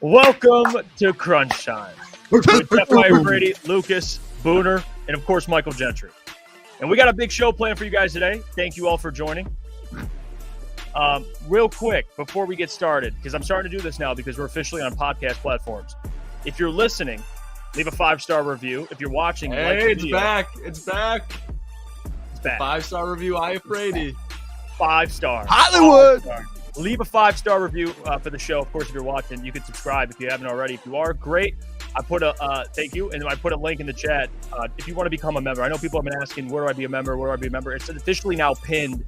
Welcome to Crunch Time with Jeff Iafrate, Lukas, Booner, and of course Michael Gentry. And we got a big show planned for you guys today. Thank you all for joining. Real quick, before we get started, because I'm starting to do this now because we're officially on podcast platforms. If you're listening, leave a 5-star review. If you're watching, it's back. It's back. It's back. 5-star review, Iafrate. 5-star. Hollywood. 5-star. Leave a 5-star review for the show. Of course, if you're watching, you can subscribe if you haven't already. If you are, great. I put a thank you, and I put a link in the chat. If you want to become a member, I know people have been asking, where do I be a member? Where do I be a member? It's officially now pinned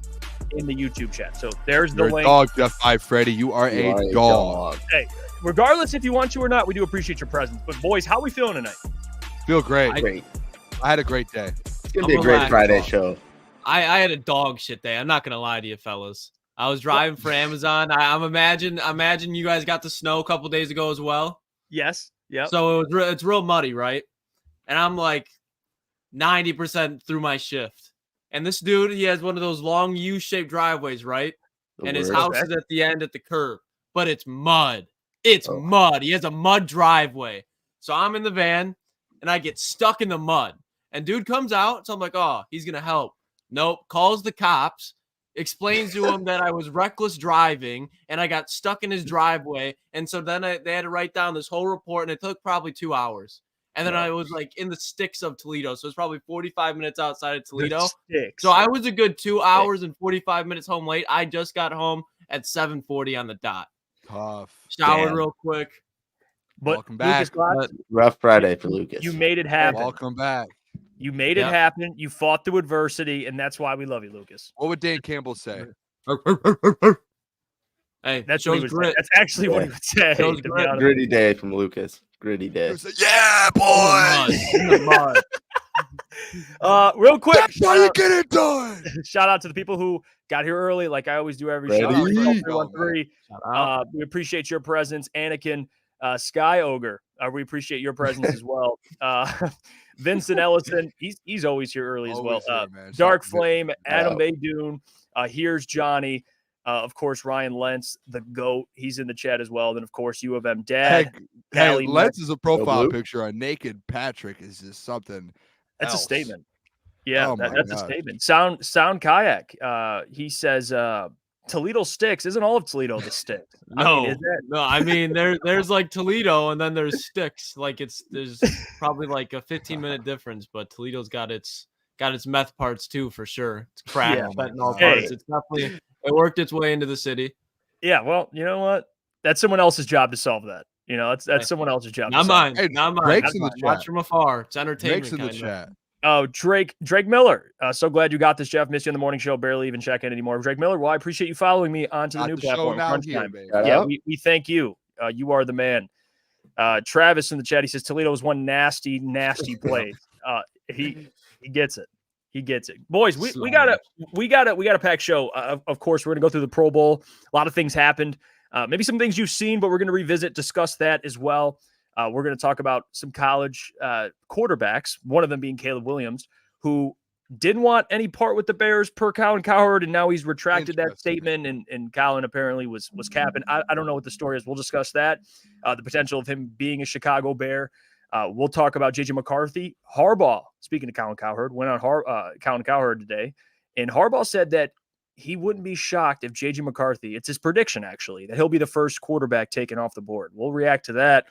in the YouTube chat. So there's the link. Dog, Jeff Iafrate. You are a dog. Hey, regardless if you want to or not, we do appreciate your presence. But boys, how are we feeling tonight? Feel great. Great. I had a great day. It's gonna be a great Friday show. I had a dog shit day. I'm not gonna lie to you, fellas. I was driving for Amazon. I'm imagine you guys got the snow a couple days ago as well. Yes. Yeah. So it's real muddy, right? And I'm like 90% through my shift. And this dude, he has one of those long U-shaped driveways, right? And his house is at the end at the curb, but it's mud. It's mud. He has a mud driveway. So I'm in the van and I get stuck in the mud. And dude comes out. So I'm like, oh, he's going to help. Nope. Calls the cops. Explains to him that I was reckless driving and I got stuck in his driveway. And so then they had to write down this whole report and it took probably 2 hours. And then I was like in the sticks of Toledo. So it's probably 45 minutes outside of Toledo. So I was a good 2 hours and 45 minutes home late. I just got home at 7:40 on the dot. Tough. Showered real quick. But welcome back. Rough Friday for Lucas. You made it happen. Welcome back. You made it happen. You fought through adversity, and that's why we love you, Lucas. What would Dan Campbell say? Hey, That's what he would say. That's actually what he would say. Gritty day from Lucas. Gritty day. Yeah, boy. In the mud. Real quick. That's how you get it done. Shout out to the people who got here early, like I always do every show. 313. We appreciate your presence, Anakin, Sky Ogre. We appreciate your presence as well. Vincent Ellison, he's always here early as well. Dark Flame, Adam Baydoon, here's Johnny. Of course, Ryan Lentz, the GOAT. He's in the chat as well. Then, of course, U of M Dad. Hey, Lentz is a profile picture. A naked Patrick is just something. That's else. A statement. Yeah, that's a statement. Sound Kayak. He says Toledo sticks. Isn't all of Toledo the stick? No. I mean, there's like Toledo and then there's sticks. Like there's probably like a 15-minute difference, but Toledo's got its meth parts too for sure. It's crack, fentanyl parts. It's definitely it worked its way into the city. Yeah, well, you know what? That's someone else's job to solve that. You know, that's someone else's job. Not mine. Hey, not mine. Drake's in the chat. Watch from afar. It's entertainment. Drake's in the chat. Oh, Drake Miller. So glad you got this, Jeff. Missed you in the morning show. Barely even check in anymore. Drake Miller, well, I appreciate you following me onto the new platform. Yeah, we thank you. You are the man. Travis in the chat, he says Toledo was one nasty play. He gets it. He gets it. Boys, we got a packed show. Of course, we're gonna go through the Pro Bowl. A lot of things happened. Maybe some things you've seen, but we're gonna revisit, discuss that as well. We're going to talk about some college quarterbacks, one of them being Caleb Williams, who didn't want any part with the Bears per Colin Cowherd, and now he's retracted that statement, and Colin apparently was capping. I don't know what the story is. We'll discuss that, the potential of him being a Chicago Bear. We'll talk about J.J. McCarthy. Harbaugh, speaking of Colin Cowherd, went on Colin Cowherd today, and Harbaugh said that he wouldn't be shocked if J.J. McCarthy, it's his prediction actually, that he'll be the first quarterback taken off the board. We'll react to that.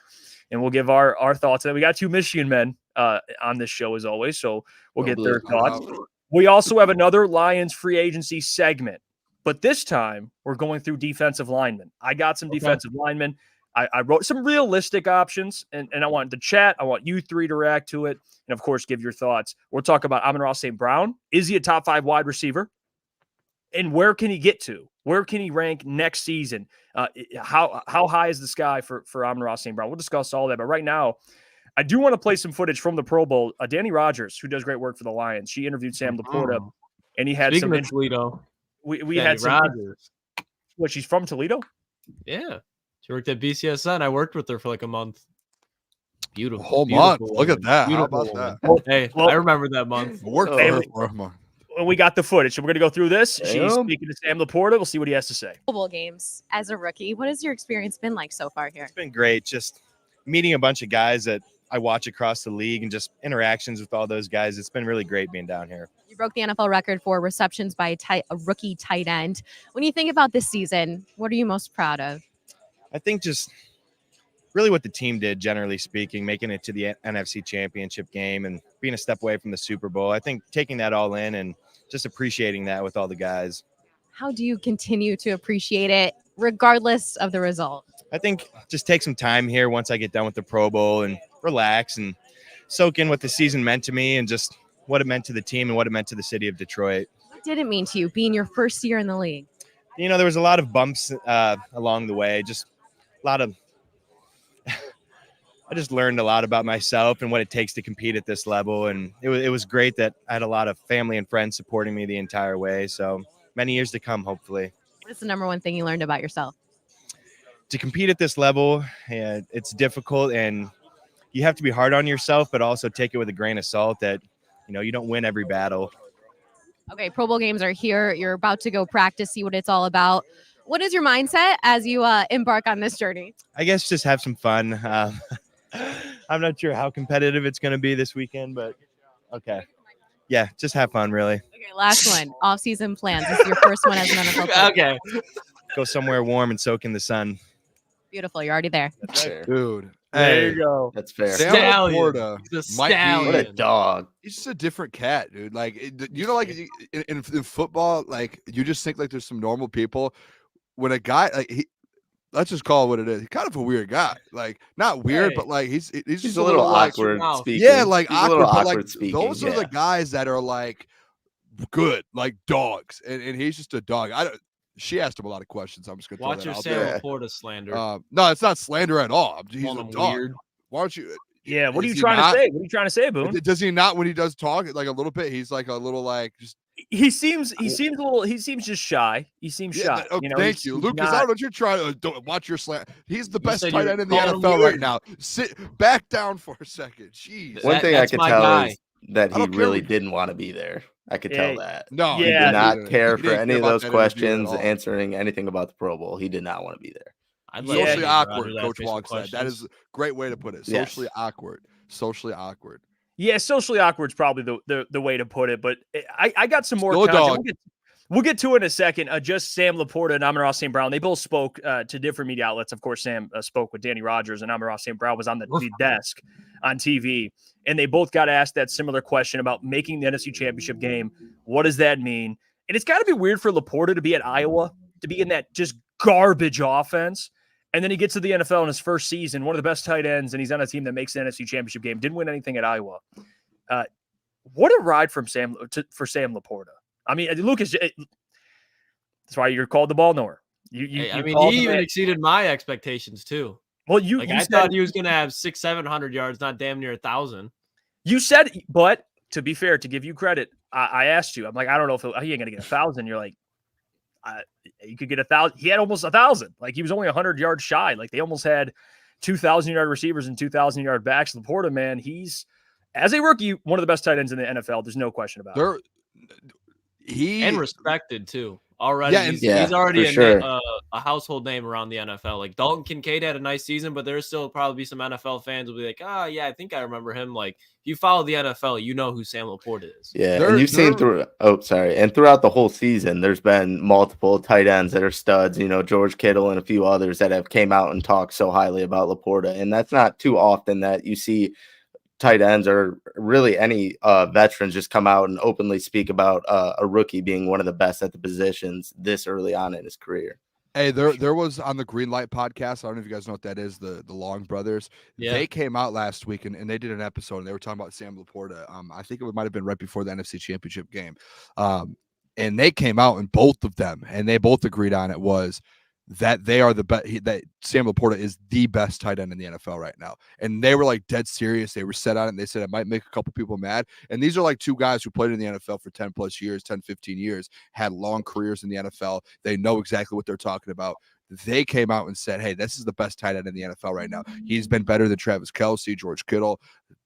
And we'll give our thoughts. And we got 2 Michigan men on this show as always, so we'll get their thoughts. We also have another Lions free agency segment, but this time we're going through defensive linemen. I got some defensive linemen. I wrote some realistic options, and I want the chat. I want you 3 to react to it, and of course, give your thoughts. We'll talk about Amon-Ra St. Brown. Is he a top 5 wide receiver? And where can he get to? Where can he rank next season? How high is the sky for Amon-Ra St. Brown? We'll discuss all that. But right now, I do want to play some footage from the Pro Bowl. Danny Rogers, who does great work for the Lions, she interviewed Sam Laporta, and he had some. Toledo. We had some. Rogers. What? She's from Toledo? Yeah, she worked at BCSN. I worked with her for like a month. Beautiful. Month. Look at that. How about that? Hey, I remember that month. Worked for her for a month. we got the footage. So we're going to go through this. She's speaking to Sam Laporta. We'll see what he has to say. Bowl games as a rookie. What has your experience been like so far here? It's been great. Just meeting a bunch of guys that I watch across the league and just interactions with all those guys. It's been really great being down here. You broke the NFL record for receptions by a rookie tight end. When you think about this season, what are you most proud of? I think just really what the team did, generally speaking, making it to the NFC Championship game and being a step away from the Super Bowl. I think taking that all in and just appreciating that with all the guys. How do you continue to appreciate it regardless of the result? I think just take some time here once I get done with the Pro Bowl and relax and soak in what the season meant to me and just what it meant to the team and what it meant to the city of Detroit. What did it mean to you being your first year in the league? You know, there was a lot of bumps along the way, just a lot of I just learned a lot about myself and what it takes to compete at this level. And it was great that I had a lot of family and friends supporting me the entire way. So many years to come, hopefully. What is the number one thing you learned about yourself? To compete at this level, it's difficult and you have to be hard on yourself, but also take it with a grain of salt that, you know, you don't win every battle. Okay, Pro Bowl games are here. You're about to go practice, see what it's all about. What is your mindset as you embark on this journey? I guess just have some fun. I'm not sure how competitive it's going to be this weekend, but okay. Yeah, just have fun, really. Okay, last one. Off-season plans. This is your first one as an NFL player. Okay. Go somewhere warm and soak in the sun. Beautiful. You're already there. That's fair. Dude. There you go. That's fair. Sam Laporta might be, what a dog. He's just a different cat, dude. Like, you know, like in football, like you just think like there's some normal people. When a guy like let's just call it what it is. He's kind of a weird guy. Like not weird, but like he's just a little awkward like, speaking. Yeah, like he's awkward. But like speaking, those are the guys that are like good, like dogs, and he's just a dog. She asked him a lot of questions. I'm just gonna watch your Sam Laporta slander. No, it's not slander at all. He's a dog. Weird. Why don't you? Yeah, what are you trying to say? What are you trying to say, Boone? Does he not when he does talk like a little bit? He's like a little like just. He seems just shy. He seems shy. You know, thank you, Lucas. I don't know what you're trying to watch your slant. He's the best tight end in the NFL right now. Sit back down for a second. Jeez. One thing I could tell is that he really didn't want to be there. I could tell that. No, he did not care for any of those questions, answering anything about the Pro Bowl. He did not want to be there. Socially awkward, Coach Wong said. That is a great way to put it. Socially awkward. Socially awkward. Yeah, socially awkward is probably the way to put it. But I got some more content. We'll get to it in a second. Just Sam Laporta and Amon-Ra St. Brown. They both spoke to different media outlets. Of course, Sam spoke with Danny Rogers, and Amon-Ra St. Brown was on the desk on TV. And they both got asked that similar question about making the NFC Championship game. What does that mean? And it's got to be weird for Laporta to be at Iowa, to be in that just garbage offense. And then he gets to the NFL in his first season, one of the best tight ends, and he's on a team that makes the NFC Championship game. Didn't win anything at Iowa. What a ride for Sam Laporta. I mean, Lucas, that's why you're called the ball knower. He even exceeded my expectations too. Well, I thought he was going to have 600-700 yards, not damn near 1,000. You said, but to be fair, to give you credit, I asked you. I'm like, I don't know if he ain't going to get 1,000. You're like, you could get 1,000. He had almost 1,000. Like he was only 100 yards shy. Like they almost had 2,000-yard receivers and 2,000-yard backs. Laporta, man, he's as a rookie one of the best tight ends in the NFL. There's no question about it. And respected too. Already, yeah, he's already a household name around the NFL. Like Dalton Kincaid had a nice season, but there's still probably be some NFL fans will be like, yeah, I think I remember him. Like if you follow the NFL, you know who Sam Laporta is. Yeah, and you've seen and throughout the whole season, there's been multiple tight ends that are studs. You know, George Kittle and a few others that have came out and talked so highly about Laporta, and that's not too often that you see tight ends or really any veterans just come out and openly speak about a rookie being one of the best at the positions this early on in his career. Hey, there was on the Green Light podcast. I don't know if you guys know what that is. The Long brothers. Yeah. They came out last week and they did an episode and they were talking about Sam Laporta. I think it might have been right before the NFC Championship game. And they came out and both of them and they both agreed on it was that they are the best, that Sam Laporta is the best tight end in the NFL right now. And they were like dead serious. They were set on it. And they said it might make a couple people mad. And these are like two guys who played in the NFL for 10 plus years, 10, 15 years, had long careers in the NFL. They know exactly what they're talking about. They came out and said, hey, this is the best tight end in the NFL right now. He's been better than Travis Kelce, George Kittle,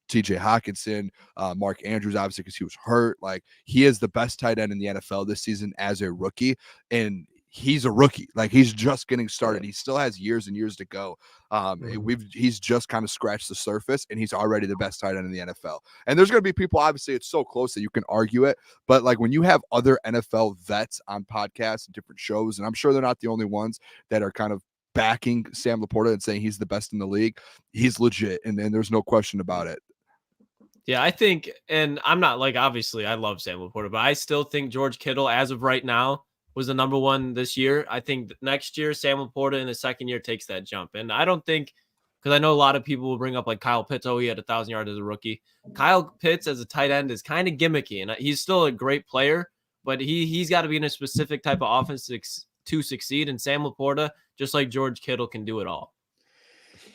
T.J. Hawkinson, Mark Andrews, obviously, because he was hurt. Like, he is the best tight end in the NFL this season as a rookie, and he's a rookie. Like, he's just getting started. He still has years and years to go. He's just kind of scratched the surface, and he's already the best tight end in the NFL. And there's going to be people, obviously, it's so close that you can argue it, but like when you have other NFL vets on podcasts and different shows, and I'm sure they're not the only ones that are kind of backing Sam Laporta and saying he's the best in the league, he's legit, and there's no question about it. Yeah, I think, and I'm not like, obviously I love Sam Laporta, but I still think George Kittle, as of right now, was the number one this year. I think next year, Sam Laporta in his second year takes that jump. And I don't think, because I know a lot of people will bring up like Kyle Pitts, he had 1,000 yards as a rookie. Kyle Pitts as a tight end is kind of gimmicky, and he's still a great player, but he's got to be in a specific type of offense to succeed. And Sam Laporta, just like George Kittle, can do it all.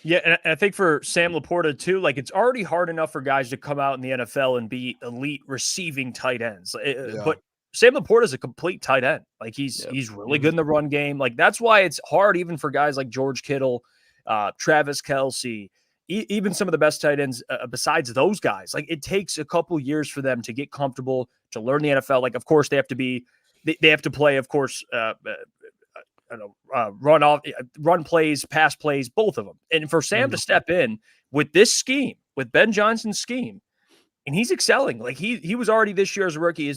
Yeah, and I think for Sam Laporta too, like it's already hard enough for guys to come out in the NFL and be elite receiving tight ends. But Sam Laporta is a complete tight end. Like he's really good in the run game. Like that's why it's hard even for guys like George Kittle, Travis Kelce, even some of the best tight ends besides those guys. Like it takes a couple years for them to get comfortable, to learn the NFL. Like of course they have to play, of course, run plays, pass plays, both of them. And for Sam to step in with this scheme, with Ben Johnson's scheme, and he's excelling. Like he was already this year as a rookie,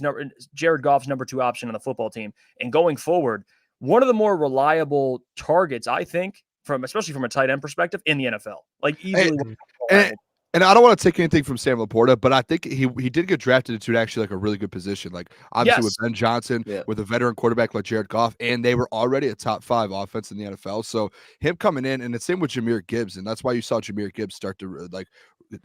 Jared Goff's number 2 option on the football team. And going forward, one of the more reliable targets, I think, especially from a tight end perspective in the NFL. Like easily. And I don't want to take anything from Sam Laporta, but I think he did get drafted into actually like a really good position. Like obviously with Ben Johnson, with a veteran quarterback like Jared Goff, and they were already a top 5 offense in the NFL. So him coming in, and the same with Jahmyr Gibbs, and that's why you saw Jahmyr Gibbs start to like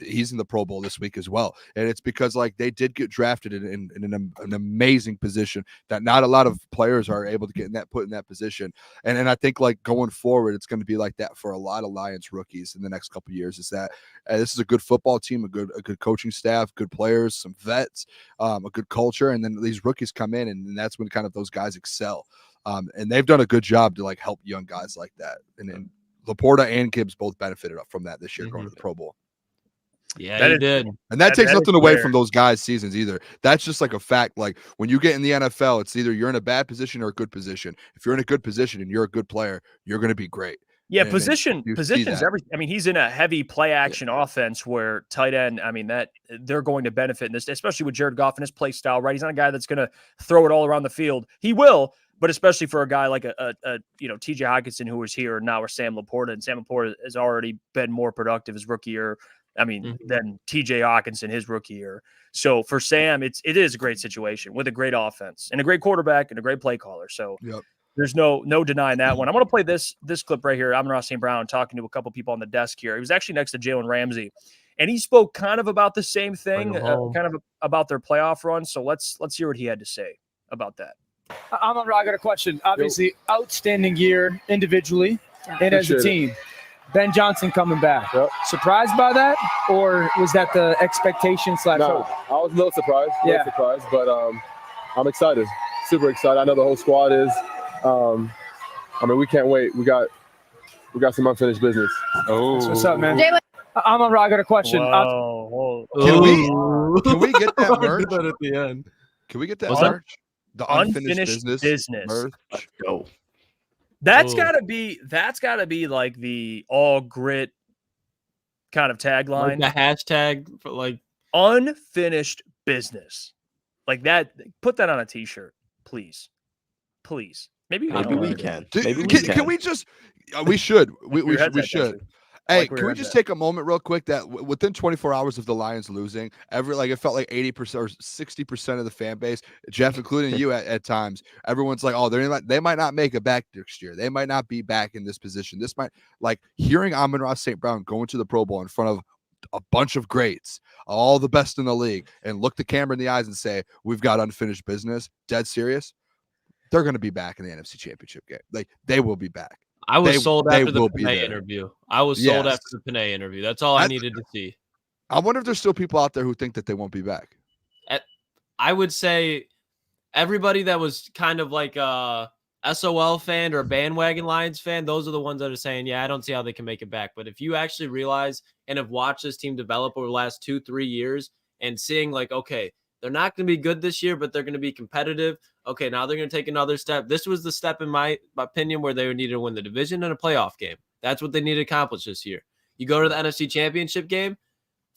he's in the Pro Bowl this week as well. And it's because like they did get drafted in an amazing position that not a lot of players are able to get put in that position. And I think like going forward, it's going to be like that for a lot of Lions rookies in the next couple of years. Is that this is a good football team, a good coaching staff, good players, some vets, a good culture, and then these rookies come in, and that's when kind of those guys excel. And they've done a good job to like help young guys like that. And then Laporta and Gibbs both benefited from that this year going to the Pro Bowl. Yeah, he did. And that takes nothing away from those guys' seasons either. That's just like a fact. Like when you get in the NFL, it's either you're in a bad position or a good position. If you're in a good position and you're a good player, you're going to be great. Yeah, position's everything. I mean, he's in a heavy play action offense where tight end, I mean, that they're going to benefit in this, especially with Jared Goff and his play style, right? He's not a guy that's going to throw it all around the field. He will, but especially for a guy like a T.J. Hawkinson who was here now, or Sam Laporta, and Sam Laporta has already been more productive his rookie year. I mean, than T.J. Hawkinson his rookie year. So for Sam, it is a great situation with a great offense and a great quarterback and a great play caller. So there's no denying that one. I'm going to play this clip right here. Amon-Ra St. Brown talking to a couple people on the desk here. He was actually next to Jalen Ramsey, and he spoke kind of about the same thing, kind of about their playoff run. So let's hear what he had to say about that. Amon-Ra, I got a question. Obviously, outstanding year individually and as a team. Ben Johnson coming back. Surprised by that, or was that the expectation / hope? No, I was a little surprised. But I'm excited. Super excited. I know the whole squad is. I mean, we can't wait. We got some unfinished business. That's what's up, man? Amon-Ra, I got a question. Can we get that merch at the end? Can we get that merch? The unfinished business. Merch. Let's go. That's gotta be like the all grit kind of tagline. Like the hashtag for like unfinished business. Like that. Put that on a t-shirt, please. Maybe we can. Can we just? We should. We should. Hey, can we just take a moment real quick that within 24 hours of the Lions losing, it felt like 80% or 60% of the fan base, Jeff, including you at times, everyone's like, oh, they might not make it back next year. They might not be back in this position. This might, like, hearing Amon-Ra St. Brown going to the Pro Bowl in front of a bunch of greats, all the best in the league, and look the camera in the eyes and say, we've got unfinished business, dead serious, they're going to be back in the NFC Championship game. Like, they will be back. I was sold after the Panay interview. That's all I needed to see. I wonder if there's still people out there who think that they won't be back. I would say everybody that was kind of like SOL fan or a bandwagon Lions fan, those are the ones that are saying, yeah, I don't see how they can make it back. But if you actually realize and have watched this team develop over the last 2-3 years and seeing like, okay, they're not going to be good this year, but they're going to be competitive. Okay, now they're going to take another step. This was the step, in my opinion, where they would need to win the division and a playoff game. That's what they need to accomplish this year. You go to the NFC Championship game,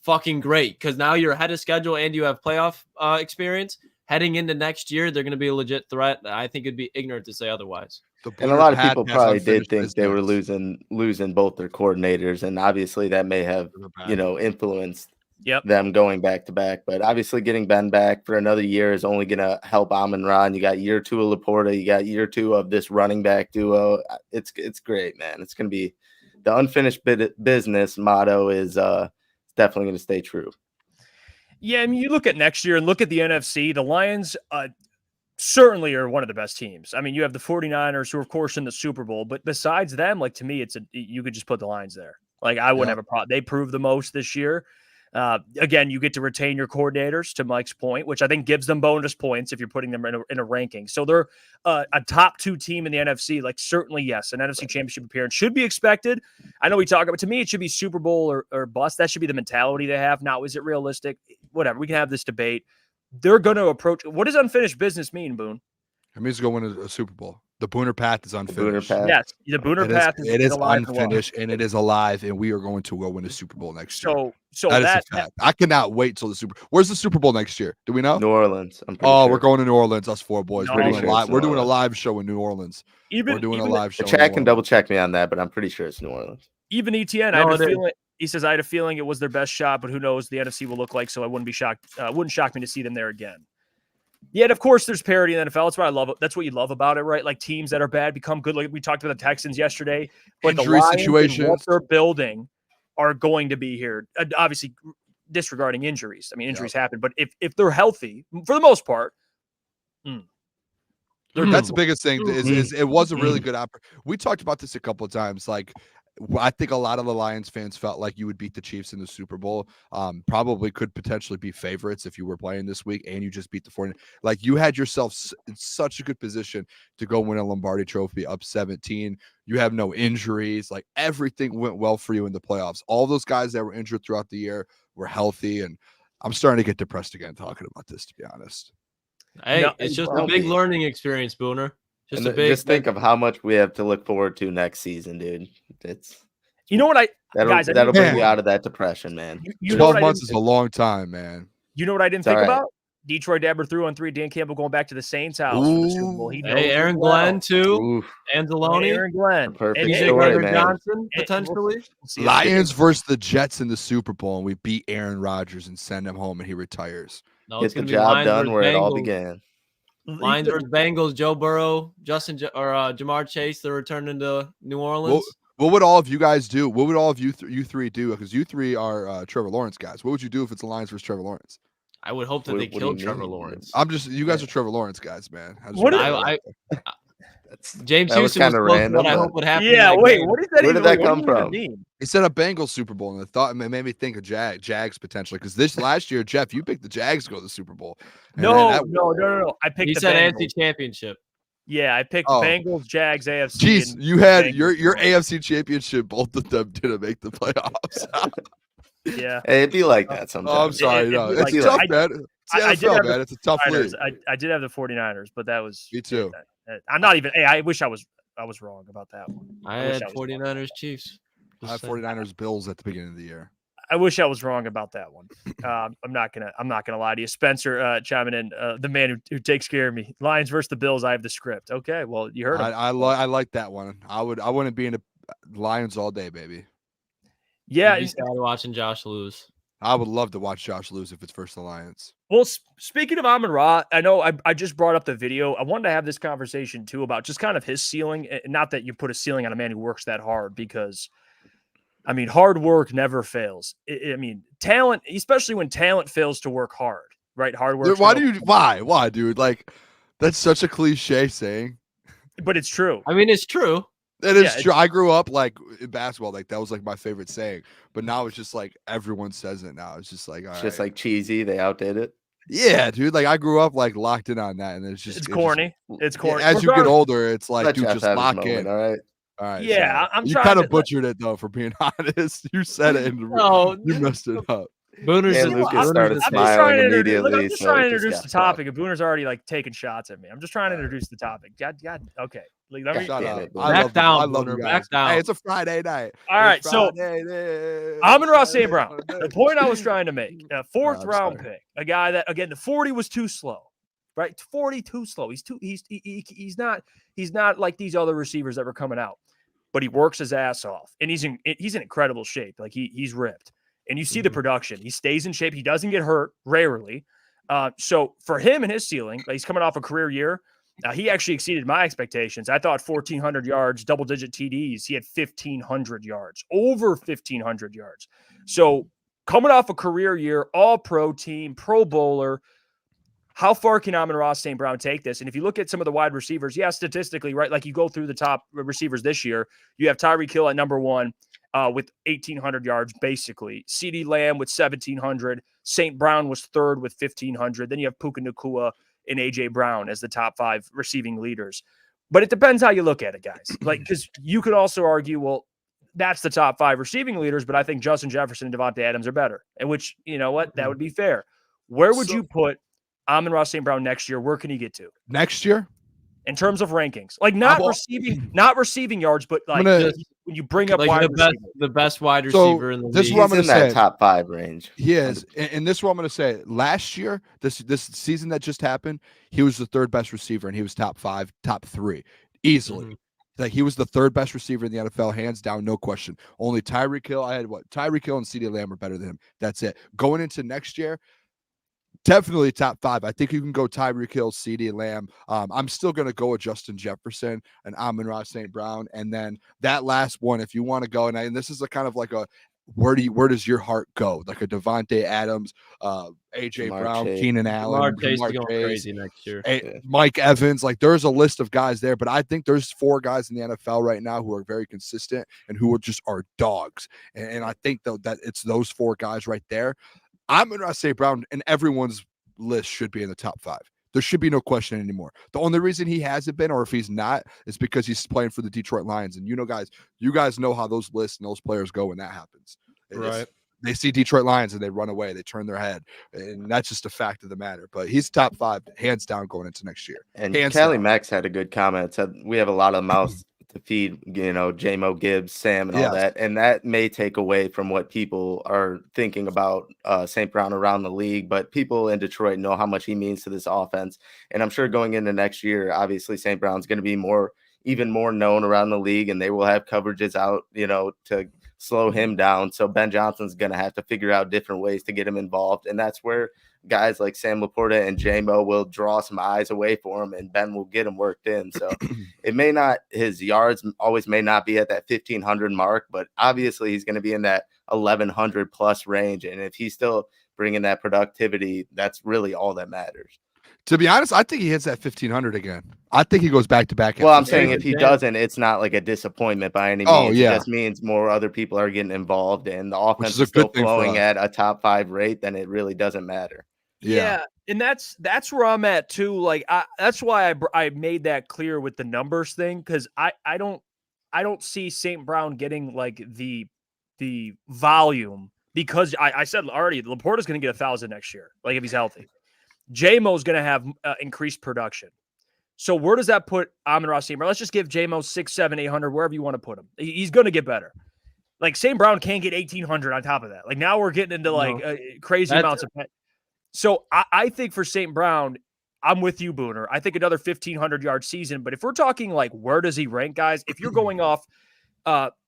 fucking great, because now you're ahead of schedule and you have playoff experience. Heading into next year, they're going to be a legit threat. I think it'd be ignorant to say otherwise. And a lot of people probably did think they were losing both their coordinators, and obviously that may have influenced them going back to back. But obviously getting Ben back for another year is only going to help Amon-Ra. And you got year 2 of Laporta, you got year 2 of this running back duo. It's great, man. It's going to be the unfinished business motto is definitely going to stay true. Yeah, I mean, you look at next year and look at the NFC, the Lions certainly are one of the best teams. I mean, you have the 49ers who are, of course, in the Super Bowl, but besides them, like, to me, you could just put the Lions there. Like, I wouldn't have a problem. They proved the most this year. Again, you get to retain your coordinators, to Mike's point, which I think gives them bonus points if you're putting them in a ranking. So they're a top 2 team in the NFC. Like, certainly, yes, an NFC Championship appearance should be expected. I know we talk about, to me, it should be Super Bowl or bust. That should be the mentality they have. Now, is it realistic? Whatever. We can have this debate. They're going to approach. What does unfinished business mean, Boone? It means go win a Super Bowl. The Booner path is unfinished. Yes, the Booner path is unfinished, and it is alive, and we are going to go win a Super Bowl next year. So that is a fact. I cannot wait till the Super. Where's the Super Bowl next year? Do we know? New Orleans. I'm pretty sure. We're going to New Orleans. Us 4 boys. No, we're doing a live show in New Orleans. We're doing a live show. Chad can double check me on that, but I'm pretty sure it's New Orleans. Even ETN, I had a feeling. He says I had a feeling it was their best shot, but who knows? The NFC will look like. So I wouldn't be shocked. Wouldn't shock me to see them there again. Yet, of course, there's parity in the NFL. That's what I love. That's what you love about it, right? Like, teams that are bad become good. Like we talked about the Texans yesterday, but injury the Lions situations, and what they're building are going to be here. Obviously, disregarding injuries. I mean, injuries happen, but if they're healthy, for the most part, that's the biggest thing. Is it was a really good opportunity. We talked about this a couple of times. Like, I think a lot of the Lions fans felt like you would beat the Chiefs in the Super Bowl. Probably could potentially be favorites if you were playing this week and you just beat the 49ers. Like, you had yourself in such a good position to go win a Lombardi Trophy up 17. You have no injuries. Like, everything went well for you in the playoffs. All those guys that were injured throughout the year were healthy, and I'm starting to get depressed again talking about this, to be honest. Hey, it's just a big learning experience, Booner. Just think of how much we have to look forward to next season, dude. That'll bring you out of that depression, man. 12 months is a long time, man. You know what I didn't think about? Detroit Dabber threw on 3. Dan Campbell going back to the Saints' house for the Super Bowl. Aaron Glenn too. Anzalone. Aaron Glenn. Perfect story, man. Johnson potentially. Lions versus the Jets in the Super Bowl, and we beat Aaron Rodgers and send him home, and he retires. No, Get the job done where it all began. Lions versus Bengals. Joe Burrow, Jamar Chase. They're returning to New Orleans. What would all of you guys do? What would all of you three do? Because you three are Trevor Lawrence guys. What would you do if it's the Lions versus Trevor Lawrence? I would hope that they kill Trevor Lawrence. You guys are Trevor Lawrence guys, man. James Houston was random. What I hope would happen. Yeah, wait. What is that? Where did that come from? He said a Bengals Super Bowl, and it made me think of Jags potentially. Because this last year, Jeff, you picked the Jags to go to the Super Bowl. No. I picked. He said AFC Championship. Yeah, I picked Bengals, Jags, AFC. Jeez, you had your AFC Championship. Both of them didn't make the playoffs. Yeah, hey, it'd be like that sometimes. Oh, I'm sorry. It's tough, man. It's a tough league. I did have the 49ers, but that was me too. I'm not even. Hey, I wish I was wrong about that one. I had 49ers Chiefs. I had 49ers Bills at the beginning of the year. I wish I was wrong about that one. I'm not gonna lie to you, Spencer. Chiming in, the man who takes care of me. Lions versus the Bills. I have the script. Okay, well you heard. I like that one. I wouldn't be in the Lions all day, baby. Yeah, you started watching Josh lose. I would love to watch Josh lose if it's versus the Lions. Well, speaking of Amon-Ra, I know I just brought up the video. I wanted to have this conversation too about just kind of his ceiling. Not that you put a ceiling on a man who works that hard, because I mean, hard work never fails. I mean, talent, especially when talent fails to work hard, right? Hard work. Why, dude? Like, that's such a cliche saying. But it's true. I mean, it's true. It is true. I grew up like in basketball, like that was like my favorite saying. But now it's just like everyone says it now. It's just like like cheesy. They outdid it. Yeah, dude. Like I grew up like locked in on that, and it's corny. It's corny. As you get older, it's like, dude, just lock in. All right. All right. Yeah, I'm you kind of butchered it though, for being honest. You said it and you messed it up. Booner's Lucas started smiling immediately. I'm just trying to introduce the topic, and Booner's already like taking shots at me. I'm just trying to introduce the topic. God, okay. Back down, Booner. Back down. Hey, it's a Friday night. All right, so Amon-Ra St. Brown. The point I was trying to make, a fourth round pick, a guy that again the 40 was too slow, right? 40 too slow. He's not like these other receivers that were coming out, but he works his ass off, and he's in incredible shape. Like he's ripped. And you see the production. He stays in shape. He doesn't get hurt, rarely. So for him and his ceiling, he's coming off a career year. He actually exceeded my expectations. I thought 1,400 yards, double-digit TDs. He had 1,500 yards, over 1,500 yards. So coming off a career year, all-pro team, Pro Bowler, how far can Amon-Ra St. Brown take this? And if you look at some of the wide receivers, statistically, right, like you go through the top receivers this year, you have Tyreek Hill at number 1. With 1,800 yards, basically. CeeDee Lamb with 1,700. St. Brown was third with 1,500. Then you have Puka Nacua and A.J. Brown as the top 5 receiving leaders. But it depends how you look at it, guys. Like, because you could also argue, well, that's the top 5 receiving leaders, but I think Justin Jefferson and Devontae Adams are better. And which, you know what? That would be fair. Where would you put Amon-Ra St. Brown next year? Where can he get to? Next year? In terms of rankings, like not receiving yards, but like when you bring up like the best wide receiver in the league. This is what I'm going to say. That top 5 range. He is, and this is what I'm going to say. Last year, this season that just happened, he was the 3rd best receiver, and he was top 5, top 3 easily. Mm-hmm. Like he was the 3rd best receiver in the NFL, hands down, no question. Only Tyreek Hill. Tyreek Hill and CeeDee Lamb are better than him. That's it. Going into next year, definitely top 5. I think you can go Tyreek Hill, CeeDee Lamb. I'm still going to go with Justin Jefferson and Amon-Ra St. Brown. And then that last one, if you want to go, and this is a kind of like a where does your heart go? Like a Devontae Adams, A.J. Brown, Keenan Allen, Jamar Chase, crazy next year. Mike Evans. Like there's a list of guys there, but I think there's 4 guys in the NFL right now who are very consistent and who are dogs. And I think though that it's those 4 guys right there. Amon-Ra St. Brown and everyone's list should be in the top 5. There should be no question anymore. The only reason he hasn't been, or if he's not, is because he's playing for the Detroit Lions. And you guys know how those lists and those players go when that happens. Right. They see Detroit Lions and they run away. They turn their head. And that's just a fact of the matter. But he's top 5, hands down, going into next year. And Callie Max had a good comment. Said we have a lot of mouths to feed, J-Mo Gibbs, Sam, and all that. And that may take away from what people are thinking about St. Brown around the league. But people in Detroit know how much he means to this offense. And I'm sure going into next year, obviously St. Brown's going to be even more known around the league, and they will have coverages out, to slow him down. So Ben Johnson's going to have to figure out different ways to get him involved. And that's where guys like Sam Laporta and J-Mo will draw some eyes away for him, and Ben will get him worked in. So his yards always may not be at that 1,500 mark, but obviously he's going to be in that 1,100 plus range. And if he's still bringing that productivity, that's really all that matters. To be honest, I think he hits that 1,500 again. I think he goes back to back. Well, I'm saying if he doesn't, it's not like a disappointment by any means. Oh, yeah. It just means more other people are getting involved, and the offense is still flowing at a top 5 rate, then it really doesn't matter. Yeah. And that's where I'm at too. Like that's why I made that clear with the numbers thing, because I don't see St. Brown getting like the volume, because I said already Laporta's going to get 1,000 next year, like if he's healthy. J-Mo's going to have increased production. So where does that put Amon-Ra St. Brown? Let's just give J-Mo 600, 700, 800, wherever you want to put him. He's going to get better. Like St. Brown can't get 1,800 on top of that. Like now we're getting into crazy amounts of. So I think for St. Brown, I'm with you, Booner. I think another 1,500 yard season. But if we're talking like where does he rank, guys? If you're going off,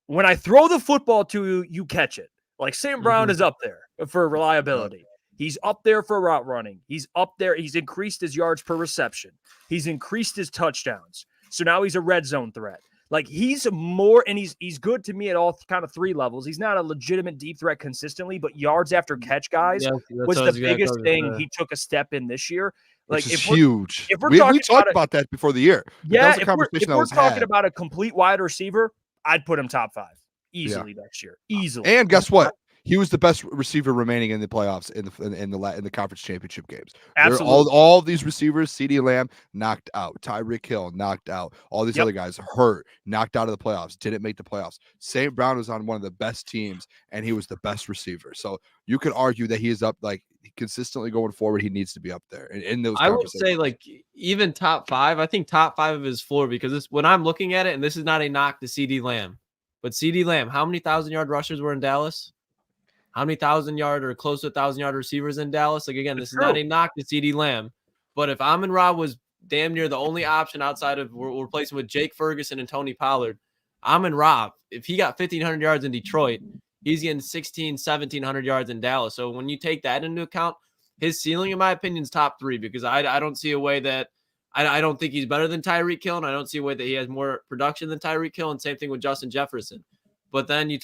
when I throw the football to you, you catch it. Like St. Brown is up there for reliability. He's up there for route running. He's up there. He's increased his yards per reception. He's increased his touchdowns. So now he's a red zone threat. Like he's more, and he's good to me at all kind of 3 levels. He's not a legitimate deep threat consistently, but yards after catch, guys, was the biggest thing he took a step in this year. Like it's huge. If we talked about that before the year. Yeah, if we're talking about a complete wide receiver, I'd put him top 5 easily next year. Easily. And guess what? he was the best receiver remaining in the playoffs in the conference championship games. Absolutely. All of these receivers, CeeDee Lamb knocked out, Tyreek Hill knocked out, all these other guys hurt, knocked out of the playoffs, didn't make the playoffs. St. Brown was on one of the best teams, and he was the best receiver. So you could argue that he is up, like, consistently going forward. He needs to be up there in those. I would say, like, even top 5. I think top 5 of his floor, because when I'm looking at it, and this is not a knock to CeeDee Lamb, but CeeDee Lamb, how many 1,000-yard rushers were in Dallas? How many 1,000-yard or close to 1,000-yard receivers in Dallas? Like, again, this is not a knock to CeeDee Lamb, but if Amon-Ra was damn near the only option outside of we're replacing with Jake Ferguson and Tony Pollard, Amon-Ra, if he got 1,500 yards in Detroit, he's getting 1,700 yards in Dallas. So when you take that into account, his ceiling, in my opinion, is top 3, because I don't see a way that I don't think he's better than Tyreek Hill, and I don't see a way that he has more production than Tyreek Hill, and same thing with Justin Jefferson. But then you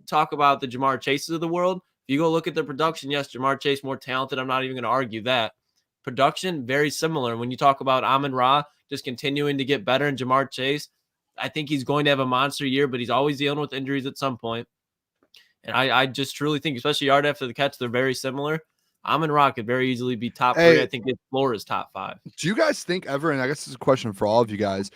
talk about the Jamar Chases of the world. If you go look at the production, yes, Jamar Chase more talented. I'm not even going to argue that. Production, very similar. When you talk about Amon-Ra just continuing to get better, and Jamar Chase, I think he's going to have a monster year, but he's always dealing with injuries at some point. And I just truly think, especially yard after the catch, they're very similar. Amon-Ra could very easily be top 3. I think his floor is top 5. Do you guys think ever, and I guess this is a question for all of you guys,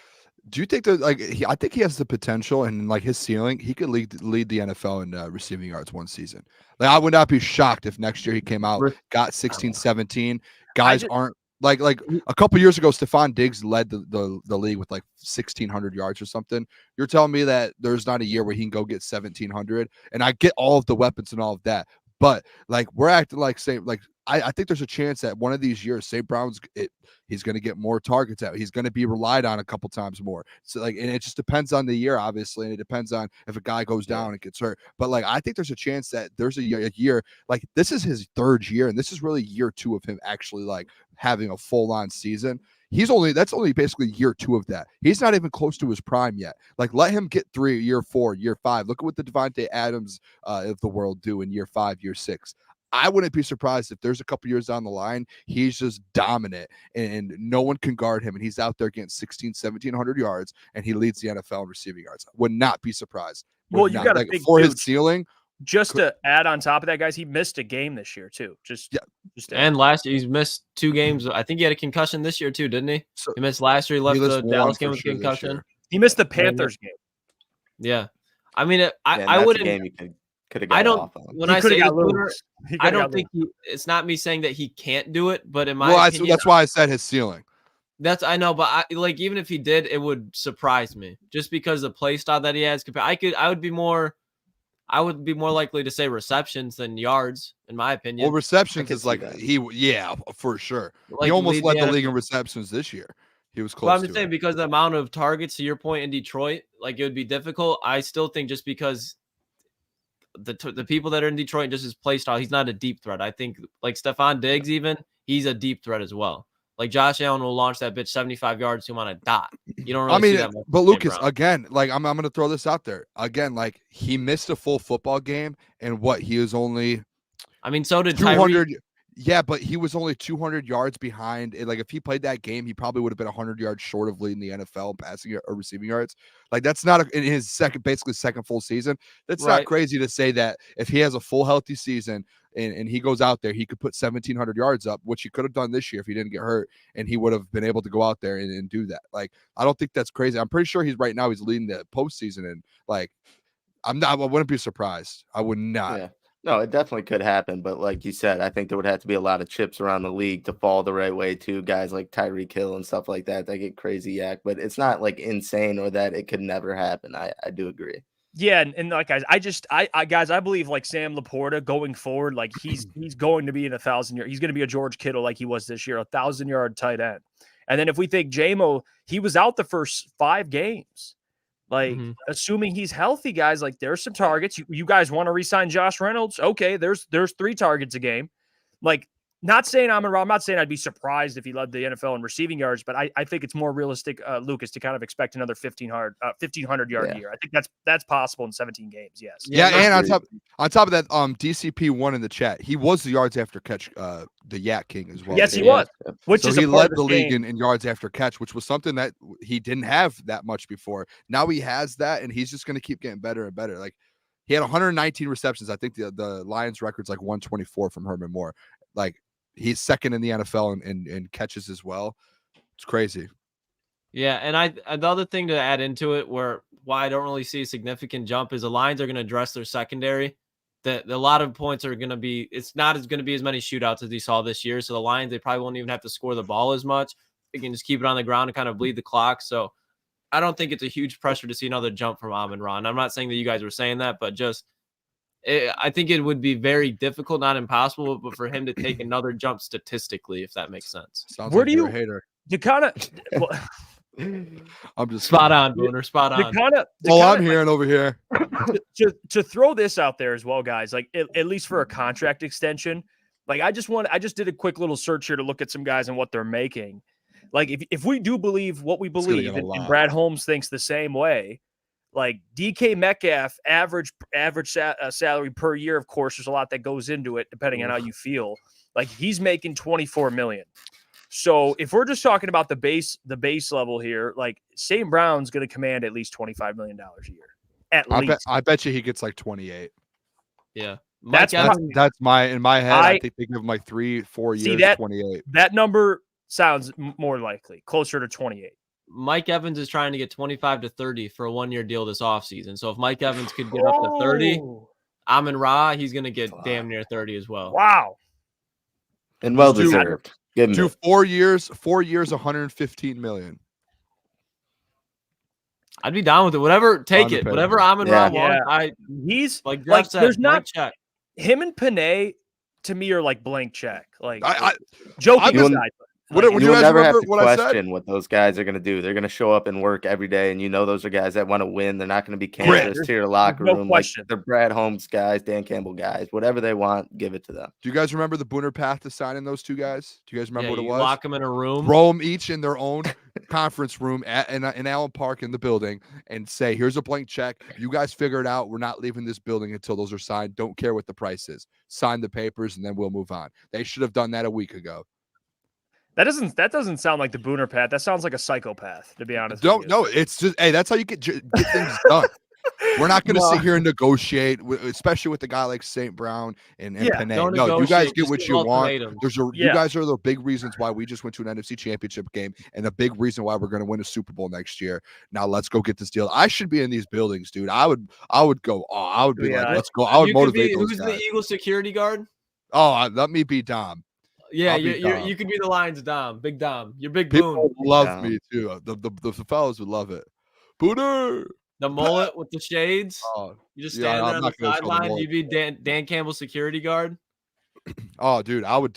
do you think that, like, I think he has the potential, and like his ceiling, he could lead the NFL in receiving yards one season. Like, I would not be shocked if next year he came out, got 16, 17. Guys aren't like a couple years ago, Stephon Diggs led the league with like 1,600 yards or something. You're telling me that there's not a year where he can go get 1,700, and I get all of the weapons and all of that. But like, we're acting like I think there's a chance that one of these years, St. Brown's he's going to get more targets out. He's going to be relied on a couple times more. So like, and it just depends on the year, obviously, and it depends on if a guy goes down and gets hurt. But like, I think there's a chance that there's a year, like, this is his 3rd year, and this is really year 2 of him actually like having a full-on season. That's only basically year 2 of that. He's not even close to his prime yet. Like, let him get 3, year 4, year 5. Look at what the Devontae Adams of the world do in year 5, year 6. I wouldn't be surprised if there's a couple years down the line, he's just dominant and no one can guard him, and he's out there getting 1,700 yards, and he leads the NFL in receiving yards. Would not be surprised. Well, you got to think for his ceiling. Just to add on top of that, guys, he missed a game this year too. And last year he's missed 2 games. I think he had a concussion this year too, didn't he? He missed last year. He left the Dallas game with concussion. He missed the Panthers game. Yeah, I mean, I wouldn't. I don't. When I say Booner, I don't think it's not me saying that he can't do it, but in my opinion, that's why I said his ceiling. I know, but even if he did, it would surprise me just because the play style that he has. I would be more likely to say receptions than yards, in my opinion. Well, receptions is like for sure. Like, he almost led the league in receptions this year. He was close. Well, I'm saying because the amount of targets, to your point, in Detroit, like, it would be difficult. I still think just because the people that are in Detroit, just his play style, he's not a deep threat. I think like Stephon Diggs, even he's a deep threat as well. Like, Josh Allen will launch that bitch 75 yards to him on a dot. You don't really see that much. But Lucas, again, like, I'm going to throw this out there. Again, like, he missed a full football game, and he was only so did 200. Yeah, but he was only 200 yards behind. Like, if he played that game, he probably would have been 100 yards short of leading the NFL passing or receiving yards. Like, that's not in his second full season. That's not crazy to say that if he has a full healthy season and he goes out there, he could put 1,700 yards up, which he could have done this year if he didn't get hurt, and he would have been able to go out there and do that. Like, I don't think that's crazy. I'm pretty sure he's leading the postseason, and like, I wouldn't be surprised. I would not. Yeah. No, it definitely could happen, but like you said, I think there would have to be a lot of chips around the league to fall the right way too. Guys like Tyreek Hill and stuff like that get crazy yak, but it's not like insane or that it could never happen. I do agree. Yeah, and like, guys, I believe like Sam Laporta going forward, like he's going to be in 1,000-yard. He's going to be a George Kittle like he was this year, 1,000-yard tight end. And then if we think J-Mo, he was out the first 5 games. Like, assuming he's healthy, guys, like, there's some targets. You guys want to re-sign Josh Reynolds? Okay, there's 3 targets a game. Like, not saying Amon-Ra, I'm not saying I'd be surprised if he led the NFL in receiving yards, but I think it's more realistic, Lucas, to kind of expect another 1,500-yard year. I think that's possible in 17 games. Yes. Yeah, and on top of that, DCP1 in the chat, he was the yards after catch, the Yak King as well. Yes, he was. So he led the league in yards after catch, which was something that he didn't have that much before. Now he has that, and he's just going to keep getting better and better. Like, He had 119 receptions. I think the Lions record's like 124 from Herman Moore. Like, he's second in the NFL in catches as well. It's crazy. Yeah, and the other thing to add into it, why I don't really see a significant jump, is the Lions are going to address their secondary. A lot of points are going to be, it's not going to be as many shootouts as you saw this year. So the Lions, they probably won't even have to score the ball as much. They can just keep it on the ground and kind of bleed the clock. So I don't think it's a huge pressure to see another jump from Amon-Ra. And I'm not saying that you guys were saying that, but I think it would be very difficult, not impossible, but for him to take another jump statistically, if that makes sense. Sounds Where like do you a hater? To kind of, I'm just spot on, Booner. Spot on. I'm hearing over here. to throw this out there as well, guys. Like at least for a contract extension, like I just did a quick little search here to look at some guys and what they're making. Like if we do believe what we believe, and Brad Holmes thinks the same way, like DK Metcalf average salary per year. Of course, there's a lot that goes into it depending on how you feel. Like he's making $24 million. So if we're just talking about the base level here, like St. Brown's going to command at least $25 million a year. At least. I bet you he gets like 28. Yeah. That's my in my head. I think they give him like 3-4 years, 28. That number sounds more likely, closer to 28. Mike Evans is trying to get 25 to 30 for a 1-year deal this offseason. So if Mike Evans could get up to 30, Amon-Ra, he's going to get damn near 30 as well. Wow. And well deserved. Do 4 years, 115 million. I'd be down with it. Whatever, take it. Whatever Amon-Ra wants. He's like Jeff said, there's not check. Him and Panay to me are like blank check. Like joking aside. You will never have to question what those guys are going to do. They're going to show up and work every day, and those are guys that want to win. They're not going to be cancerous to your locker room. Like they're Brad Holmes guys, Dan Campbell guys, whatever they want, give it to them. Do you guys remember the Booner path to signing those two guys? Do you guys remember what it was? Lock them in a room, throw them each in their own conference room in Allen Park in the building, and say, "Here's a blank check. You guys figure it out. We're not leaving this building until those are signed. Don't care what the price is. Sign the papers, and then we'll move on." They should have done that a week ago. That doesn't sound like the Booner path. That sounds like a psychopath, to be honest. No, it's just that's how you get things done. We're not going to sit here and negotiate, especially with a guy like St. Brown and Panay. No, you guys get what you want. You guys are the big reasons why we just went to an NFC Championship game, and a big reason why we're going to win a Super Bowl next year. Now let's go get this deal. I should be in these buildings, dude. I would go. Oh, I would be like, let's go. I would motivate those guys. Who's the Eagle security guard? Oh, let me be Dom. Yeah, you could be the Lions Dom, Big Dom. You're Big People Boone. love me too. The fellas would love it. Booner, the mullet with the shades. You just stand there on the sideline. You'd be Dan Campbell's security guard. Oh, dude, I would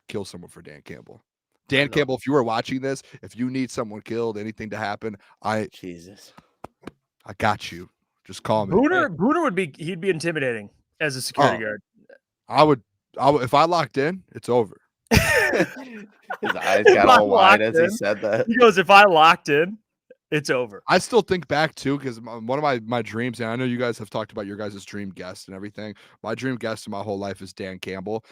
kill someone for Dan Campbell. Dan Campbell, if you were watching this, if you need someone killed, anything to happen, I got you. Just call me. Booner he'd be intimidating as a security guard. I would if I locked in, it's over. His eyes got all wide as he said that. He goes, if I locked in, it's over. I still think back too, because one of my dreams, and I know you guys have talked about your guys' dream guest and everything. My dream guest in my whole life is Dan Campbell.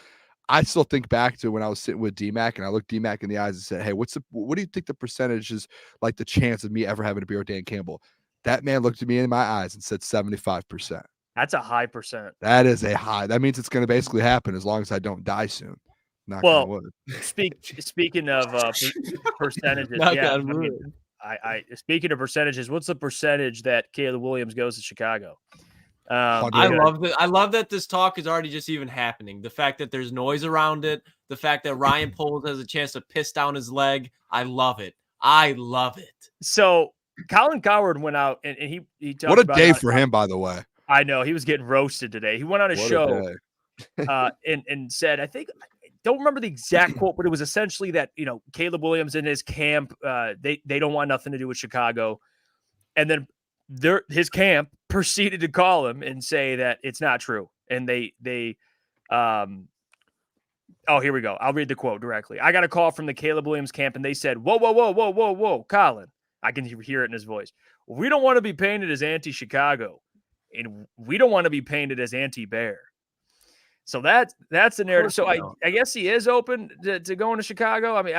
I still think back to when I was sitting with D-Mac, and I looked D-Mac in the eyes and said, "Hey, what do you think the percentage is, like the chance of me ever having a beer with Dan Campbell?" That man looked at me in my eyes and said 75%. That's a high percent. That is a high. That means it's going to basically happen as long as I don't die soon. Speaking of percentages, speaking of percentages, what's the percentage that Caleb Williams goes to Chicago? I love that this talk is already just even happening. The fact that there's noise around it, the fact that Ryan Poles has a chance to piss down his leg. I love it. So Colin Cowherd went out and he talked what a day for him, by the way. I know he was getting roasted today. He went on a show and said, I don't remember the exact quote, but it was essentially that, Caleb Williams and his camp, they don't want nothing to do with Chicago. And then his camp proceeded to call him and say that it's not true. And here we go. I'll read the quote directly. I got a call from the Caleb Williams camp and they said, whoa, Colin. I can hear it in his voice. We don't want to be painted as anti-Chicago. And we don't want to be painted as anti-Bear. So that's the narrative. So I guess he is open to going to Chicago. I mean,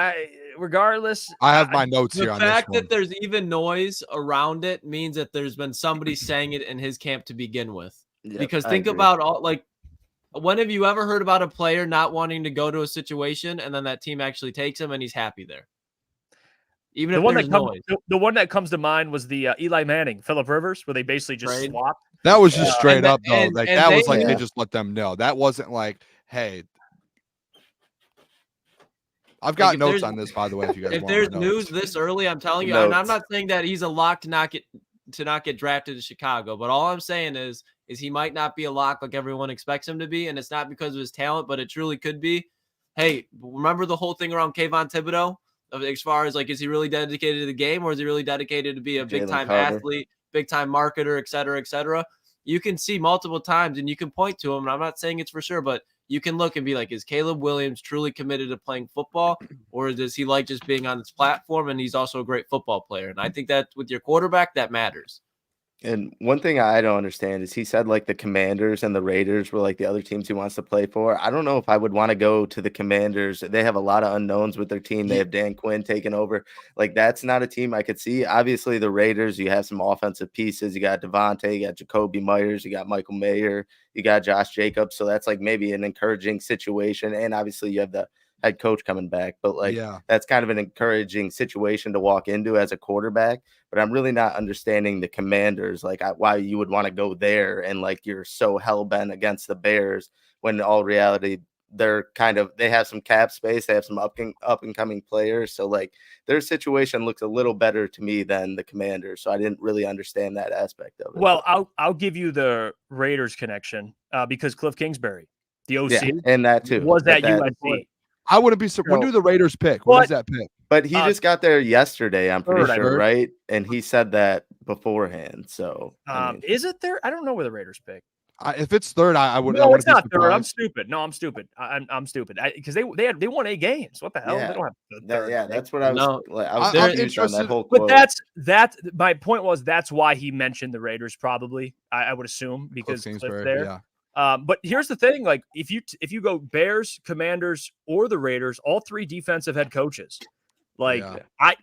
regardless, I have my notes the here on this fact one. that there's even noise around it means that there's been somebody saying it in his camp to begin with. Yep, because I think agree. about all like, when have you ever heard about a player not wanting to go to a situation and then that team actually takes him and he's happy there? Even if there's noise. The one that comes to mind was the Eli Manning, Phillip Rivers, where they basically just swapped. That was just straight up, though. and That was like yeah. they just let them know. That wasn't like, hey. I've got notes on this, by the way. If you guys if want there's my news notes. this early, I'm telling you, and I'm not saying that he's a lock to not get drafted to Chicago, but all I'm saying is he might not be a lock like everyone expects him to be, and it's not because of his talent, but it truly could be. Hey, remember the whole thing around Kayvon Thibodeau? As far as like, is he really dedicated to the game, or is he really dedicated to be a big-time athlete, big-time marketer, et cetera, et cetera? You can see multiple times, and you can point to him, and I'm not saying it's for sure, but you can look and be like, is Caleb Williams truly committed to playing football, or does he like just being on this platform, and he's also a great football player? And I think that with your quarterback, that matters. And one thing I don't understand is he said like the Commanders and the Raiders were like the other teams he wants to play for. I don't know if I would want to go to the Commanders. They have a lot of unknowns with their team. They have Dan Quinn taking over. Like, that's not a team I could see. Obviously, the Raiders, you have some offensive pieces. You got Devontae, you got Jacoby Myers, you got Michael Mayer, you got Josh Jacobs. So that's like maybe an encouraging situation. And obviously you have the head coach coming back, but that's kind of an encouraging situation to walk into as a quarterback. But I'm really not understanding the Commanders, like why you would want to go there and like you're so hell bent against the Bears when in all reality they have some cap space, they have some up and coming players, so like their situation looks a little better to me than the Commanders. So I didn't really understand that aspect of it. Well, I'll give you the Raiders connection because Cliff Kingsbury, the OC, and that too was at USC. I wouldn't be surprised. When do the Raiders pick? What is that pick? But he just got there yesterday, I'm pretty sure, right? And he said that beforehand. So is it there? I don't know where the Raiders pick. If it's third, I would. No, it's not third. I'm stupid. No, I'm stupid. I'm stupid because they won 8 games. What the hell? Yeah. They don't have third. That's what I was. No, I was confused on that whole quote. But that's my point was that's why he mentioned the Raiders probably. I would assume because Cliff's there. Yeah. But here's the thing: like if you go Bears, Commanders, or the Raiders, all 3 defensive head coaches. Like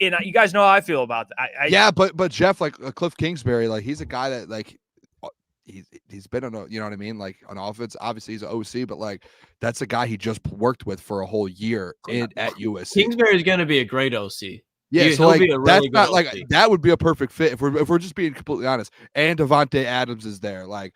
you guys know how I feel about that. But Jeff, like Cliff Kingsbury, like he's a guy that like he's been on you know what I mean, like on offense. Obviously, he's an OC, but like that's a guy he just worked with for a whole year at USC. Kingsbury is going to be a great OC. Yeah, so like that's not like that would be a perfect fit if we're just being completely honest. And Devontae Adams is there, like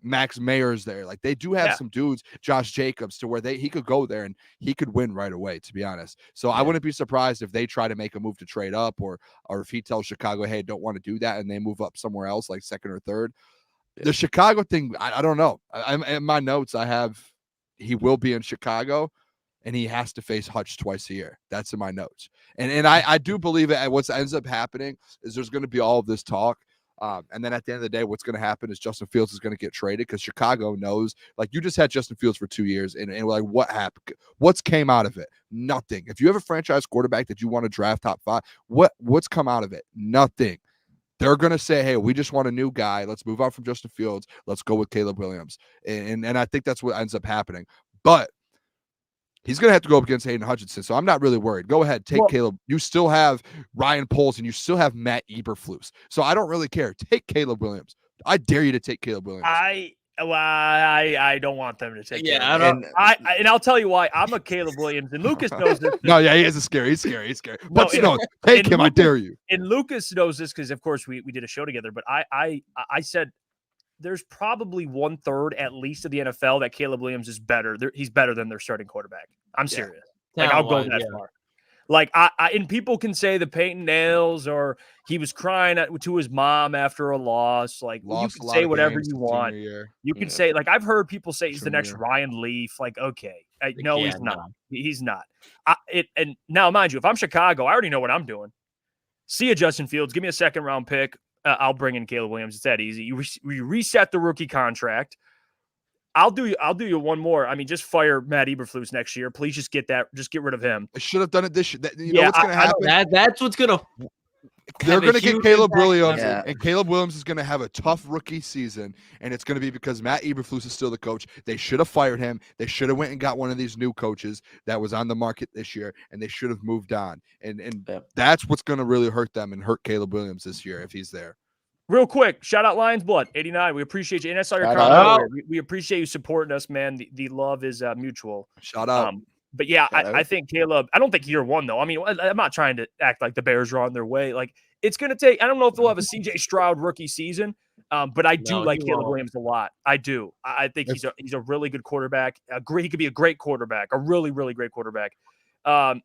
Max Mayer's there. Like they do have some dudes, Josh Jacobs, to where he could go there and he could win right away, to be honest. So I wouldn't be surprised if they try to make a move to trade up or if he tells Chicago, hey, don't want to do that, and they move up somewhere else like second or third. The Chicago thing, I don't know. I'm in my notes, I have he will be in Chicago and he has to face Hutch twice a year. That's in my notes. And I do believe it. What ends up happening is there's going to be all of this talk. And then at the end of the day, what's going to happen is Justin Fields is going to get traded because Chicago knows, like, you just had Justin Fields for 2 years, and like, what happened? What's came out of it? Nothing. If you have a franchise quarterback that you want to draft top 5, what's come out of it? Nothing. They're going to say, hey, we just want a new guy. Let's move on from Justin Fields. Let's go with Caleb Williams. And I think that's what ends up happening. But he's going to have to go up against Hayden Hutchinson, so I'm not really worried. Go ahead, take Caleb. You still have Ryan Poles, and you still have Matt Eberflus. So I don't really care. Take Caleb Williams. I dare you to take Caleb Williams. I don't want them to take. Yeah, Caleb. And I'll tell you why. I'm a Caleb Williams, and Lucas knows this. No, yeah, he is scary. He's scary. But take him. Lucas, I dare you. And Lucas knows this because, of course, we did a show together. But I said there's probably 1/3 at least of the NFL that Caleb Williams is better. He's better than their starting quarterback. I'm serious. Like, I'll go that far. Like, and people can say the Peyton nails or he was crying to his mom after a loss. Like, you can say whatever you want. You can say, like, I've heard people say he's the next Ryan Leaf. Like, okay. No, he's not. He's not. And now, mind you, if I'm Chicago, I already know what I'm doing. See ya, Justin Fields. Give me a 2nd round pick. I'll bring in Caleb Williams. It's that easy. You reset the rookie contract. I'll do you one more. I mean, just fire Matt Eberflus next year. Please just get rid of him. I should have done it this year. You know what's going to happen? That's what's going to They're going to get Caleb Williams, Yeah. and Caleb Williams is going to have a tough rookie season, and it's going to be because Matt Eberflus is still the coach. They should have fired him. They should have went and got one of these new coaches that was on the market this year, and they should have moved on. And that's what's going to really hurt them and hurt Caleb Williams this year if he's there. Real quick, shout out Lions Blood 89. We appreciate you, and I saw your comment. We appreciate you supporting us, man. The love is mutual. Shout out. But yeah, I think Caleb. I don't think year one though. I mean, I'm not trying to act like the Bears are on their way. Like it's going to take. I don't know if they'll have a C.J. Stroud rookie season, but I do like Caleb Williams a lot. I do. I think he's a really good quarterback. He could be a great quarterback, a really really great quarterback. And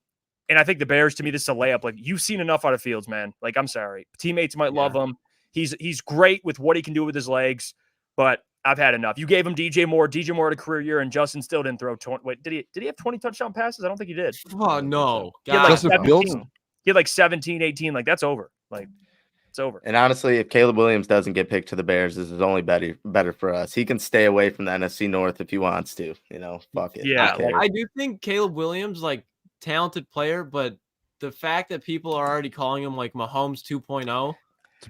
I think the Bears, to me, this is a layup. Like you've seen enough out of Fields, man. Like I'm sorry, teammates might love him. He's great with what he can do with his legs, but I've had enough. You gave him DJ Moore. DJ Moore had a career year, and Justin still didn't throw 20. Wait, did he have 20 touchdown passes? I don't think he did. Oh, no. He had like 17, 18. Like, that's over. Like, it's over. And honestly, if Caleb Williams doesn't get picked to the Bears, this is only better for us. He can stay away from the NFC North if he wants to. Fuck it. Yeah. I do think Caleb Williams, like, talented player, but the fact that people are already calling him, like, Mahomes 2.0,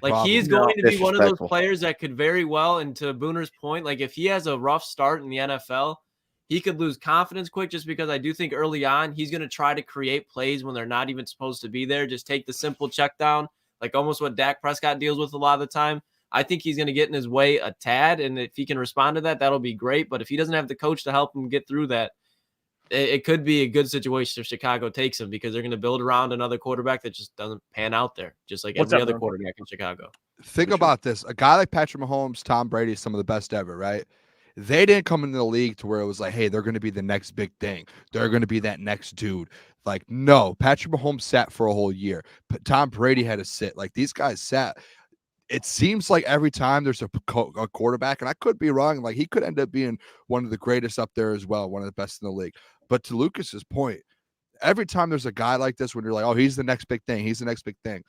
like he's going to be one of those players that could very well, and to Booner's point, like if he has a rough start in the NFL, he could lose confidence quick just because I do think early on he's going to try to create plays when they're not even supposed to be there. Just take the simple check down, like almost what Dak Prescott deals with a lot of the time. I think he's going to get in his way a tad, and if he can respond to that, that'll be great. But if he doesn't have the coach to help him get through that, it could be a good situation if Chicago takes him because they're going to build around another quarterback that just doesn't pan out there, just like every other quarterback in Chicago. Think about this. A guy like Patrick Mahomes, Tom Brady is some of the best ever, right? They didn't come into the league to where it was like, hey, they're going to be the next big thing. They're going to be that next dude. Like, no, Patrick Mahomes sat for a whole year. But Tom Brady had to sit. Like, these guys sat. It seems like every time there's a quarterback, and I could be wrong, like he could end up being one of the greatest up there as well, one of the best in the league. But to Lucas's point, every time there's a guy like this, when you're like, oh, he's the next big thing, he's the next big thing,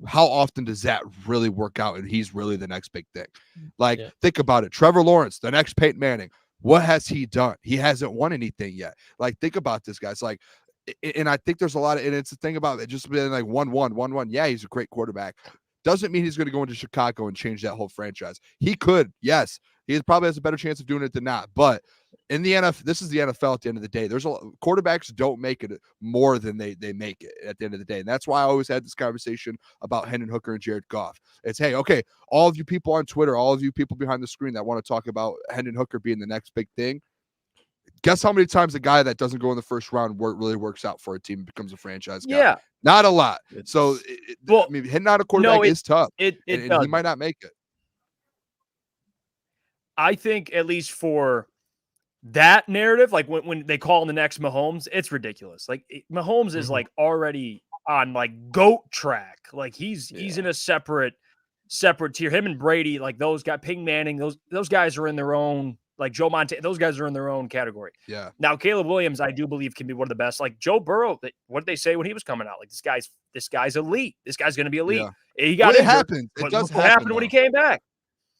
how often does that really work out and he's really the next big thing? Like, think about it. Trevor Lawrence, the next Peyton Manning, what has he done? He hasn't won anything yet. Like, think about this, guys. Like, and I think there's a lot of, and it's the thing about it just being like 1-1. Yeah, he's a great quarterback. Doesn't mean he's going to go into Chicago and change that whole franchise. He could, yes. He probably has a better chance of doing it than not. But in the NFL, this is the NFL at the end of the day. There's quarterbacks don't make it more than they make it at the end of the day. And that's why I always had this conversation about Hendon Hooker and Jared Goff. It's, hey, okay, all of you people on Twitter, all of you people behind the screen that want to talk about Hendon Hooker being the next big thing, guess how many times a guy that doesn't go in the first round really works out for a team and becomes a franchise guy? Yeah. Not a lot. So, I mean, hitting out a quarterback is tough. And he might not make it. I think at least for that narrative, like when they call him the next Mahomes, it's ridiculous. Like Mahomes is like already on like GOAT track. Like he's in a separate tier. Him and Brady, like those guys, Peyton Manning, those guys are in their own, like Joe Montana, those guys are in their own category. Yeah. Now Caleb Williams, I do believe, can be one of the best. Like Joe Burrow, what did they say when he was coming out? Like this guy's elite. This guy's going to be elite. Yeah. He got it happened. It does happen when he came back.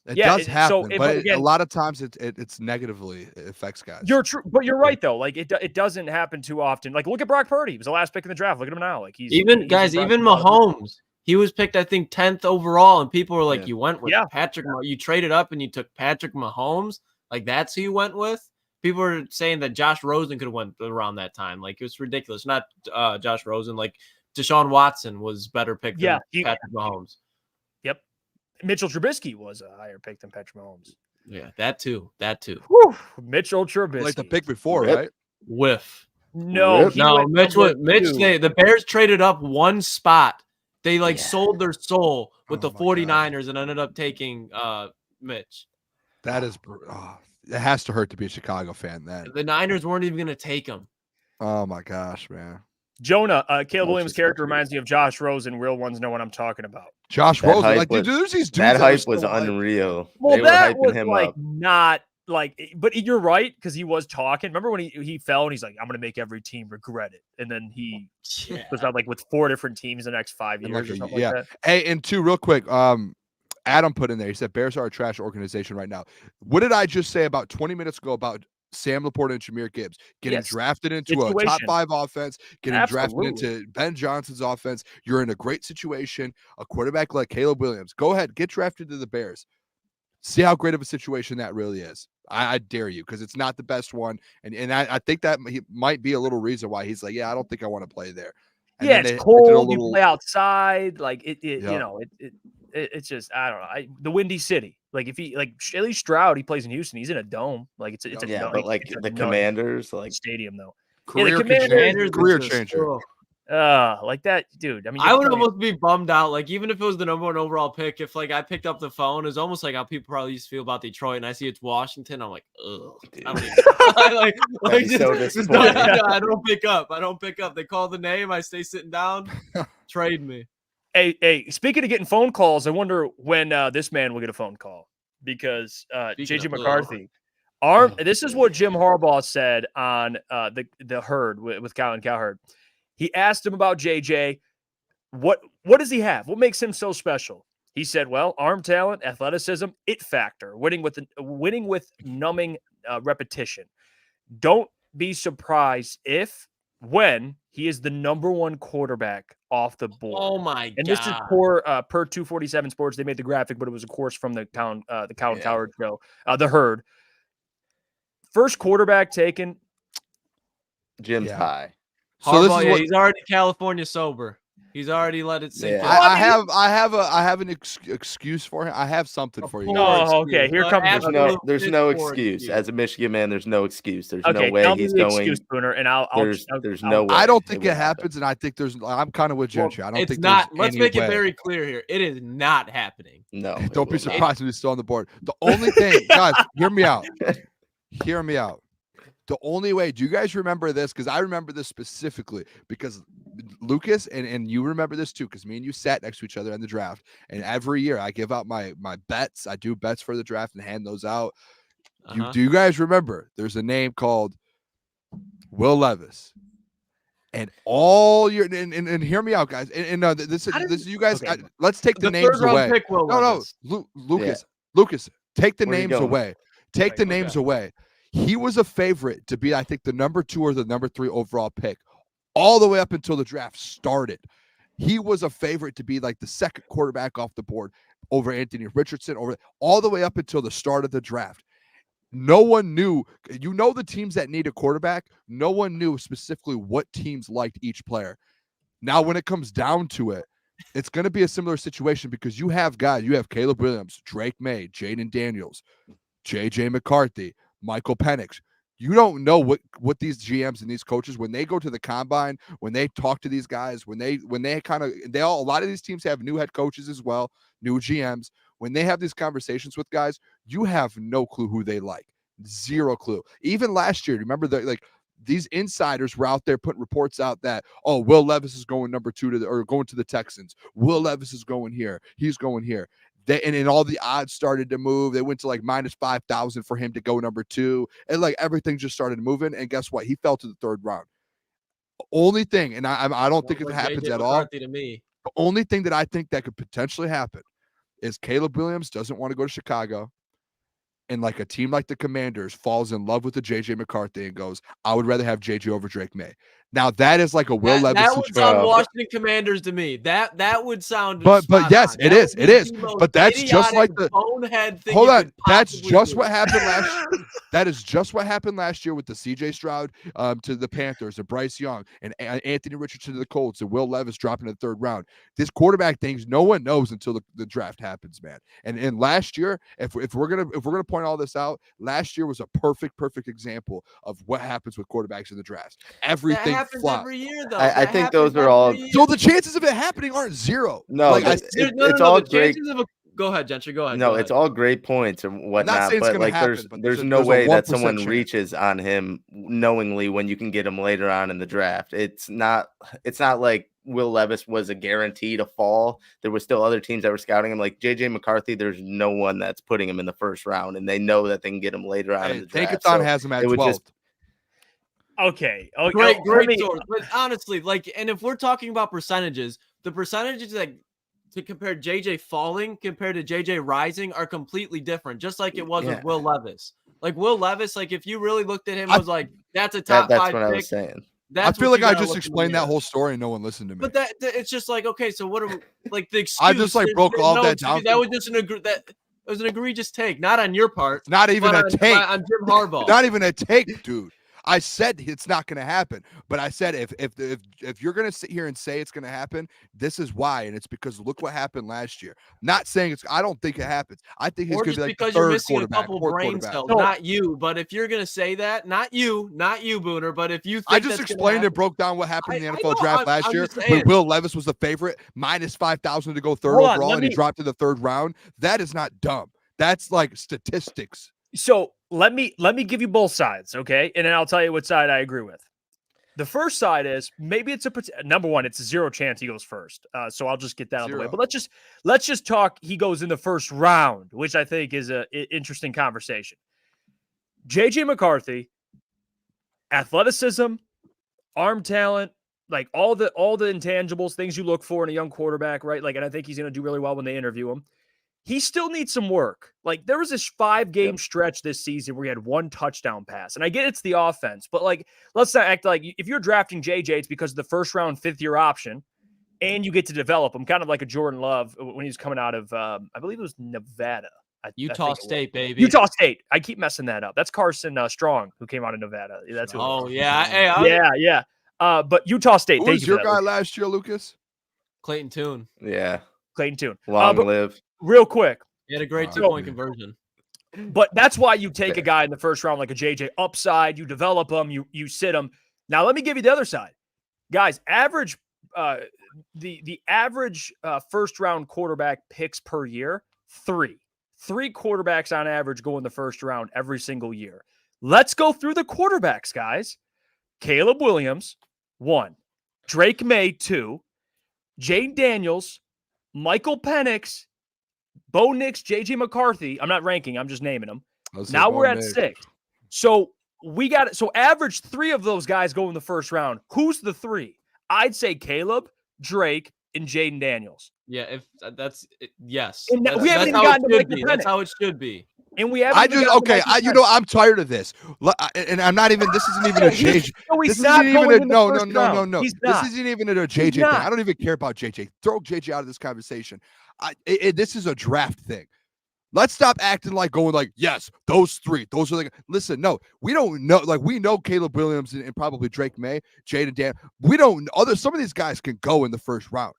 It does happen, but again, a lot of times it's negatively affects guys. You're true, but you're right though. Like it doesn't happen too often. Like look at Brock Purdy. He was the last pick in the draft. Look at him now. Like even Mahomes. He was picked, I think, 10th overall, and people were like, "You went with Patrick. You traded up and you took Patrick Mahomes. Like that's who you went with." People were saying that Josh Rosen could have went around that time. Like it was ridiculous. Not Josh Rosen. Like Deshaun Watson was better picked than Patrick Mahomes. Yep. Mitchell Trubisky was a higher pick than Patrick Mahomes. Yeah, that too. Whew. Mitchell Trubisky. Like the pick before, right? Whiff. No, Mitch. The Bears traded up one spot. They sold their soul with the 49ers and ended up taking Mitch. That is, it has to hurt to be a Chicago fan then. The Niners weren't even going to take him. Oh my gosh, man. Jonah, Caleb Williams' character reminds me of Josh Rosen. Real ones know what I'm talking about. Josh Rosen, like these dudes. That hype was unreal. Well, that was like not like, but you're right because he was talking. Remember when he fell and he's like, "I'm going to make every team regret it," and then he was out like with 4 different teams in the next 5 years or something like that. Hey, and two real quick, Adam put in there. He said Bears are a trash organization right now. What did I just say about 20 minutes ago about Sam Laporta and Jahmyr Gibbs, getting drafted into a situation. top 5 offense, getting Absolutely. drafted into Ben Johnson's offense. You're in a great situation. A quarterback like Caleb Williams, go ahead, get drafted to the Bears. See how great of a situation that really is. I dare you, because it's not the best one. And I think that he might be a little reason why he's like, yeah, I don't think I want to play there. And it's cold. You play outside. Like you know, it's just, I don't know. The Windy City. Like if he, like Shaley Stroud, he plays in Houston. He's in a dome. Like it's a but like the Commanders, like stadium though. Career changer. Like that, dude. I mean, I would almost be bummed out. Like, even if it was the number 1 overall pick, if like I picked up the phone, it's almost like how people probably used to feel about Detroit, and I see it's Washington. I'm like, ugh. I don't even, I don't pick up. I don't pick up. They call the name. I stay sitting down. Trade me. Hey, speaking of getting phone calls, I wonder when this man will get a phone call, because J.J. McCarthy. This is what Jim Harbaugh said on the herd with Colin Cowherd. He asked him about JJ. What does he have? What makes him so special? He said, well, arm talent, athleticism, it factor, winning with numbing repetition. Don't be surprised when he is the number 1 quarterback off the board. Oh my God. And this is per 247 Sports. They made the graphic, but it was a course from the Colin Cowherd show, the herd. First quarterback taken. Jim's high. So Harbaugh, he's already California sober. He's already let it sink in. I have an excuse for him. I have something for you. Oh, okay. Here comes there's no excuse. As a Michigan man, there's no excuse. There's no way he's going. Excuse, Booner, and there's no way. I don't think it happens, and I think I'm kind of with Gentry. I don't think not. Let's make it very clear here. It is not happening. No. Don't be surprised when he's still on the board. The only thing, guys, hear me out. Hear me out. The only way, do you guys remember this? Because I remember this specifically because Lucas, and you remember this too, because me and you sat next to each other in the draft. And every year I give out my bets. I do bets for the draft and hand those out. Do you guys remember there's a name called Will Levis? And all your and hear me out, guys. And this is you guys. Okay. Let's take the names away. Lucas, take the names away. Take the names away. He was a favorite to be, I think, the number 2 or the number 3 overall pick all the way up until the draft started. He was a favorite to be like the second quarterback off the board over Anthony Richardson, all the way up until the start of the draft. No one knew, the teams that need a quarterback, no one knew specifically what teams liked each player. Now, when it comes down to it, it's going to be a similar situation because you have guys, you have Caleb Williams, Drake May, Jaden Daniels, J.J. McCarthy, Michael Penix. You don't know what these GMs and these coaches, when they go to the combine, when they talk to these guys, when they a lot of these teams have new head coaches as well, new GMs. When they have these conversations with guys, you have no clue who they like. Zero clue. Even last year, remember these insiders were out there putting reports out that, Will Levis is going number 2 or going to the Texans. Will Levis is going here. He's going here. And all the odds started to move. They went to like minus 5,000 for him to go number 2. And like everything just started moving. And guess what? He fell to the 3rd round. Only thing, and I don't think it happens at all. To me. The only thing that I think that could potentially happen is Caleb Williams doesn't want to go to Chicago. And like a team like the Commanders falls in love with the J.J. McCarthy and goes, I would rather have J.J. over Drake May. Now that is like a Will Levis situation. That would sound Washington Commanders to me. That would sound. But yes, it is. It is. But that's just like the bonehead thing. Hold on, that's just what happened last year. That is just what happened last year with the C.J. Stroud to the Panthers, and Bryce Young, and Anthony Richardson to the Colts, and Will Levis dropping in the 3rd round. This quarterback things, no one knows until the draft happens, man. And last year, if we're gonna point all this out, last year was a perfect example of what happens with quarterbacks in the draft. Everything happens flop. every year, though. I think those are all. So the chances of it happening aren't zero. No, it's all great. Go ahead, Gentry. Go ahead. No, go it's ahead. all great points and whatnot. But like, there's no way that someone reaches on him knowingly when you can get him later on in the draft. It's not like Will Levis was a guarantee to fall. There were still other teams that were scouting him. Like J.J. McCarthy, there's no one that's putting him in the 1st round, and they know that they can get him later on in the draft. Tankathon has him at 12th. Okay. Great source. But honestly, and if we're talking about percentages, the percentages that to compare JJ falling compared to JJ rising are completely different, just like it was with Will Levis. Like Will Levis, like if you really looked at him, was like, that's a top that's 5 what pick. I was saying. I feel like I just explained that whole story and no one listened to me. But that it's just like, okay, so what are like the excuse? I just like broke all that down. That was just it was an egregious take, not on your part. Not even a take on Jim Harbaugh. Not even a take, dude. I said it's not going to happen, but I said if you're going to sit here and say it's going to happen, this is why, and it's because look what happened last year. Not saying I don't think it happens. I think he's going to be like because the you're third missing a couple brain cells, not you. But if you're going to say that, not you, Booner. But if you, think I just explained and broke down what happened in the NFL draft last year when Will Levis was the favorite, minus 5,000 to go third overall, and he dropped to the third round. That is not dumb. That's like statistics. So let me give you both sides, okay? And then I'll tell you what side I agree with. The first side is maybe it's number one, it's a 0 chance he goes first. So I'll just get that out of the way. But let's just talk he goes in the first round, which I think is an interesting conversation. J.J. McCarthy, athleticism, arm talent, like all the intangibles, things you look for in a young quarterback, right? Like, and I think he's going to do really well when they interview him. He still needs some work. Like there was this 5-game stretch this season where he had 1 touchdown pass. And I get it's the offense, but like, let's not act like if you're drafting JJ, it's because of the first round 5th-year option and you get to develop him kind of like a Jordan Love when he was coming out of, I believe it was Nevada. Utah State, baby. Utah State. I keep messing that up. That's Carson Strong who came out of Nevada. That's who yeah. But Utah State. Who was your guy last year, Lucas? Clayton Tune. Yeah. Clayton Tune. Long live. Real quick. He had a great 2-point conversion. But that's why you take a guy in the first round like a JJ upside, you develop him, you sit him. Now let me give you the other side. Guys, average the average first round quarterback picks per year, 3. 3 quarterbacks on average go in the first round every single year. Let's go through the quarterbacks, guys. Caleb Williams, 1. Drake May, 2. Jane Daniels, Michael Penix, Bo Nix, J.J. McCarthy. I'm not ranking. I'm just naming them. Now we're at 6. So we got it. So average 3 of those guys go in the first round. Who's the 3? I'd say Caleb, Drake, and Jaden Daniels. Yeah, if that's yes. And we haven't even gotten to Michael Penix. That's how it should be. And we haven't. I'm tired of this. And I'm not even. This isn't even a JJ. No, he's not going no. He's this isn't even a JJ thing. I don't even care about JJ. Throw JJ out of this conversation. This is a draft thing. Let's stop acting like going like, yes, those 3. Those are like, listen, no, we don't know. Like, we know Caleb Williams and probably Drake May, Jaden Dan. We don't some of these guys can go in the first round.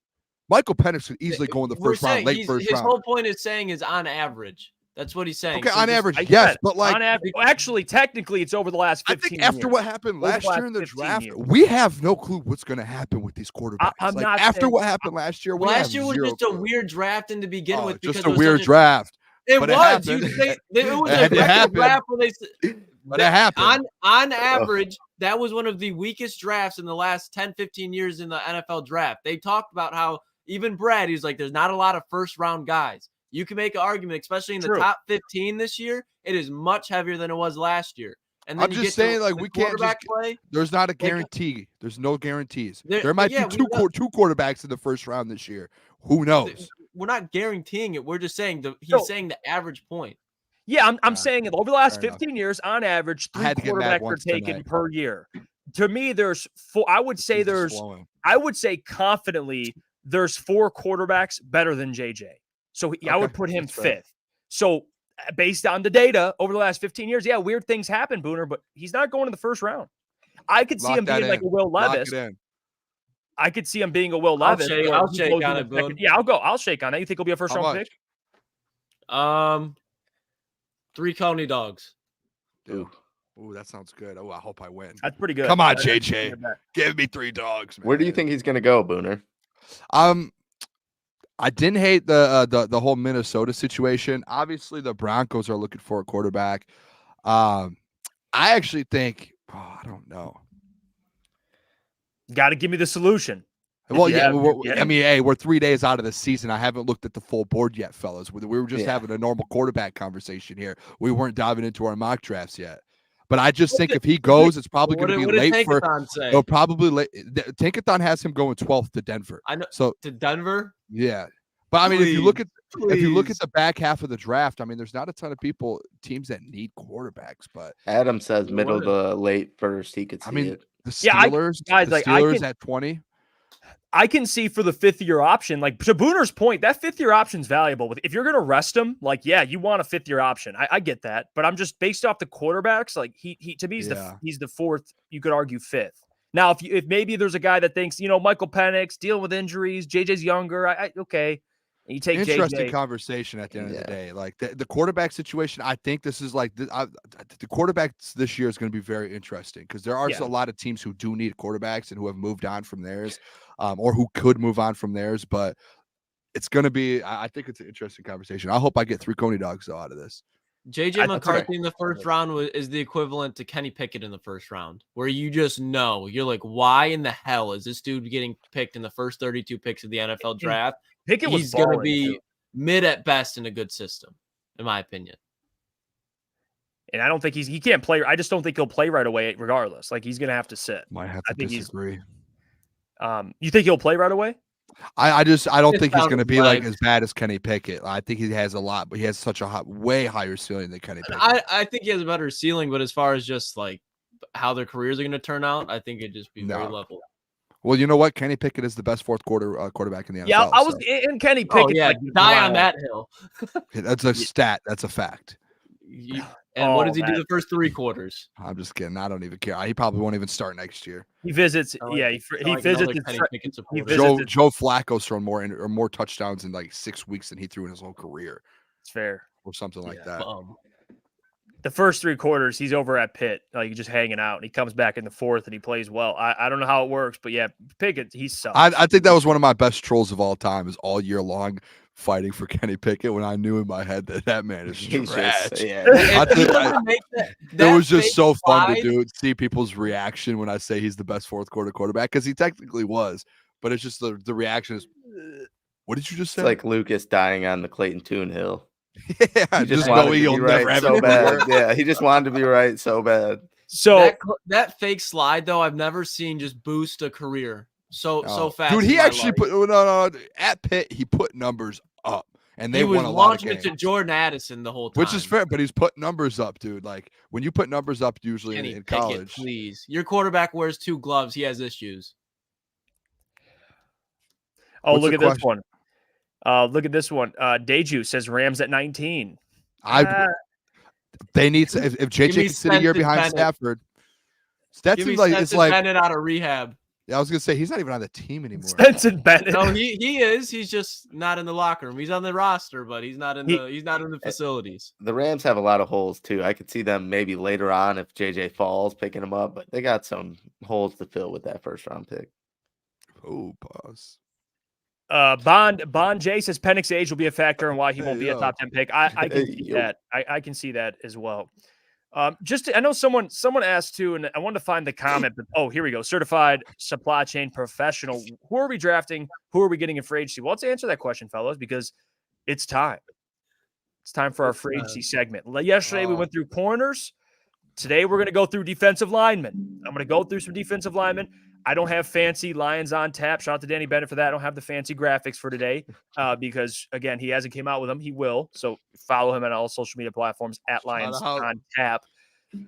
Michael Penix could easily go in the first round, late first round. His whole point is saying is on average. That's what he's saying. Okay, on average, yes, but like on average, actually, technically, it's over the last 15 I think after years. what happened last year in the draft, we have no clue what's going to happen with these quarterbacks. After what happened last year, last year was just a weird draft in to begin with. Just a weird draft. It was. It was a record draft where it happened. On average, that was one of the weakest drafts in the last 10, 15 years in the NFL draft. They talked about how even Brad, he's like, there's not a lot of first-round guys. You can make an argument, especially in the top 15 this year. It is much heavier than it was last year. And then I'm just saying, like, we can't just play. There's not a guarantee. There's no guarantees. There might be two quarterbacks in the first round this year. Who knows? We're not guaranteeing it. We're just saying he's saying the average point. Yeah, I'm saying it over the last 15 years, on average, 3 quarterbacks are taken per year. To me, there's 4. I would say confidently there's 4 quarterbacks better than JJ. So I would put him 5th. So based on the data over the last 15 years, weird things happen, Booner, but he's not going to the first round. I could see him being like a Will Levis. I could see him being a Will Levis. I'll shake on it, Boone. Yeah, I'll shake on it. You think he'll be a first round pick? 3 Coney dogs. Ooh, that sounds good. Oh, I hope I win. That's pretty good. Come on, JJ. Give me 3 dogs, man. Where do you think he's going to go, Booner? I didn't hate the whole Minnesota situation. Obviously, the Broncos are looking for a quarterback. I actually think, I don't know. Got to give me the solution. Well, I mean, hey, we're 3 days out of the season. I haven't looked at the full board yet, fellas. We were just having a normal quarterback conversation here. We weren't diving into our mock drafts yet. But I just think if he goes, it's probably going to be late for. It'll probably late. Tankathon has him going 12th to Denver. I know. So to Denver. Yeah, But I mean, if you look at the back half of the draft, I mean, there's not a ton of teams that need quarterbacks. But Adam says middle to late first, he could see it. The Steelers at 20. I can see for the 5th-year option, like to Booner's point, that 5th-year option is valuable. If you're going to rest him, like, yeah, you want a 5th-year option. I get that, but I'm just based off the quarterbacks. Like he to me, he's the 4th. You could argue 5th. Now, if maybe there's a guy that thinks, Michael Penix dealing with injuries, JJ's younger. Okay. You take interesting JJ. Conversation at the end of the day. Like the quarterback situation, I think this is like the quarterbacks this year is going to be very interesting because there are a lot of teams who do need quarterbacks and who have moved on from theirs, or who could move on from theirs. But it's going to be, I think it's an interesting conversation. I hope I get 3 Coney dogs out of this. J.J. McCarthy in the first round is the equivalent to Kenny Pickett in the first round, where you just know, you're like, why in the hell is this dude getting picked in the first 32 picks of the NFL draft? He's going to be mid at best in a good system, in my opinion. And I don't think he can't play. I just don't think he'll play right away regardless. Like, he's going to have to sit. Might have to disagree. You think he'll play right away? I don't think he's going to be like as bad as Kenny Pickett. I think he has a lot, but he has such a way higher ceiling than Kenny Pickett. I think he has a better ceiling, but as far as just like how their careers are going to turn out, I think it'd just be very level. Well, you know what? Kenny Pickett is the best fourth quarter quarterback in the NFL. Yeah, I was in Kenny Pickett. Oh, yeah, die on that hill. That's a stat. That's a fact. What does he do the first 3 quarters? I'm just kidding. I don't even care. He probably won't even start next year. He visits. He visits. Joe Flacco's thrown more touchdowns in like 6 weeks than he threw in his whole career. It's fair, or something like that. The first 3 quarters, he's over at Pitt, like just hanging out, and he comes back in the 4th and he plays well. I don't know how it works, but yeah, Pickett, he sucks. I think that was one of my best trolls of all time. Is all year long fighting for Kenny Pickett when I knew in my head that man is trash. It was just so fun to see people's reaction when I say he's the best fourth quarter quarterback, because he technically was, but it's just the reaction is, what did you just say? It's like Lucas dying on the Clayton Tune Hill. Yeah, just know he'll never have so bad. Yeah, he just wanted to be right so bad. So that fake slide though, I've never seen just boost a career so fast. Dude, he actually put at Pitt. He put numbers up, and they won a lot of games. He was launching it to Jordan Addison the whole time, which is fair. But he's put numbers up, dude. Like when you put numbers up, usually in college. Please, your quarterback wears 2 gloves. He has issues. Oh, look at this one. Look at this one. Deju says Rams at 19. They need if JJ can sit a year behind Stafford. Stetson it's like Bennett out of rehab. Yeah, I was gonna say he's not even on the team anymore. Stetson Bennett. No, he is. He's just not in the locker room. He's on the roster, but he's not in the facilities. The Rams have a lot of holes too. I could see them maybe later on if JJ falls picking him up, but they got some holes to fill with that first round pick. Oh, pause. Bond J says Penix's age will be a factor in why he won't be a top 10 pick. I can see that. I can see that as well. I know someone asked too, and I wanted to find the comment. But here we go. Certified supply chain professional. Who are we drafting? Who are we getting in free agency? Well, let's answer that question, fellas, because it's time. It's time for our free agency segment. Yesterday we went through corners. Today we're going to go through defensive linemen. I'm going to go through some defensive linemen. I don't have fancy Lions on tap. Shout out to Danny Bennett for that. I don't have the fancy graphics for today because, again, he hasn't came out with them. He will. So follow him on all social media platforms at Lions on tap.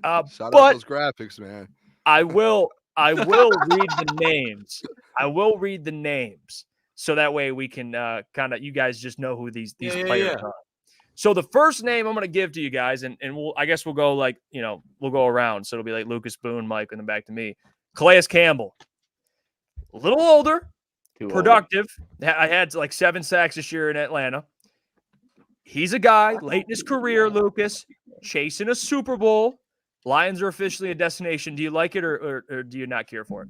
Shout out those graphics, man. I will read the names. I will read the names so that way we can you guys just know who these players are. So the first name I'm going to give to you guys, and I guess we'll go we'll go around. So it'll be like Lucas, Boone, Mike, and then back to me. Calais Campbell, a little older, productive. I had like 7 sacks this year in Atlanta. He's a guy late in his career, Lucas, chasing a Super Bowl. Lions are officially a destination. Do you like it or do you not care for it?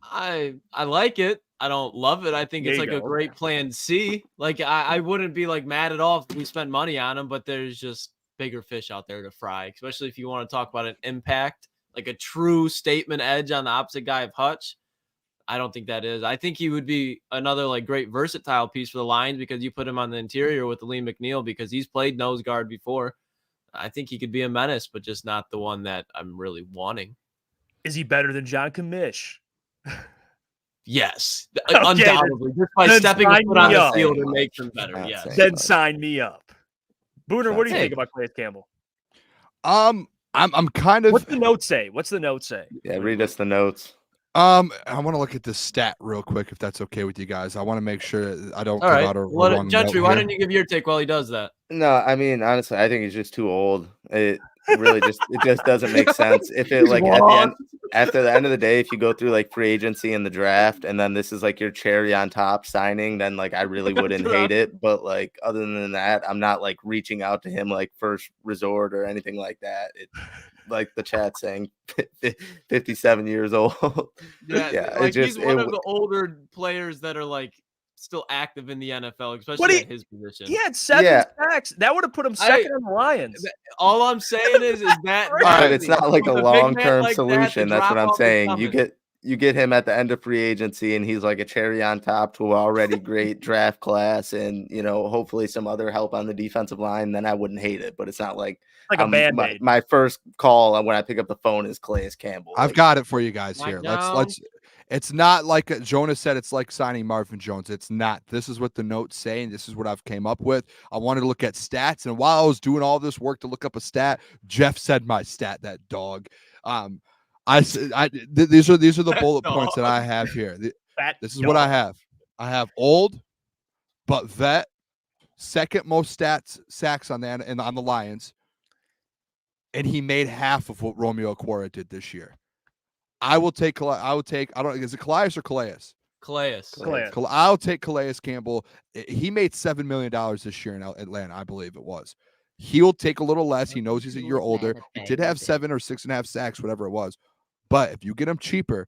I like it. I don't love it. I think it's like a great plan C. Like I wouldn't be like mad at all if we spent money on him, but there's just bigger fish out there to fry, especially if you want to talk about an impact. Like a true statement edge on the opposite guy of Hutch. I don't think that is. I think he would be another like great versatile piece for the Lions because you put him on the interior with Lee McNeil because he's played nose guard before. I think he could be a menace, but just not the one that I'm really wanting. Is he better than John Kamish? Yes, Okay, undoubtedly. Just by then stepping sign foot on me the up. field and makes them better. Yes. Then sign me up. Booner, what do you Hey. think about Calais Campbell? I'm kind of. What's the note say? What's the note say? Yeah, read us the notes. I want to look at this stat real quick, if that's okay with you guys. I want to make sure I don't All give right. out a Well, wrong Gentry, note why here. don't you give your take while he does that? No, I mean, honestly, I think he's just too old. It really just doesn't make sense. If it like after the end of the day, if you go through like free agency and the draft, and then this is like your cherry on top signing, then like I really wouldn't hate it. But like other than that, I'm not like reaching out to him like first resort or anything like that. It like the chat saying 57 years old. Yeah, like he's one of the older players that are like still active in the NFL, especially at his position. He had 7 sacks. That would have put him second on the Lions. All I'm saying is that but it's not like a long-term solution. That's what I'm saying. You get him at the end of free agency, and he's like a cherry on top to an already great draft class, and hopefully some other help on the defensive line. Then I wouldn't hate it. But it's not like a Band-Aid. My first call when I pick up the phone is Calais Campbell. I've got it for you guys here. Let's. It's not like Jonas said. It's like signing Marvin Jones. It's not. This is what the notes say, and this is what I've came up with. I wanted to look at stats, and while I was doing all this work to look up a stat, Jeff said my stat. That dog. These are the bullet points that I have here. This is what I have. I have old, but vet, second most sacks on the Lions, and he made half of what Romeo Okwara did this year. I will take. Is it Calais or Calais? Calais. I'll take Calais Campbell. He made $7 million this year in Atlanta, I believe it was. He'll take a little less. He knows he's a year older. He did have 7 or 6.5 sacks, whatever it was. But if you get him cheaper,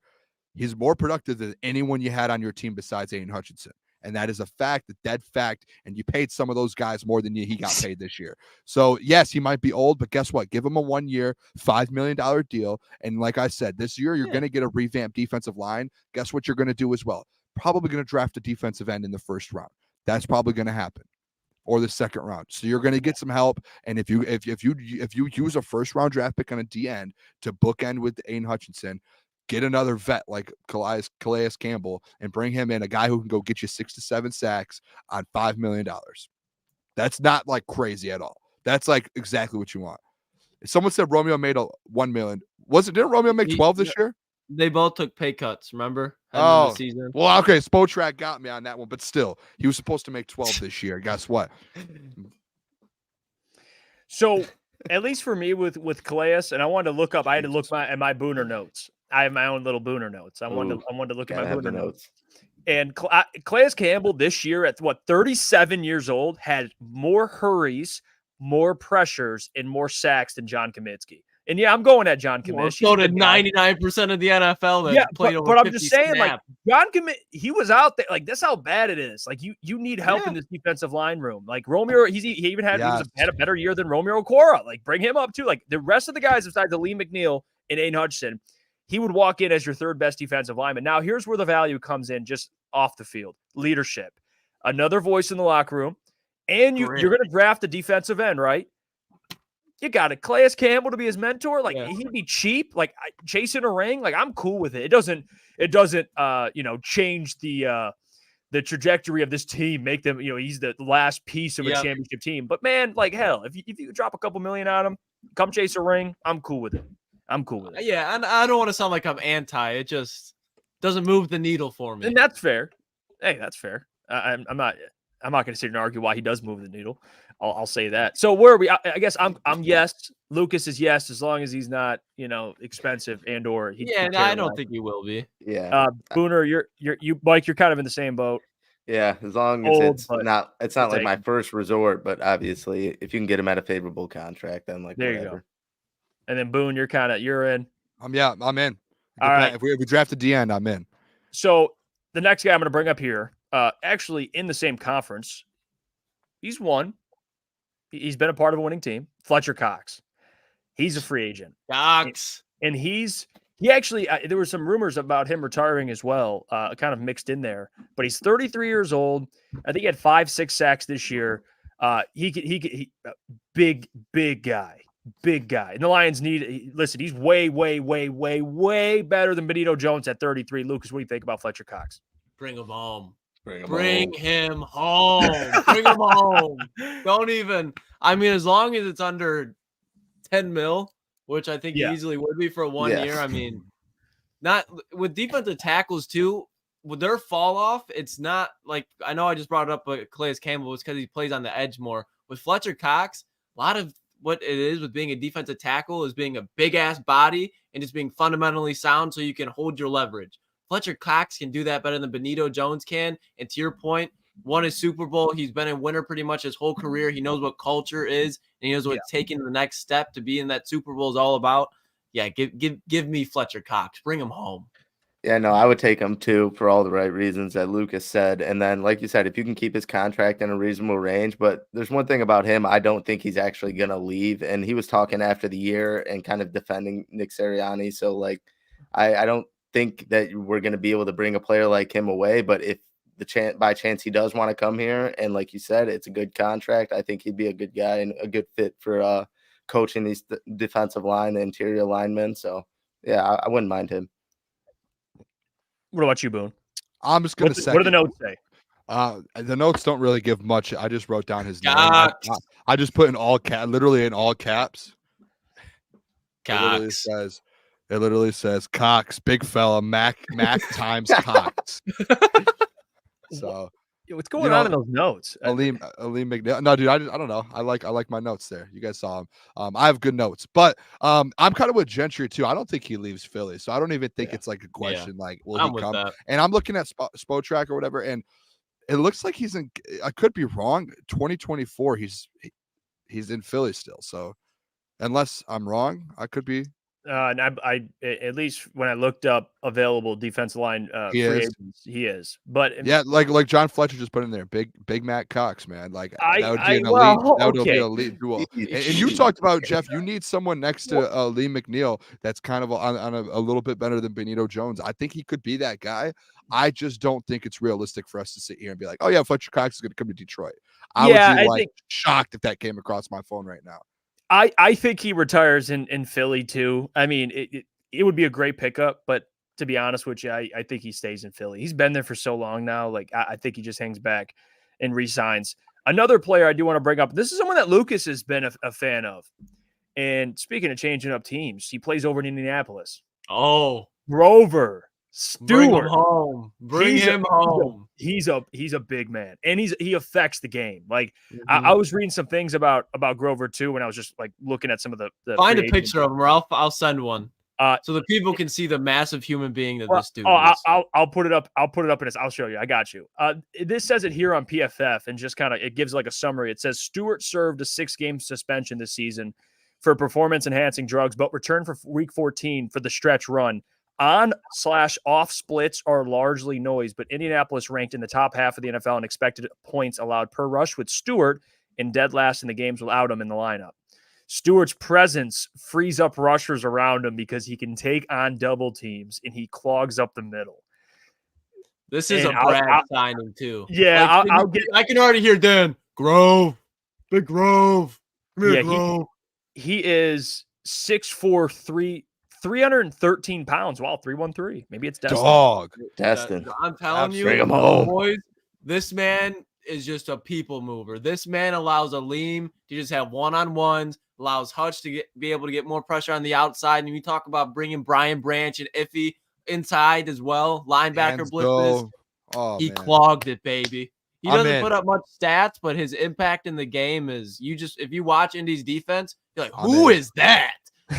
he's more productive than anyone you had on your team besides Aiden Hutchinson. And that is a fact, a dead fact. And you paid some of those guys more than he got paid this year. So, yes, he might be old, but guess what? Give him a 1-year, $5 million deal. And like I said, this year you're going to get a revamped defensive line. Guess what you're going to do as well? Probably going to draft a defensive end in the first round. That's probably going to happen. Or the second round. So you're going to get some help. And if you use a first round draft pick on a D end to bookend with Aiden Hutchinson, get another vet like Calais Campbell and bring him in, a guy who can go get you 6 to 7 sacks on $5 million. That's not like crazy at all. That's like exactly what you want. If someone said Romeo made $1 million, didn't Romeo make 12 this year? They both took pay cuts, remember? Oh, the season. Well, okay. Spotrac got me on that one, but still, he was supposed to make 12 this year. Guess what? So, at least for me with Calais, and I had to look at my Booner notes. I have my own little Booner notes. I wanted to look at my Booner notes. And Calais Campbell this year at 37 years old had more hurries, more pressures, and more sacks than John Cominsky. And yeah, I'm going at John Cominsky. Well, so did 99% of the NFL that played over 50 but I'm just saying, snaps. like John Cominsky, he was out there. Like that's how bad it is. Like you need help in this defensive line room. Like Romeo, he even had a better year than Romeo Okwara. Like bring him up too. Like the rest of the guys besides Lee McNeil and Aiden Hutchinson, he would walk in as your third best defensive lineman. Now here's where the value comes in, just off the field: leadership, another voice in the locker room, and you're going to draft a defensive end, right? You got it. Calais Campbell to be his mentor. Like he'd be cheap, like chasing a ring. Like I'm cool with it. It doesn't change the trajectory of this team, make them, he's the last piece of a championship team. But man, like hell, if you drop a couple million on him, come chase a ring, I'm cool with it. Yeah, and I don't want to sound like I'm anti. It just doesn't move the needle for me. And that's fair. Hey, that's fair. I'm not going to sit and argue why he does move the needle. I'll say that. So where are we? I guess I'm yes. Lucas is yes, as long as he's not, expensive and or he. Yeah, I don't think he will be. Yeah. Booner, Mike, you're kind of in the same boat. Yeah, as long as it's not like my first resort, but obviously if you can get him at a favorable contract, then like there whatever. You go. And then Boone, you're in. I'm in. All right. If we draft a D end, I'm in. So the next guy I'm going to bring up here, actually in the same conference, he's won. He's been a part of a winning team. Fletcher Cox. He's a free agent. Cox. And he actually, there were some rumors about him retiring as well, kind of mixed in there. But he's 33 years old. I think he had 5-6 sacks this year. He big guy. big guy. And the Lions listen, he's way, way, way, way, way better than Benito Jones at 33. Lucas, what do you think about Fletcher Cox? Bring him home. Bring him home. Bring him home. Don't even. I mean, as long as it's under 10 mil, which I think easily would be for 1 year. I mean, not with defensive tackles too. With their fall off, it's not like, I know I just brought it up, but Calais Campbell was because he plays on the edge more. With Fletcher Cox, a lot of what it is with being a defensive tackle is being a big ass body and just being fundamentally sound so you can hold your leverage. Fletcher Cox can do that better than Benito Jones can. And to your point, won a Super Bowl. He's been a winner pretty much his whole career. He knows what culture is, and he knows what taking the next step to be in that Super Bowl is all about. Yeah, give me Fletcher Cox. Bring him home. Yeah, no, I would take him too for all the right reasons that Lucas said. And then, like you said, if you can keep his contract in a reasonable range, but there's one thing about him, I don't think he's actually going to leave. And he was talking after the year and kind of defending Nick Sirianni. So, like, I don't think that we're going to be able to bring a player like him away. But if by chance he does want to come here, and like you said, it's a good contract, I think he'd be a good guy and a good fit for coaching these defensive line, the interior linemen. So, yeah, I wouldn't mind him. What about you, Boone? I'm just going to say. What do the notes say? The notes don't really give much. I just wrote down his name. I just put in all literally in all caps. Cox. It literally says Cox, big fella, Mac times Cox. So what's going on in those notes? Aleem McNeil. No, dude, I don't know. I like my notes there. You guys saw them. I have good notes, but I'm kind of with Gentry too. I don't think he leaves Philly, so I don't even think it's like a question like will he come? And I'm looking at Spotrac or whatever, and it looks like he's in. I could be wrong. 2024, he's in Philly still. So unless I'm wrong, I could be. And I at least when I looked up available defensive line free agents, he is. But yeah, like John Fletcher just put in there, big Matt Cox, man. Like that would be an elite. That would be an elite duo. And you talked about, Jeff, you need someone next to Lee McNeil that's kind of on a little bit better than Benito Jones. I think he could be that guy. I just don't think it's realistic for us to sit here and be like, oh yeah, Fletcher Cox is going to come to Detroit. I would be shocked if that came across my phone right now. I think he retires in Philly too. I mean, it would be a great pickup, but to be honest with you, I think he stays in Philly. He's been there for so long now. Like I think he just hangs back and resigns. Another player I do want to bring up. This is someone that Lucas has been a fan of. And speaking of changing up teams, he plays over in Indianapolis. Oh, Grover Stewart. Bring him home. Bring him home. He's a big man, and he affects the game. Like I was reading some things about Grover too when I was just like looking at some of the find a picture of him, or I'll send one. So the people can see the massive human being that this dude is. I'll put it up. I'll put it up in this. I'll show you. I got you. This says it here on PFF, and just kind of it gives like a summary. It says Stewart served a 6-game suspension this season for performance-enhancing drugs, but returned for week 14 for the stretch run. On/off splits are largely noise, but Indianapolis ranked in the top half of the NFL in expected points allowed per rush with Stewart and dead last in the games without him in the lineup. Stewart's presence frees up rushers around him because he can take on double teams and he clogs up the middle. This is a Brad signing too. Yeah, like, I can already hear Dan Grove, Big Grove. Grove. He is 6'4", 313 pounds. Wow, 313. Maybe it's Destin. Dog. Destin. I'm telling you, bring him home. Boys, this man is just a people mover. This man allows Aleem to just have one-on-ones, allows Hutch to be able to get more pressure on the outside. And we talk about bringing Brian Branch and Iffy inside as well. Linebacker blitzes. He clogged it, baby. He doesn't put up much stats, but his impact in the game is if you watch Indy's defense, you're like, who is that?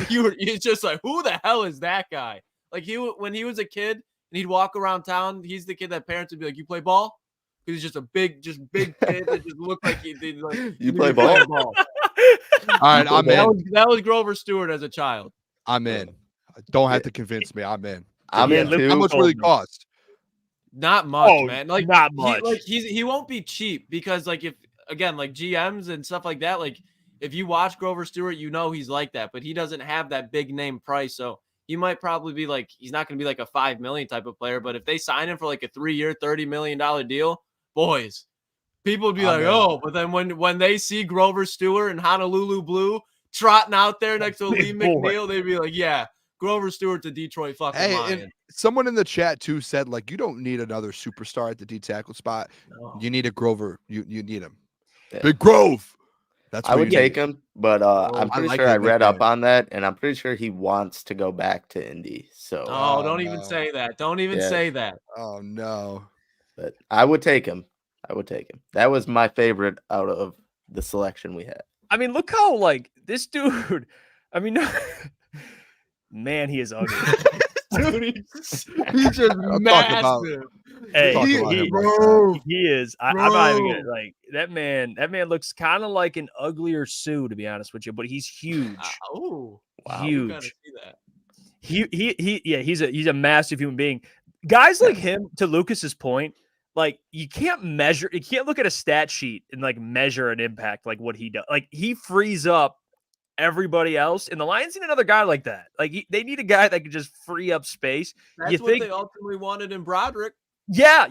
You're just like, who the hell is that guy? Like when he was a kid and he'd walk around town, he's the kid that parents would be like, you play ball? He's just a big kid that just looked like he did. Like, you play ball? All right, I'm in. That was Grover Stewart as a child. I'm in. Don't have to convince me. I'm in. I'm in too. How much will it cost? Not much, man. Like not much. He won't be cheap because like if again like GMs and stuff like that, like if you watch Grover Stewart, you know he's like that, but he doesn't have that big name price. So he might probably be like, he's not going to be like a $5 million type of player, but if they sign him for like a 3-year, $30 million deal, boys, people would be like, oh, but then when they see Grover Stewart and Honolulu Blue trotting out there next to Lee McNeil, they'd be like, yeah, Grover Stewart's a Detroit fucking Lion. And someone in the chat too said, like, you don't need another superstar at the D tackle spot. No. You need a Grover. You need him. Yeah. Big Grove. That's I would take him, but I'm pretty sure I read up on that, and I'm pretty sure he wants to go back to Indy. So don't even say that. Don't even say that. Oh no. But I would take him. That was my favorite out of the selection we had. I mean, look how like this dude. I mean, man, he is ugly. Dude, he's just massive. Hey, he is. I'm not even gonna, like that man. That man looks kind of like an uglier Sue, to be honest with you. But he's huge. Oh, wow! Huge. He's a massive human being. Guys like him, to Lucas's point, like you can't look at a stat sheet and like measure an impact like what he does. Like he frees up everybody else, and the Lions need another guy like that. Like they need a guy that can just free up space. That's what they ultimately wanted in Broderick. Yeah,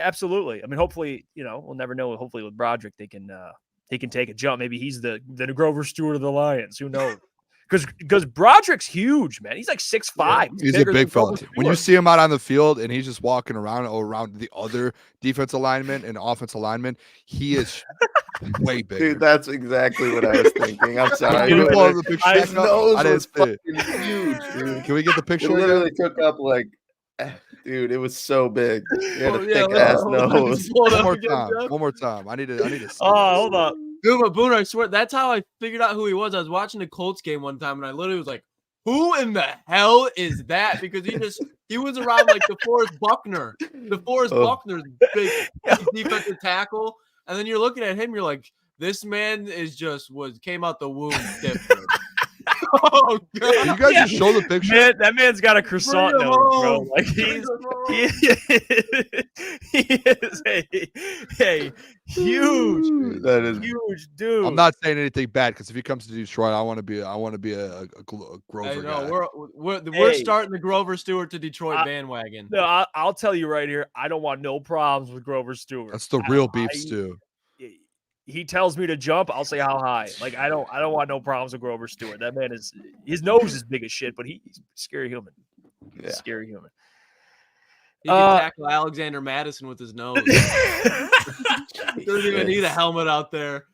absolutely. I mean, hopefully, we'll never know. Hopefully, with Broderick, they can take a jump. Maybe he's the Grover Stewart of the Lions. Who knows? Because Broderick's huge, man. He's like 6'5". He's a big fella. When you see him out on the field and he's just walking around the other defensive linemen and offensive linemen, he is way bigger. Dude, that's exactly what I was thinking. I'm sorry. Can you pull up the picture? His nose was fucking huge, dude. Can we get the picture? It literally took up like, dude, it was so big. He had a thick ass nose. One more time. I need to see hold on. Dude, but Booner, I swear, that's how I figured out who he was. I was watching the Colts game one time, and I literally was like, who in the hell is that? Because he was around like DeForest Buckner. Buckner's big defensive tackle. And then you're looking at him, you're like, this man came out the womb different. Oh, God. You guys just show the picture. Man, that man's got a croissant nose, bro. Like he is a huge, that is huge dude. I'm not saying anything bad because if he comes to Detroit, I want to be a Grover. I know, we're starting the Grover Stewart to Detroit bandwagon. No, I'll tell you right here, I don't want no problems with Grover Stewart. That's the real beef stew. He tells me to jump, I'll say how high. Like I don't want no problems with Grover Stewart. That man his nose is big as shit, but he's a scary human. Yeah. Scary human. He can tackle Alexander Madison with his nose. He doesn't even need a helmet out there.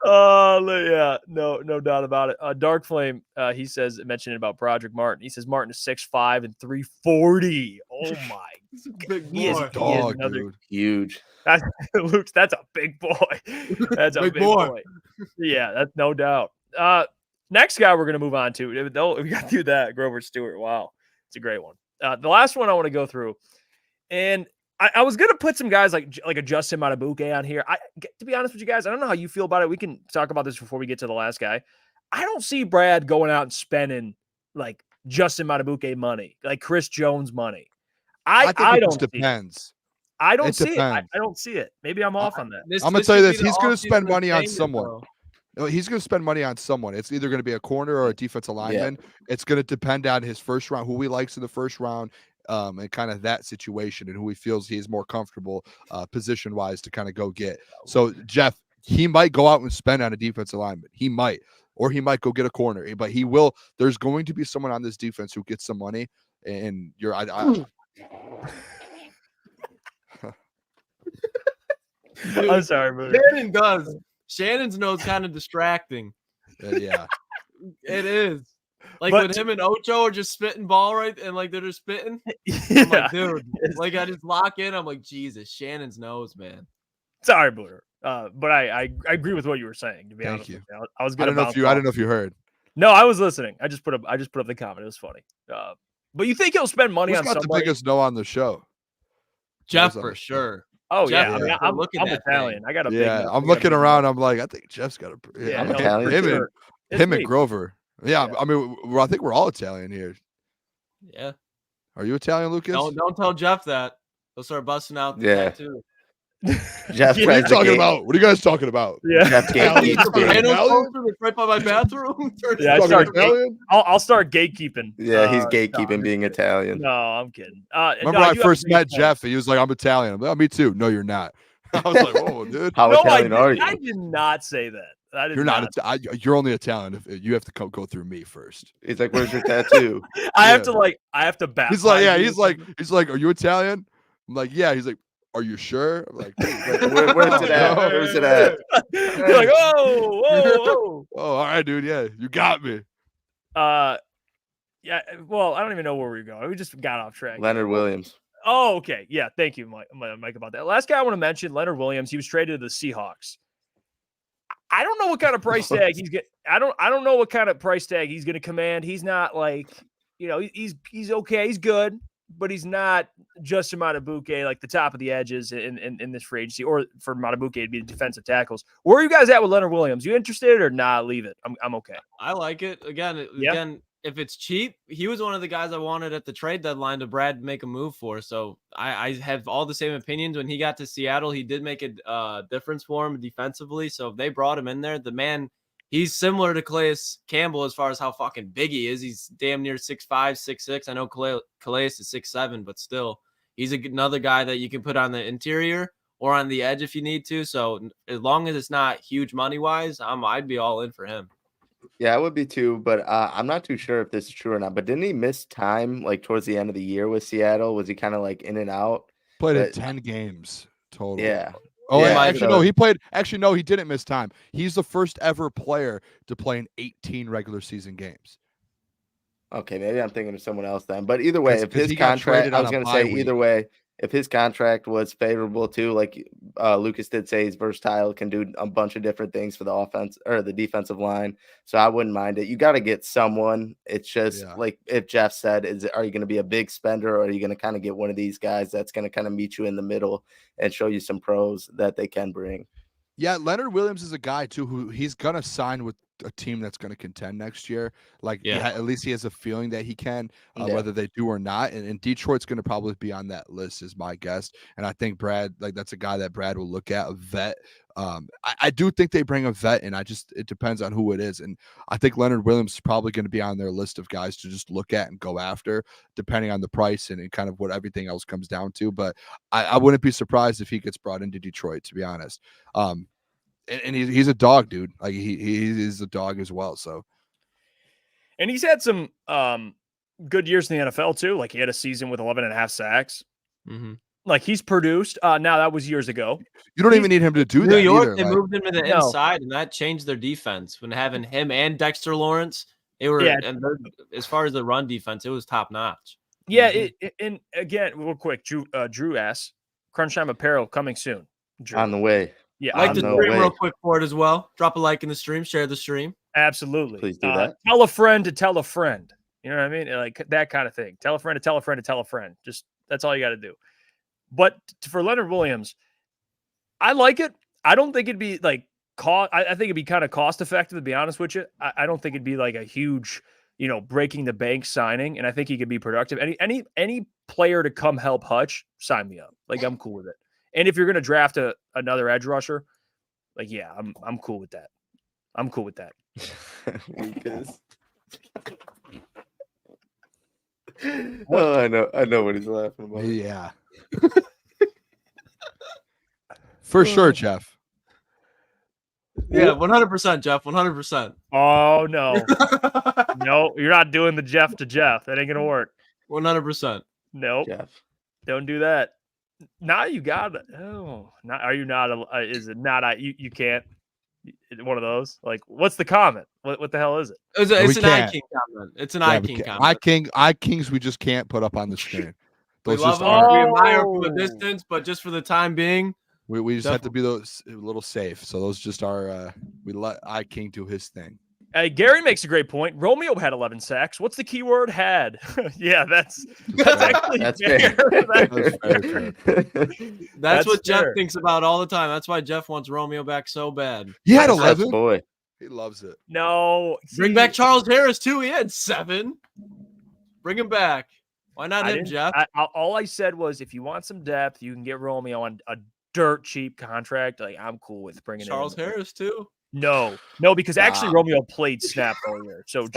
Yeah, no doubt about it. Dark Flame, he says, mentioning about Broderick Martin. He says Martin is 6'5" and 340. Oh my, big boy. He is dude. Huge. Luke, that's a big boy. That's a big boy. Yeah, that's no doubt. Next guy we're gonna move on to. We got through that Grover Stewart. Wow, it's a great one. The last one I want to go through, and I was gonna put some guys like a Justin Matabuke on here. To be honest with you guys, I don't know how you feel about it. We can talk about this before we get to the last guy. I don't see Brad going out and spending like Justin Matabuke money, like Chris Jones money. I think it don't depends. I don't see it. I don't see it. Maybe I'm off on that. I'm gonna tell you this: he's gonna spend money on someone. No, he's going to spend money on someone. It's either going to be a corner or a defensive lineman. Yeah. It's going to depend on his first round, who he likes in the first round, and kind of that situation and who he feels he's more comfortable position-wise to kind of go get. So, Jeff, he might go out and spend on a defensive lineman. He might. Or he might go get a corner. But he will. There's going to be someone on this defense who gets some money, and I'm sorry, man. Shannon does. Shannon's nose kind of distracting. Yeah, it is. Like when him and Ocho are just spitting ball and like they're just spitting. Yeah. I'm like, dude, like I just lock in. I'm like, Jesus, Shannon's nose, man. Sorry, Booner. But I agree with what you were saying. To be honest, with you. I was. I don't know if you heard. No, I was listening. I just put up the comment. It was funny. But you think he'll spend money on somebody? The biggest no on the show? Jeff for sure. Oh Jeff, yeah, I mean, I'm Italian. I got a big I'm looking around. I'm like, I think Jeff's got a. Yeah, I'm Italian. Him and Grover. Yeah, I mean, I think we're all Italian here. Yeah. Are you Italian, Lucas? Don't tell Jeff that. He'll start busting out the tattoo. Jeff, what are you talking about? What are you guys talking about? Yeah, Jeff right by my bathroom. Yeah, I'll start gatekeeping. Yeah, he's gatekeeping being Italian. No, I'm kidding. Remember, I first met Jeff. He was like, "I'm Italian." I'm like, "Oh, me too." No, you're not. I was like, "Whoa, dude." How Italian are you? I did not say that. That is you're not. You're only Italian if you have to go through me first. He's like, "Where's your tattoo?" I have to baptize. He's like, "Are you Italian?" I'm like, "Yeah." He's like, "Are you sure?" I'm like, "Where's it at? Where's it at?" You're like, "Oh, all right, dude. Yeah, you got me." Yeah. Well, I don't even know where we're going. We just got off track. Leonard Williams. Oh, okay. Yeah. Thank you, Mike, about that. Last guy I want to mention, Leonard Williams. He was traded to the Seahawks. I don't know what kind of price tag he's getting. I don't know what kind of price tag he's going to command. He's not like, he's okay. He's good, but he's not just a Matabuke, like the top of the edges in this free agency, or for Matabuke, it'd be the defensive tackles. Where are you guys at with Leonard Williams? You interested or not? Leave it. I'm okay. I like it. Again, if it's cheap, he was one of the guys I wanted at the trade deadline to Brad make a move for. So I have all the same opinions. When he got to Seattle, he did make a difference for him defensively. So if they brought him in there, the man, he's similar to Calais Campbell as far as how fucking big he is. He's damn near 6'5", 6'6". I know Calais is 6'7", but still, he's another guy that you can put on the interior or on the edge if you need to. So as long as it's not huge money-wise, I'd be all in for him. Yeah, I would be too, but I'm not too sure if this is true or not. But didn't he miss time like towards the end of the year with Seattle? Was he kind of like in and out? Played in 10 games total. Yeah. Oh, yeah, actually, no, he played. Actually, no, he didn't miss time. He's the first ever player to play in 18 regular season games. Okay, maybe I'm thinking of someone else then. But either way, if his contract, I was going to say either way, if his contract was favorable too, like Lucas did say, he's versatile, can do a bunch of different things for the offense or the defensive line. So I wouldn't mind it. You got to get someone. It's just like if Jeff said, are you going to be a big spender, or are you going to kind of get one of these guys that's going to kind of meet you in the middle and show you some pros that they can bring? Yeah, Leonard Williams is a guy too who he's gonna sign with a team that's gonna contend next year. Like, at least he has a feeling that he can, whether they do or not. And Detroit's gonna probably be on that list, is my guess. And I think Brad, that's a guy that Brad will look at, a vet. I do think they bring a vet, and it depends on who it is. And I think Leonard Williams is probably going to be on their list of guys to just look at and go after, depending on the price and kind of what everything else comes down to. But I wouldn't be surprised if he gets brought into Detroit, to be honest. And he's a dog, dude. Like he is a dog as well. So, and he's had some good years in the NFL too. Like he had a season with 11.5 sacks. Mm-hmm. Like he's produced. Now that was years ago. You don't even need him to do that. New York, either. They moved him to the inside, and that changed their defense. When having him and Dexter Lawrence, they were. And as far as the run defense, it was top notch. Yeah, and again, real quick, Drew asks, Crunch Time Apparel coming soon. Drew. On the way. Yeah, like the stream real quick for it as well. Drop a like in the stream, share the stream. Absolutely. Please do that. Tell a friend to tell a friend. You know what I mean? Like that kind of thing. Tell a friend to tell a friend to tell a friend. Just that's all you got to do. But for Leonard Williams, I like it. I don't think it'd be like I think it'd be kind of cost effective, to be honest with you. I don't think it'd be like a huge, breaking the bank signing. And I think he could be productive. Any player to come help Hutch, sign me up. Like I'm cool with it. And if you're going to draft another edge rusher, like, yeah, I'm cool with that. I'm cool with that. Lucas. Oh, I know what he's laughing about. Yeah. For sure, Jeff. Yeah, 100%, Jeff. 100%. Oh no, no, you're not doing the Jeff to Jeff. That ain't gonna work. 100%. Nope. Jeff. Don't do that. Now you got it. Oh, not, are you not? Is it not? You can't. One of those. Like, what's the comment? What the hell is it? It's an iKing comment. It's an iKing comment. iKings we just can't put up on the screen. We love them. We admire from a distance, but just for the time being, we just have to be those a little safe. So those just are we let iKing do his thing. Gary makes a great point. Romeo had 11 sacks. What's the key word? Had. Yeah, that's actually fair. That's what Jeff thinks about all the time. That's why Jeff wants Romeo back so bad. He had 11. Boy. He loves it. No. Bring back Charles Harris, too. He had 7. Bring him back. Why not him, Jeff? All I said was if you want some depth, you can get Romeo on a dirt cheap contract. Like, I'm cool with bringing Charles Harris, too. No, because actually Romeo played snap all year. So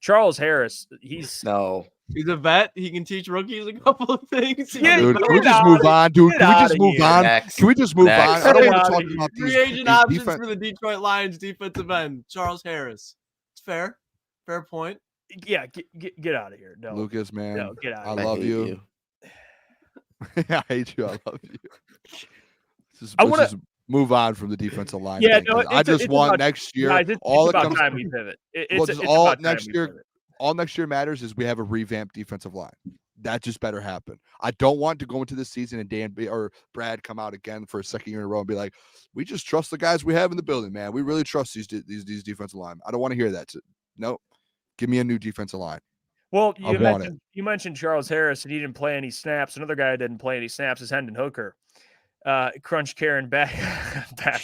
Charles Harris, he's no. He's a vet. He can teach rookies a couple of things. Dude, can we just move on, dude? Can we just move on? Can we just move on? I don't want to talk about these free agent options for the Detroit Lions defensive end, Charles Harris. It's fair. Fair point. Yeah, get out of here. No. Lucas, man. No, get out of here. I love you. I hate you. I love you. Let's just move on from the defensive line. Yeah, thing, no, I just want next year. Guys, all it's that about comes time we pivot. All next year matters is we have a revamped defensive line. That just better happen. I don't want to go into this season and Dan or Brad come out again for a second year in a row and be like, we just trust the guys we have in the building, man. We really trust these defensive linemen. I don't want to hear that. No, give me a new defensive line. Well, you mentioned Charles Harris, and he didn't play any snaps. Another guy that didn't play any snaps is Hendon Hooker. Crunch Karen back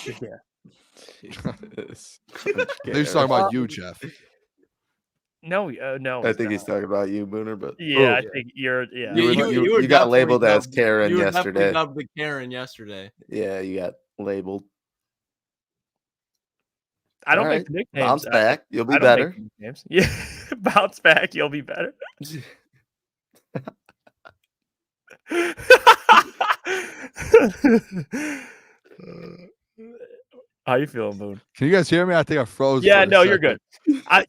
again. They're talking about you, Jeff. No. I think he's talking about you, Booner. But I think you're. Yeah, you got labeled as Karen yesterday. You dubbed the Karen yesterday. Yeah, you got labeled. I don't make the nicknames. Bounce back, you'll be better. Yeah, bounce back, you'll be better. How you feeling, Boone? Can you guys hear me? I think I froze. Yeah, no, you're good.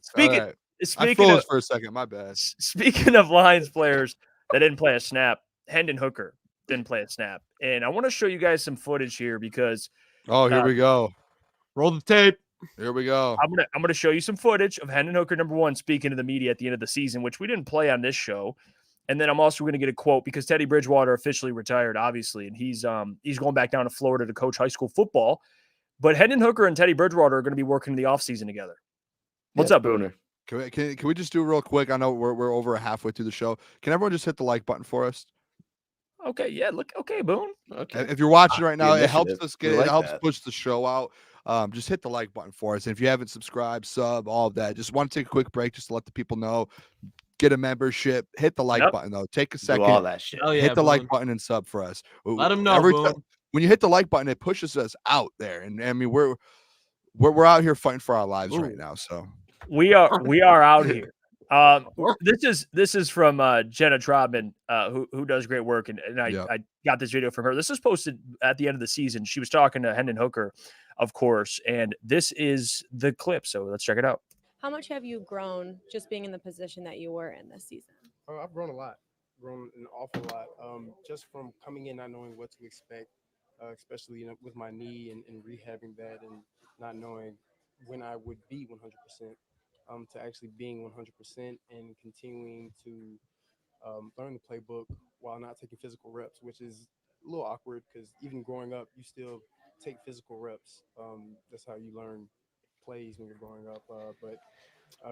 Speaking I froze for a second. My bad. Speaking of Lions players that didn't play a snap, Hendon Hooker didn't play a snap, and I want to show you guys some footage here because. Oh, here we go. Roll the tape. Here we go. I'm gonna show you some footage of Hendon Hooker, number one, speaking to the media at the end of the season, which we didn't play on this show. And then I'm also going to get a quote because Teddy Bridgewater officially retired, obviously, and he's going back down to Florida to coach high school football. But Hendon Hooker and Teddy Bridgewater are going to be working in the offseason together. What's up, Booner? Can we just do real quick? I know we're over halfway through the show. Can everyone just hit the like button for us? Okay, yeah. Okay, Boone. Okay. If you're watching right now, it helps us push the show out. Just hit the like button for us. And if you haven't subscribed, sub, all of that, just want to take a quick break just to let the people know. Get a membership. Hit the like button, though. Take a second. Do all that shit. Hit the like button and sub for us. Let them know. When you hit the like button, it pushes us out there. And I mean, we're out here fighting for our lives right now. So we are out here. This is from Jenna Trotman, who does great work, and I got this video from her. This is posted at the end of the season. She was talking to Hendon Hooker, of course, and this is the clip. So let's check it out. How much have you grown just being in the position that you were in this season? I've grown a lot, grown an awful lot. Just from coming in, not knowing what to expect, especially with my knee and rehabbing that, and not knowing when I would be 100%. To actually being 100% and continuing to learn the playbook while not taking physical reps, which is a little awkward because even growing up, you still take physical reps. That's how you learn plays when you're growing up. But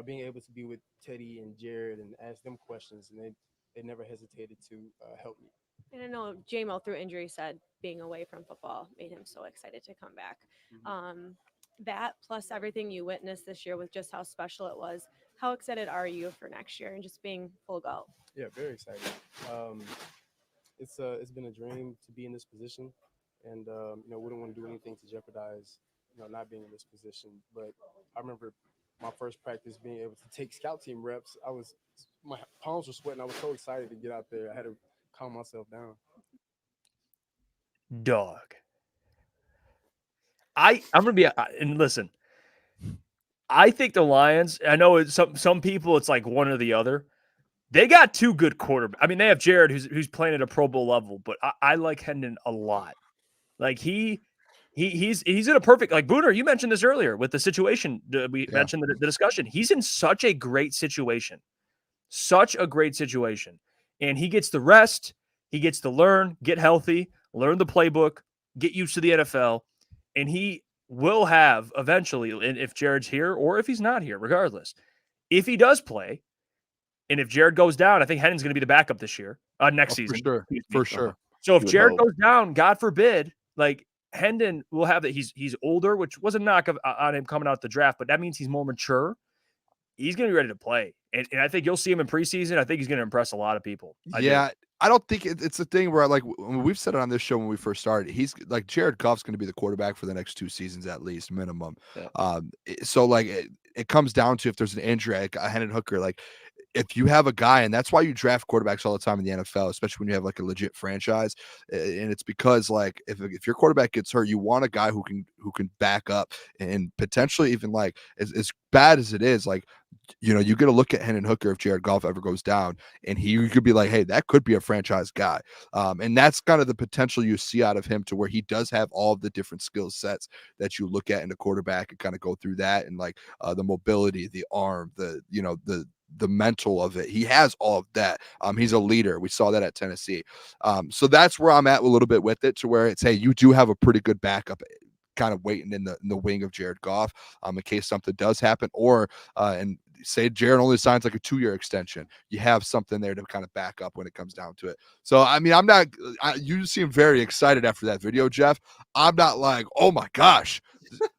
being able to be with Teddy and Jared and ask them questions, and they never hesitated to help me. And I know J-Mo through injury said being away from football made him so excited to come back. Mm-hmm. That plus everything you witnessed this year with just how special it was. How excited are you for next year and just being full go? Yeah, very excited. It's been a dream to be in this position, and wouldn't want to do anything to jeopardize not being in this position. But I remember my first practice being able to take scout team reps. My palms were sweating. I was so excited to get out there. I had to calm myself down. Dog. I'm gonna be and listen. I think the Lions. I know some people it's like one or the other. They got two good quarterbacks. I mean, they have Jared who's playing at a Pro Bowl level, but I like Hendon a lot. Like he's in a perfect like Booner. You mentioned this earlier with the situation. We mentioned the discussion. He's in such a great situation, and he gets the rest. He gets to learn, get healthy, learn the playbook, get used to the NFL. And he will have eventually, and if Jared's here or if he's not here, regardless, if he does play, and if Jared goes down, I think Hendon's going to be the backup this year, next season. For sure. So if Jared goes down, God forbid, like Hendon will have that. He's older, which was a knock on him coming out the draft, but that means he's more mature. He's going to be ready to play. And I think you'll see him in preseason. I think he's going to impress a lot of people. I don't think it's a thing where like we've said it on this show when we first started. He's like Jared Goff's going to be the quarterback for the next 2 seasons at least minimum. Yeah. So like it comes down to if there's an injury, like Hendon Hooker, like if you have a guy, and that's why you draft quarterbacks all the time in the NFL, especially when you have like a legit franchise, and it's because like if your quarterback gets hurt, you want a guy who can back up and potentially even like as bad as it is, like you get to look at Hendon Hooker if Jared Goff ever goes down, and you could be like, hey, that could be a franchise guy, and that's kind of the potential you see out of him to where he does have all of the different skill sets that you look at in a quarterback and kind of go through that, and like the mobility, the arm, the mental of it. He has all of that. He's a leader. We saw that at Tennessee. So that's where I'm at a little bit with it, to where it's, hey, you do have a pretty good backup kind of waiting in the wing of Jared Goff in case something does happen, or and say Jared only signs like a 2-year extension. You have something there to kind of back up when it comes down to it. So, I mean, you seem very excited after that video, Jeff. I'm not like, oh my gosh,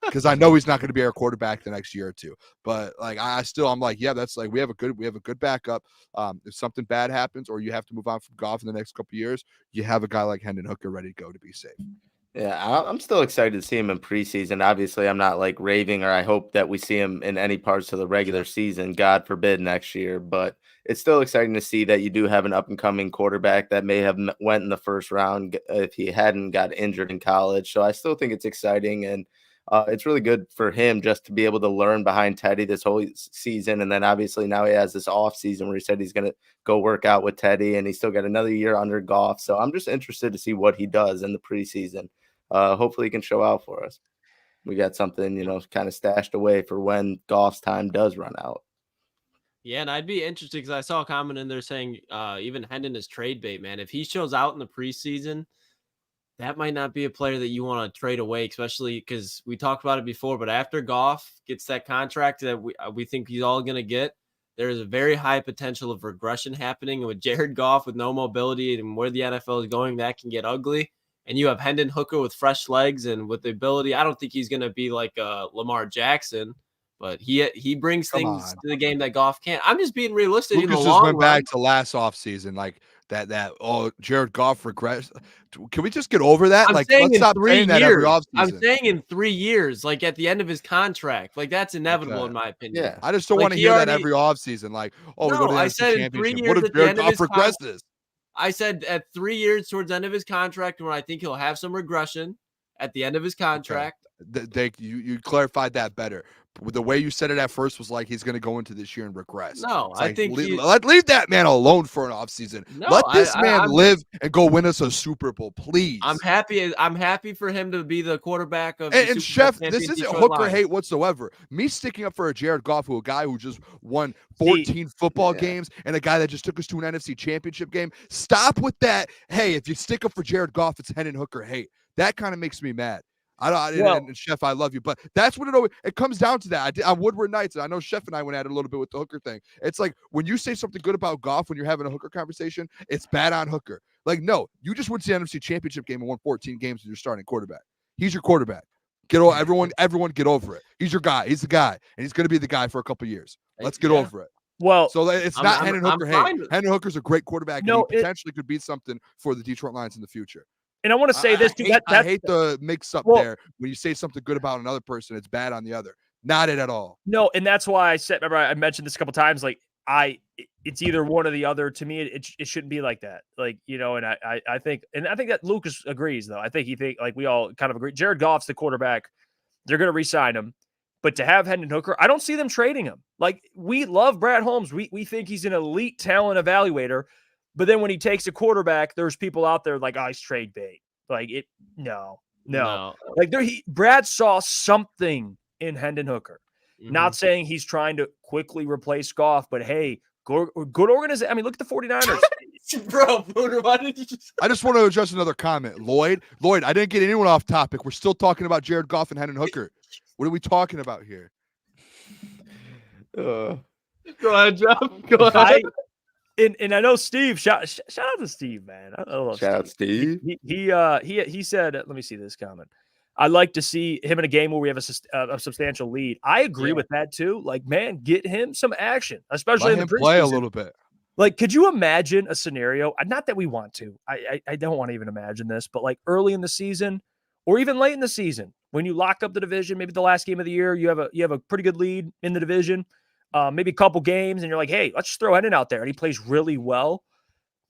because I know he's not going to be our quarterback the next year or two. But like, I'm like, yeah, that's like, we have a good backup. If something bad happens, or you have to move on from Goff in the next couple of years, you have a guy like Hendon Hooker ready to go to be safe. Yeah, I'm still excited to see him in preseason. Obviously, I'm not like raving, or I hope that we see him in any parts of the regular season, God forbid, next year. But it's still exciting to see that you do have an up-and-coming quarterback that may have went in the first round if he hadn't got injured in college. So I still think it's exciting, and it's really good for him just to be able to learn behind Teddy this whole season. And then obviously now he has this off season where he said he's going to go work out with Teddy, and he's still got another year under Goff. So I'm just interested to see what he does in the preseason. Hopefully he can show out for us. We got something, kind of stashed away for when Goff's time does run out. Yeah, and I'd be interested because I saw a comment in there saying even Hendon is trade bait, man. If he shows out in the preseason, that might not be a player that you want to trade away, especially because we talked about it before. But after Goff gets that contract that we think he's all going to get, there is a very high potential of regression happening. And with Jared Goff with no mobility and where the NFL is going, that can get ugly. And you have Hendon Hooker with fresh legs and with the ability. I don't think he's going to be like Lamar Jackson, but he brings things to the game that Goff can't. I'm just being realistic. Lucas in the just long went run. back to last offseason, like that. Jared Goff regrets. Can we just get over that? I'm like, saying let's in stop 3 saying that every years. offseason. I'm saying in 3 years, like at the end of his contract, like that's inevitable in my opinion. Yeah, I just don't want to hear that every offseason. Like, we go to the NFC Championship. What if Jared Goff regresses? I said at 3 years towards the end of his contract, when I think he'll have some regression at the end of his contract. Okay. You clarified that better. The way you said it at first was like he's going to go into this year and regress. No, I think leave that man alone for an offseason. No, let this man live and go win us a Super Bowl, please. I'm happy for him to be the quarterback of and Chef, this isn't Hooker hate whatsoever. Me sticking up for a Jared Goff, a guy who just won 14 football games, and a guy that just took us to an NFC Championship game. Stop with that. Hey, if you stick up for Jared Goff, it's Hendon Hooker hate. That kind of makes me mad. And Chef, I love you, but that's what it comes down to. That on Woodward Nights, and I know Chef and I went at it a little bit with the Hooker thing. It's like when you say something good about Goff when you're having a Hooker conversation, it's bad on Hooker. Like, no, you just went to the NFC Championship game and won 14 games with your starting quarterback. He's your quarterback. Everyone get over it. He's your guy. He's the guy, and he's going to be the guy for a couple of years. Let's get over it. Well, so it's not Hendon Hooker hate. Hendon Hooker's a great quarterback, and he potentially could be something for the Detroit Lions in the future. And I want to say this too. I hate the mix-up there. When you say something good about another person, it's bad on the other. Not it at all. No, and that's why I said. Remember, I mentioned this a couple times. Like, it's either one or the other. To me, it shouldn't be like that. Like, and I think that Lucas agrees though. I think like we all kind of agree. Jared Goff's the quarterback. They're going to re-sign him. But to have Hendon Hooker, I don't see them trading him. Like, we love Brad Holmes. We think he's an elite talent evaluator. But then when he takes a quarterback, there's people out there like, oh, he's trade bait. Like, no. Like, Brad saw something in Hendon Hooker. Mm-hmm. Not saying he's trying to quickly replace Goff, but hey, good organization. I mean, look at the 49ers. Bro, Booner, why did you just... I just want to address another comment. Lloyd, I didn't get anyone off topic. We're still talking about Jared Goff and Hendon Hooker. What are we talking about here? Go ahead, Jeff. Go ahead. And I know Steve. Shout out to Steve, man. Shout out Steve. He said, let me see this comment. I'd like to see him in a game where we have a substantial lead. I agree with that too. Like, man, get him some action, especially in the preseason. Play a little bit. Like, could you imagine a scenario? Not that we want to. I don't want to even imagine this, but like early in the season or even late in the season, when you lock up the division, maybe the last game of the year, you have a pretty good lead in the division. maybe a couple games, and you're like, hey, let's just throw Hendon out there, and he plays really well.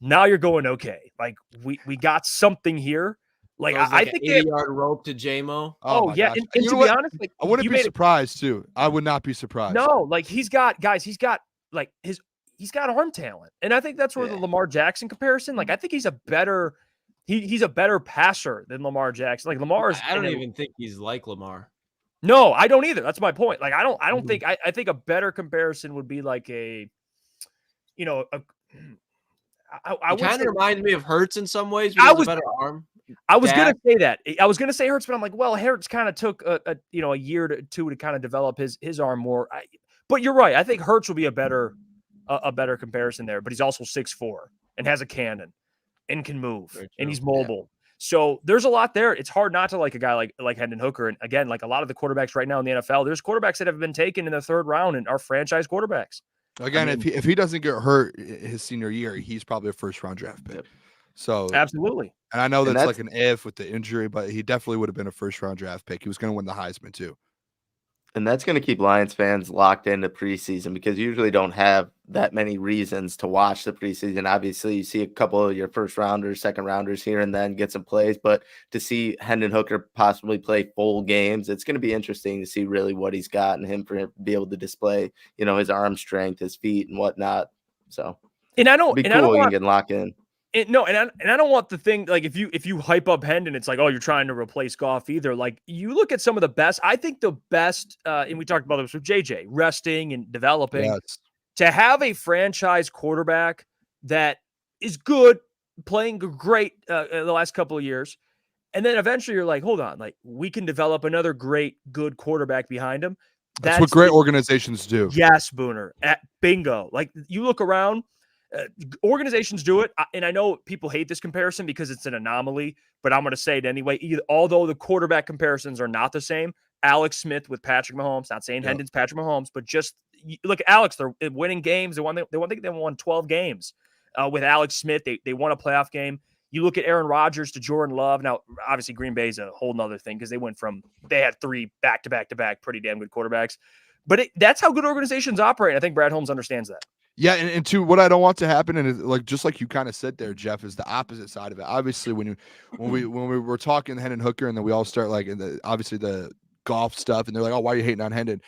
Now you're going, okay, like we got something here. Like I think 80-yard rope to JMO. Oh yeah, and to be honest, like I wouldn't be surprised too. I would not be surprised. No, like he's got arm talent, and I think that's where the Lamar Jackson comparison. Like I think he's a better passer than Lamar Jackson. Like Lamar's. I don't even think he's like Lamar. No, I don't either. That's my point. Like I don't think I think a better comparison would be like I kind of reminds me of Hurts in some ways. But a better arm. I was gonna say that. I was gonna say Hurts, but I'm like, well, Hurts kind of took a year to two to kind of develop his arm more. But you're right. I think Hurts will be a better comparison there. But he's also 6'4" and has a cannon and can move and he's mobile. Yeah. So there's a lot there. It's hard not to like a guy like Hendon Hooker. And again, like a lot of the quarterbacks right now in the NFL, there's quarterbacks that have been taken in the third round and are franchise quarterbacks. Again, if he doesn't get hurt his senior year, he's probably a first round draft pick. Yep. So absolutely. And I know that's like an if with the injury, but he definitely would have been a first round draft pick. He was going to win the Heisman too. And that's going to keep Lions fans locked into preseason because you usually don't have that many reasons to watch the preseason. Obviously, you see a couple of your first rounders, second rounders here and then get some plays, but to see Hendon Hooker possibly play full games, it's going to be interesting to see really what he's got and him to be able to display, his arm strength, his feet and whatnot. So, and I don't, be cool you can lock in. I don't want the thing like if you hype up Hendon, it's like, oh, you're trying to replace Goff either. Like you look at some of the best, I think the best, and we talked about this with JJ, resting and developing, to have a franchise quarterback that is good, playing great the last couple of years. And then eventually you're like, hold on, like we can develop another great, good quarterback behind him. That's what great organizations do. Yes, Booner. Bingo. Like you look around, organizations do it, and I know people hate this comparison because it's an anomaly, but I'm going to say it anyway. Although the quarterback comparisons are not the same, Alex Smith with Patrick Mahomes, not saying Hendon's Patrick Mahomes, but just look at Alex. They're winning games. They won 12 games with Alex Smith. They won a playoff game. You look at Aaron Rodgers to Jordan Love. Now, obviously, Green Bay is a whole nother thing because they had 3 back-to-back pretty damn good quarterbacks. But that's how good organizations operate. I think Brad Holmes understands that. Yeah, and to what I don't want to happen, and like just like you kind of said there, Jeff, is the opposite side of it. Obviously, when we were talking Hendon Hooker, and then we all start like obviously the golf stuff, and they're like, oh, why are you hating on Hendon?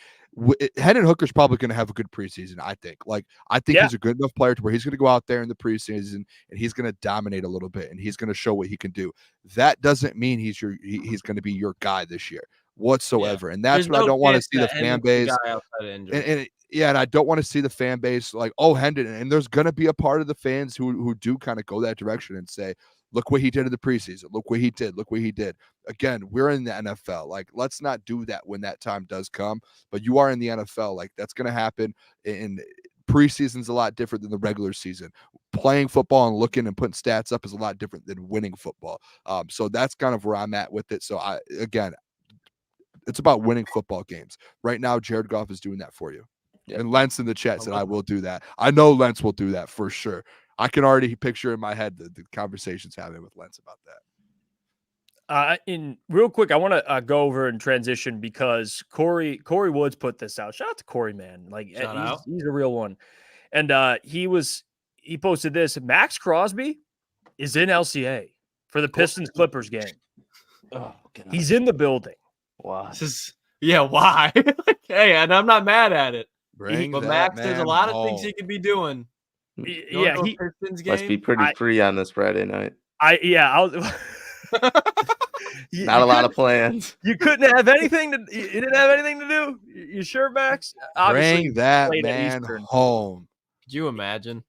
Hendon Hooker's probably going to have a good preseason, I think. Like, I think he's a good enough player to where he's going to go out there in the preseason and he's going to dominate a little bit, and he's going to show what he can do. That doesn't mean he's going to be your guy this year whatsoever, and that's what I don't want to see the fan base. And I don't want to see the fan base like, oh, Hendon. And there's going to be a part of the fans who do kind of go that direction and say, look what he did in the preseason. Look what he did. Look what he did. Again, we're in the NFL. Like, let's not do that when that time does come. But you are in the NFL. Like, that's going to happen. And preseason's a lot different than the regular season. Playing football and looking and putting stats up is a lot different than winning football. So that's kind of where I'm at with it. So, it's about winning football games. Right now, Jared Goff is doing that for you. Yep. And Lentz in the chat said, I will do that. I know Lentz will do that for sure. I can already picture in my head the conversations having with Lentz about that. In real quick, I want to go over and transition because Corey Woods put this out. Shout out to Corey, man. Like he's a real one. And he posted this. Max Crosby is in LCA for the Pistons Clippers game. Oh, God. He's in the building. Wow. Why? Hey, and I'm not mad at it. But Max, there's a lot of things he could be doing. Yeah, he must be pretty free on this Friday night. Not a lot of plans. You couldn't have anything to. You didn't have anything to do. You sure, Max? Obviously, bring that man home. Could you imagine?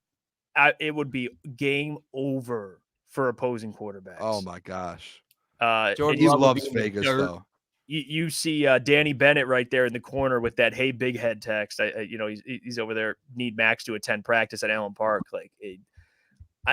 It would be game over for opposing quarterbacks. Oh my gosh. Jordan he loves Vegas though. You see Danny Bennett right there in the corner with that "Hey Big Head" text. He's over there. Need Max to attend practice at Allen Park. Like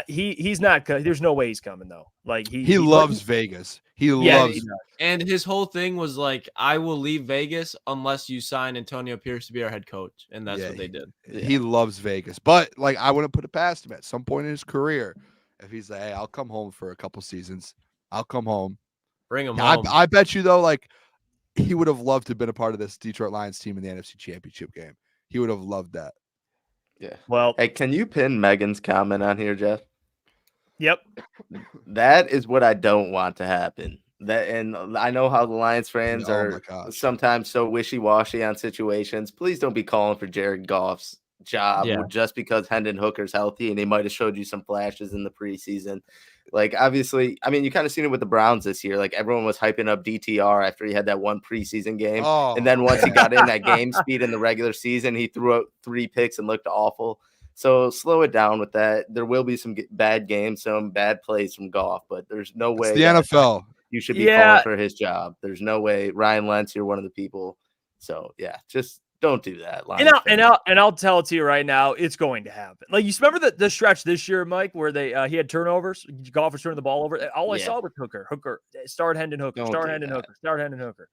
he's not. There's no way he's coming though. Like he loves Vegas. He loves. And his whole thing was like, I will leave Vegas unless you sign Antonio Pierce to be our head coach, and that's what they did. He loves Vegas, but like I wouldn't put it past him at some point in his career if he's like, hey, I'll come home for a couple seasons. I'll come home. Bring him home. I bet you though, like. He would have loved to have been a part of this Detroit Lions team in the NFC Championship game. He would have loved that. Yeah. Well, hey, can you pin Megan's comment on here, Jeff? Yep. That is what I don't want to happen. And I know how the Lions fans are sometimes so wishy-washy on situations. Please don't be calling for Jared Goff's job just because Hendon Hooker's healthy and he might have showed you some flashes in the preseason. Like, obviously, I mean, you kind of seen it with the Browns this year. Like, everyone was hyping up DTR after he had that one preseason game. And then once he got in at game speed in the regular season, he threw out 3 picks and looked awful. So slow it down with that. There will be some bad games, some bad plays from Goff, but there's no way the NFL. You should be calling for his job. There's no way. Ryan Lentz, you're one of the people. So yeah, just don't do that. And I'll tell it to you right now, it's going to happen. Like, you remember the stretch this year, Mike, where he had turnovers, Goff was turning the ball over. All I saw was Hooker, start Hendon Hooker, start Hendon Hooker.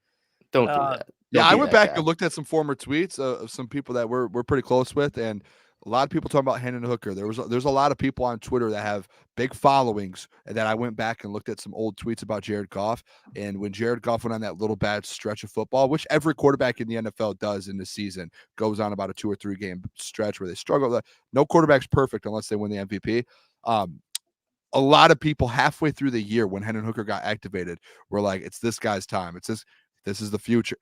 Don't do that. I went back and looked at some former tweets of some people that we're pretty close with, and a lot of people talking about Hendon Hooker. There's a lot of people on Twitter that have big followings, and that I went back and looked at some old tweets about Jared Goff. And when Jared Goff went on that little bad stretch of football, which every quarterback in the NFL does in the season, goes on about a 2 or 3 game stretch where they struggle. No quarterback's perfect unless they win the MVP. A lot of people halfway through the year when Hendon Hooker got activated were like, it's this guy's time. This is the future.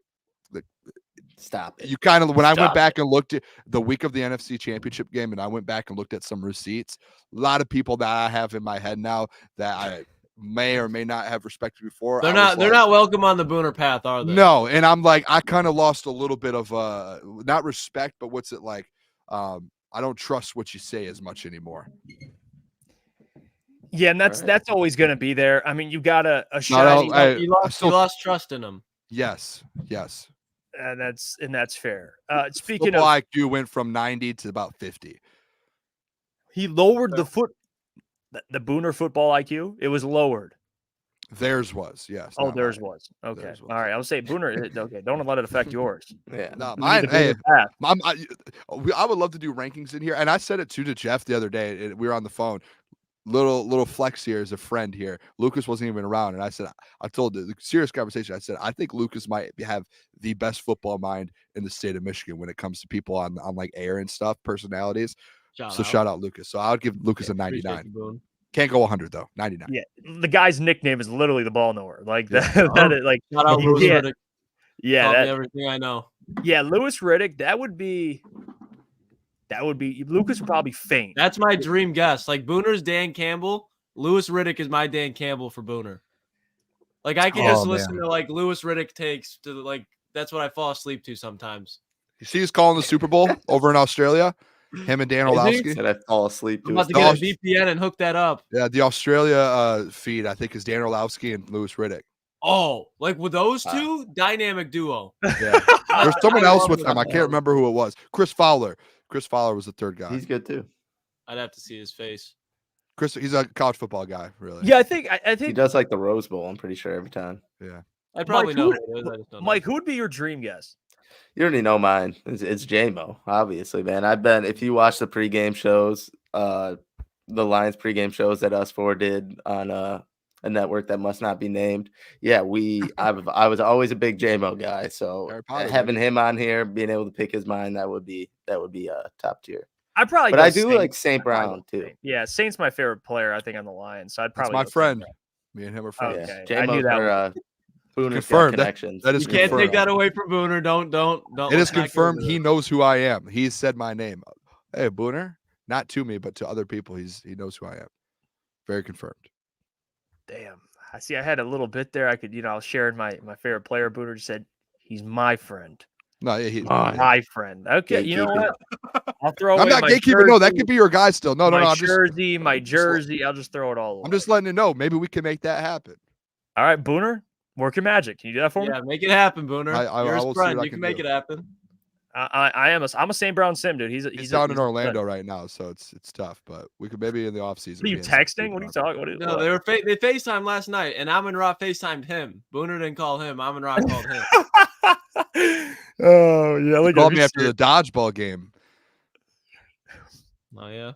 Stop it. You kind of, when I went back and looked at the week of the NFC Championship game, and I went back and looked at some receipts, a lot of people that I have in my head now that I may or may not have respected before. They're not welcome on the Booner path, are they? No, and I'm like, I kind of lost a little bit of not respect, but what's it like? I don't trust what you say as much anymore. Yeah, and that's always going to be there. I mean, you got a shiny. You lost trust in him. Yes. And that's fair. Speaking football of IQ went from 90 to about 50. He lowered the Booner football IQ. It was lowered. Theirs was, yes. Oh, theirs was. Okay. Theirs was. All right. I would say Booner. Okay. Don't let it affect yours. Yeah. No, mine. Hey, I would love to do rankings in here. And I said it to Jeff the other day. We were on the phone. Little flex here is a friend here. Lucas wasn't even around, and I told the serious conversation. I said, I think Lucas might have the best football mind in the state of Michigan when it comes to people on like air and stuff, personalities. Shout out Lucas. So I would give Lucas a 99. Can't go 100 though. 99. Yeah, the guy's nickname is literally the ball knower. Like that. Shout out Louis Riddick. Yeah, everything I know. Yeah, Louis Riddick. That would be Lucas would probably faint. That's my dream guess. Like Booner's Dan Campbell, Louis Riddick is my Dan Campbell for Booner. Like I can just listen to like Louis Riddick takes to like that's what I fall asleep to sometimes. You see, he's calling the Super Bowl over in Australia. Him and Dan Orlovsky. And I fall asleep to. I'm about to get a VPN and hook that up. Yeah, the Australia feed I think is Dan Orlovsky and Louis Riddick. Oh, like with those two, dynamic duo. Yeah, there's someone else with them. I can't remember who it was. Chris Fowler was the third guy. He's good too. I'd have to see his face. Chris, he's a college football guy, really. Yeah, I think he does like the Rose Bowl. I'm pretty sure every time. Yeah, I probably know who it is. I just don't know. Mike, who would be your dream guest? You already know mine. It's J-Mo, obviously, man. I've been if you watch the pregame shows, the Lions pregame shows that us four did on a network that must not be named. Yeah, I was always a big J-Mo guy. So having him on here, being able to pick his mind, that would be top tier. But I do like St. Brown too. Yeah, Saint's my favorite player, I think, on the Lions. So I'd probably my friend. Me and him are friends. Okay. J-Mo's I knew that. Booner's confirmed. Connections. That is you can't confirmed. take that away from Booner. Don't. It is confirmed. He knows who I am. He said my name. Hey, Booner. Not to me, but to other people. He knows who I am. Very confirmed. Damn. I see. I had a little bit there. I could, I was sharing my favorite player. Booner just said he's my friend. No, he's my friend. Okay, you know what? I'll throw. I'm not gatekeeping. No, that could be your guy still. No. My jersey. I'll just throw it all away. I'm just letting you know. Maybe we can make that happen. All right, Booner. Work your magic. Can you do that for me? Yeah, make it happen, Booner. You're his friend. You can make it happen. I'm a St. Brown sim, dude. He's down in Orlando right now, so it's tough. But we could maybe in the offseason. Are you texting? What are you talking? No, they FaceTimed last night, and Amon-Ra FaceTimed him. Booner didn't call him. Amon-Ra called him. Oh yeah, he called me after the dodgeball game. Oh yeah.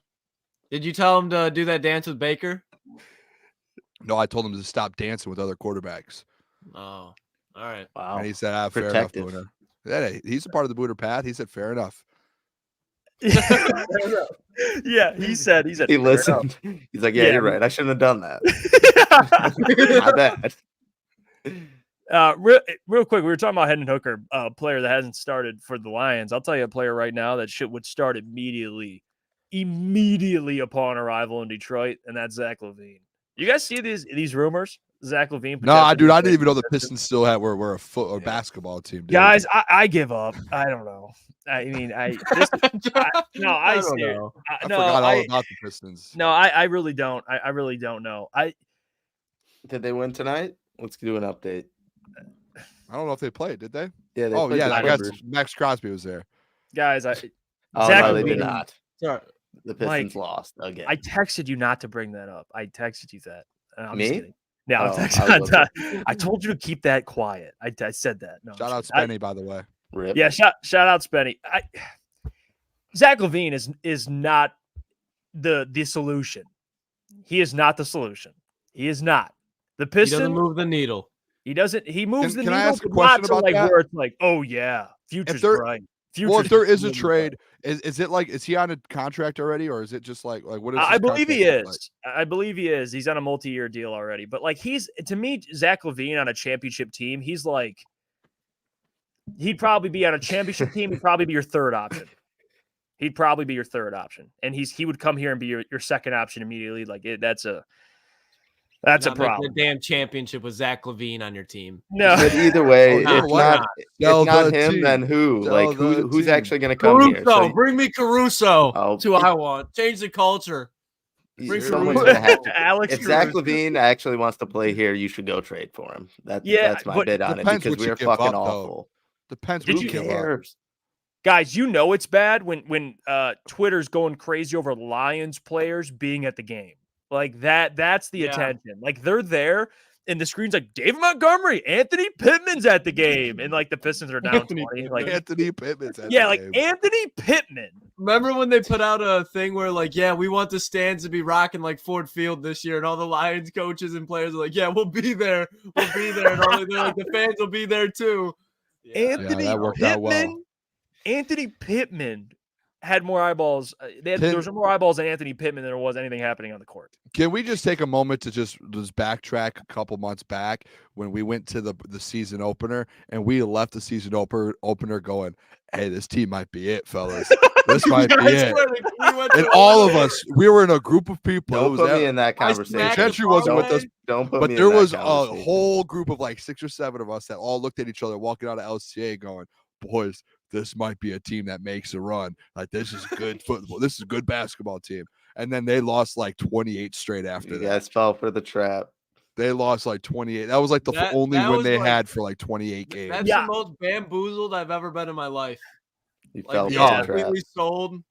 Did you tell him to do that dance with Baker? No, I told him to stop dancing with other quarterbacks. Oh, all right. Wow. And he said, fair enough, Booner. Yeah, he's a part of the Booner path. He said, fair enough. Yeah, he said he listened. He's like, yeah, you're right. I shouldn't have done that. My bad. Real quick, we were talking about Hendon Hooker, a player that hasn't started for the Lions. I'll tell you a player right now that shit would start immediately upon arrival in Detroit, and that's Zach LaVine. You guys see these rumors? Zach LaVine. No, I didn't even know the Pistons still were a foot or basketball team. Dude. Guys, I give up. I don't know. I mean, I forgot all about the Pistons. No, I really don't. I really don't know. Did they win tonight? Let's do an update. I don't know if they played. Did they? Yeah. I guess Max Crosby was there. Guys, no, they did not. Sorry. The Pistons lost again. I texted you not to bring that up. I texted you that. I'm Me? Just kidding. No, I told you to keep that quiet. I said that. No, shout out Spenny, by the way. Rip. Yeah, shout out Spenny. Zach LaVine is not the solution. He is not the solution. He is not. The Pistons. He doesn't move the needle. He doesn't. He moves the needle. Can I ask a question about that? Where it's like, oh yeah, future's bright. Well, if there is a trade, is it like, is he on a contract already, or is it just like what is? I believe he is. Like? I believe he is. He's on a multi-year deal already. But like, to me, Zach LaVine on a championship team, he's like, he'd probably be on a championship team. He'd probably be your third option. And he would come here and be your second option immediately. Like that's a problem. The damn championship with Zach LaVine on your team. No, but either way, if not him, then who? Like who's actually going to come Caruso, here? So, bring me Caruso. That's who I want. Change the culture. Someone's going to have to. Alex if Zach LaVine actually wants to play here, you should go trade for him. That's my bid on it because we are fucking awful. Depends. Who cares? Guys, you know it's bad when Twitter's going crazy over Lions players being at the game. Like that's the attention. Like they're there and the screen's like David Montgomery, Anthony Pittman's at the game. And like the Pistons are down 20. Like Anthony Pittman's at the game. Anthony Pittman. Remember when they put out a thing where like, yeah, we want the stands to be rocking like Ford Field this year, and all the Lions coaches and players are like, yeah, we'll be there. We'll be there. And all they're like, the fans will be there too. Anthony Pittman. Anthony Pittman had more eyeballs. There was more eyeballs on Anthony Pittman than there was anything happening on the court. Can we just take a moment to just backtrack a couple months back when we went to the season opener and we left the season opener going, hey, this team might be it, fellas. This might be it. And all of us, we were in a group of people. Don't put me in that conversation. Gentry wasn't with us. Don't put but me there in that was a whole group of like 6 or 7 of us that all looked at each other walking out of LCA going, boys, this might be a team that makes a run. Like, this is good football. This is a good basketball team. And then they lost like 28 straight after that. You guys fell for the trap. They lost like 28. That was like the only win they had for like 28 games. That's the most bamboozled I've ever been in my life. You fell completely sold.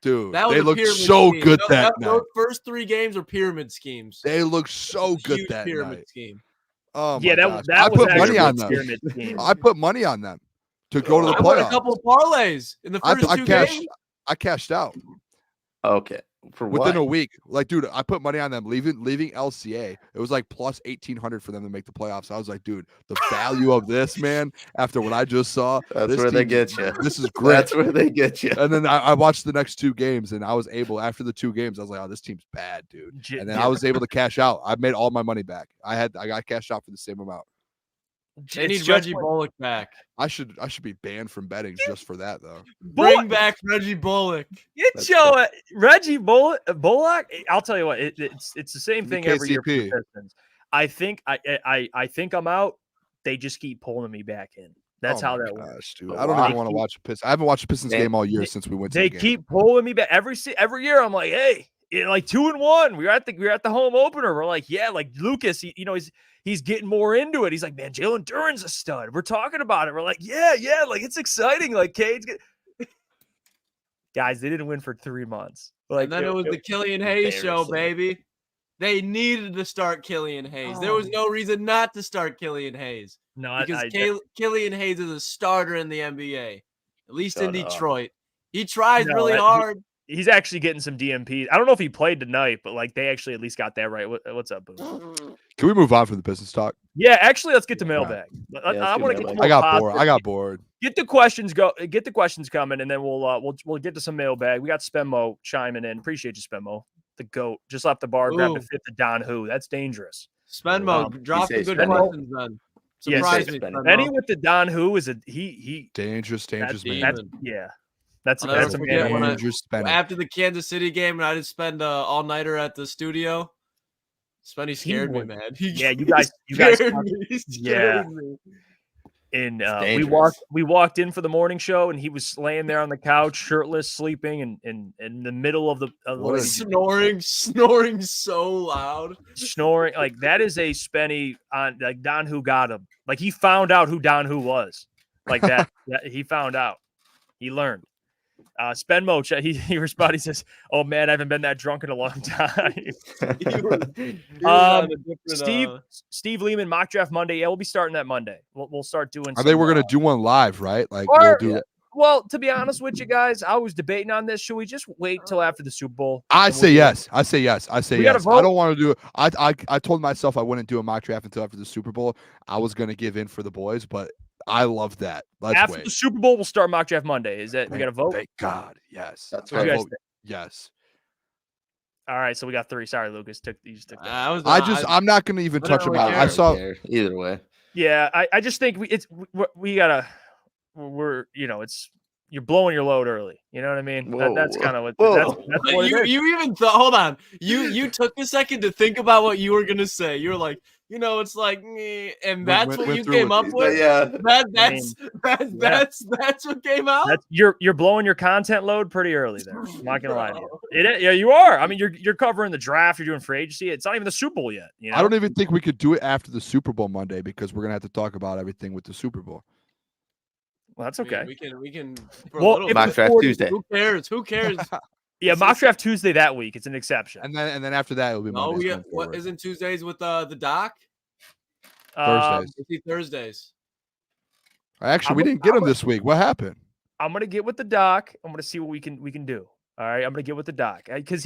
Dude, they looked so good that night. Those first 3 games were pyramid schemes. They looked so good that pyramid night. Scheme. Oh yeah, that I put money on them. I put money on them to go to the playoffs. I won a couple of parlays in the first 2 games. I cashed out. Okay. For what? Within a week. Like, dude, I put money on them leaving LCA. It was like plus 1,800 for them to make the playoffs. I was like, dude, the value of this, man, after what I just saw. That's where they get you. This is great. That's where they get you. And then I watched the next 2 games, and I was able, after the 2 games, I was like, oh, this team's bad, dude. And then I was able to cash out. I made all my money back. I got cashed out for the same amount. They need Reggie Bullock back. I should be banned from betting just for that, though. Bring back Reggie Bullock. Get your Reggie Bullock. I'll tell you what. It's the same thing every year for the Pistons. I think I'm out. They just keep pulling me back in. That's how that works, dude. I don't even want to watch a Pistons. I haven't watched a Pistons game all year since we went to the game. They keep pulling me back every year. I'm like, hey, like 2-1. We're at the home opener. We're like, yeah, like Lucas. He's getting more into it. He's like, man, Jalen Duren's a stud. We're talking about it. We're like, yeah, like it's exciting. Like Cade's guys, they didn't win for 3 months. Like, and then it was the Killian Hayes show, baby. They needed to start Killian Hayes. There was no reason not to start Killian Hayes. No, because Killian Hayes is a starter in the NBA, at least in Detroit. He tries really hard. He's actually getting some DMPs. I don't know if he played tonight, but like they actually at least got that right. What's up, Boo? Can we move on from the business talk? Yeah, actually, let's get to mailbag. I want to get. I got bored. Get the questions Get the questions coming, and then we'll get to some mailbag. We got Spenmo chiming in. Appreciate you, Spenmo. The goat just left the bar, grabbed a fifth of Don Who. That's dangerous. Spenmo, drop the good questions then. Surprise me, Benny with the Don Who is he dangerous man. That's a dangerous Spenny. After the Kansas City game, and I did spend all nighter at the studio. Spenny scared me, man. You guys scared me. And we walked in for the morning show, and he was laying there on the couch, shirtless, sleeping, and in the middle of the snoring so loud, snoring like that is a Spenny on like Don Who got him. Like he found out who Don Who was, like that. He found out. He learned. Spenmo, he responded. He says, "Oh man, I haven't been that drunk in a long time." Steve Lehman, mock draft Monday. Yeah, we'll be starting that Monday. We'll start doing. We're gonna do one live, right? Like we'll do it. Well, to be honest with you guys, I was debating on this. Should we just wait till after the Super Bowl? I say yes. I say yes. I don't want to do it. I told myself I wouldn't do a mock draft until after the Super Bowl. I was gonna give in for the boys, but I love that. After the Super Bowl, we'll start mock draft Monday. Is that we got to vote? Thank God. Yes. That's right. Yes. All right. So we got 3. Sorry, Lucas. You just took that. I'm not going to even touch about it. I saw either way. Yeah. I just think we gotta, you're blowing your load early. You know what I mean? That's kind of what. That's what you even thought. Hold on. You took a second to think about what you were gonna say. You're like, it's like, and that's what you came up with. Yeah, that's what came out. You're blowing your content load pretty early there. I'm not gonna lie to you. Yeah, you are. I mean, you're covering the draft. You're doing free agency. It's not even the Super Bowl yet. I don't even think we could do it after the Super Bowl Monday because we're gonna have to talk about everything with the Super Bowl. Well, that's okay. We can. Mock draft Tuesday. Who cares? Yeah, mock draft Tuesday that week. It's an exception. And then after that, it'll be Monday. What isn't Tuesdays with the doc? Thursdays. Actually, we didn't get him this week. What happened? I'm gonna get with the doc. I'm gonna see what we can do. All right, I'm gonna get with the doc because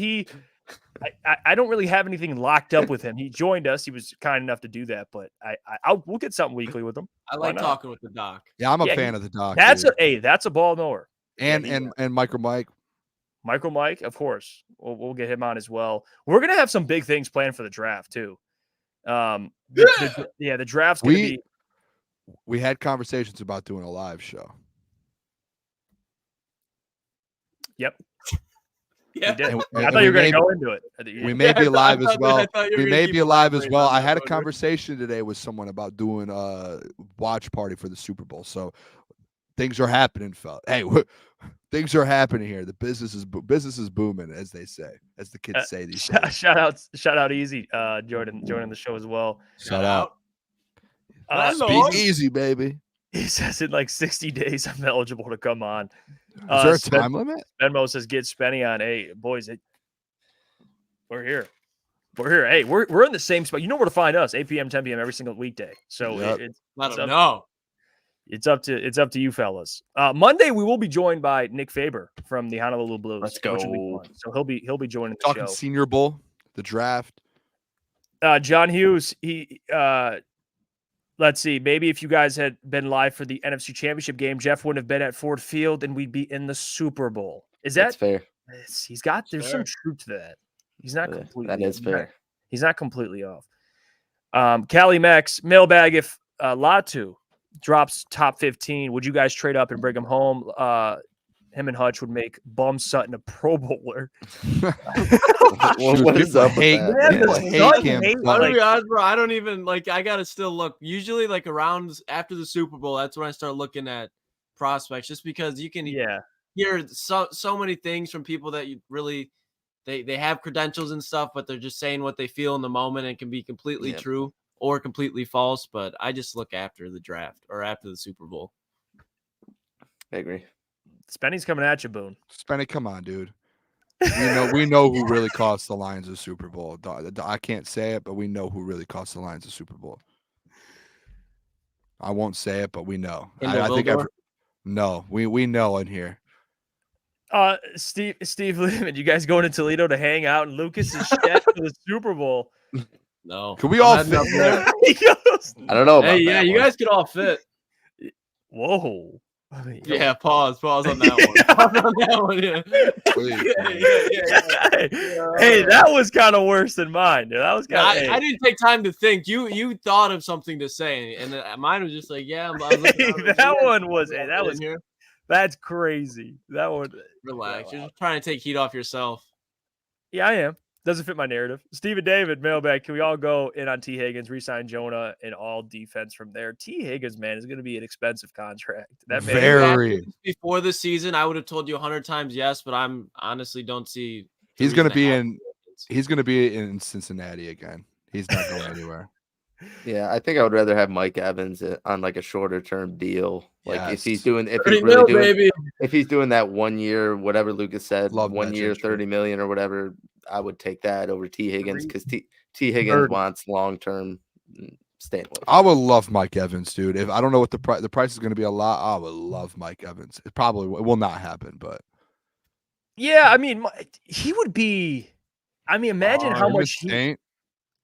I don't really have anything locked up with him. He joined us. He was kind enough to do that, but we'll get something weekly with him. I like talking with the doc. Yeah, I'm a fan of the doc. That's a ball knower. And Michael Mike, of course. We'll get him on as well. We're gonna have some big things planned for the draft too. The draft's gonna be. We had conversations about doing a live show. Yep. Yeah. I thought you were going to go into it. We may be live as well. We may be live as well. I had a conversation today with someone about doing a watch party for the Super Bowl. So things are happening, fella. Hey, things are happening here. The business is booming, as they say, as the kids say these days. Shout out Easy, Jordan joining the show as well. Shout out. Speak easy, baby. He says in like 60 days I'm eligible to come on. Is there a time limit? Venmo says get Spenny on. Hey, boys, we're here. We're here. Hey, we're in the same spot. You know where to find us. 8 p.m., 10 p.m. every single weekday. So it's up to you fellas. Monday we will be joined by Nick Faber from the Honolulu Blues. Let's go. Which will be fun. So he'll be joining the Talking show. Senior Bowl, the draft. John Hughes, let's see. Maybe if you guys had been live for the NFC Championship game, Jeff wouldn't have been at Ford Field, and we'd be in the Super Bowl. That's fair? There's some truth to that. He's not completely. That is fair. He's not completely off. Callie Max mailbag. If Latu drops top 15, would you guys trade up and bring him home? Him and Hutch would make Bum Sutton a Pro Bowler. What is up with that? I don't even like. I gotta still look. Usually, like around after the Super Bowl, that's when I start looking at prospects. Just because you can hear so many things from people that you really they have credentials and stuff, but they're just saying what they feel in the moment and can be completely true or completely false. But I just look after the draft or after the Super Bowl. I agree. Spenny's coming at you, Boone. Spenny, come on, dude. We know who really cost the Lions a Super Bowl. I can't say it, but we know who really cost the Lions a Super Bowl. I won't say it, but we know. I think we know in here. Steve Lehman, you guys going to Toledo to hang out, and Lucas is set for the Super Bowl. No. Can we all fit there? I don't know about Hey, yeah, that you one. guys could all fit. Whoa. Yeah, pause on that one. Pause on that one, yeah. Hey, that was kind of worse than mine, dude. That was kind of. I didn't take time to think. You thought of something to say, and mine was just like, yeah. That one was. Hey, that was. Here. That's crazy. That one. Relax. You're just trying to take heat off yourself. Yeah, I am. Doesn't fit my narrative. Steve and David, mailbag. Can we all go in on T. Higgins, re-sign Jonah, and all defense from there? T. Higgins, man, is going to be an expensive contract. That man, very before the season, I would have told you 100 times yes, but I'm honestly don't see. He's going to be in. He's going to be in Cincinnati again. He's not going anywhere. Yeah, I think I would rather have Mike Evans on like a shorter term deal. Like if he's doing, if he's doing that 1 year, whatever Lucas said, 1 year, 30 million or whatever, I would take that over T. Higgins because T. Higgins wants long term staying away. I would love Mike Evans, dude. If I don't know what the price is going to be a lot, I would love Mike Evans. It will not happen, but yeah, I mean, he would be. I mean, imagine how much he.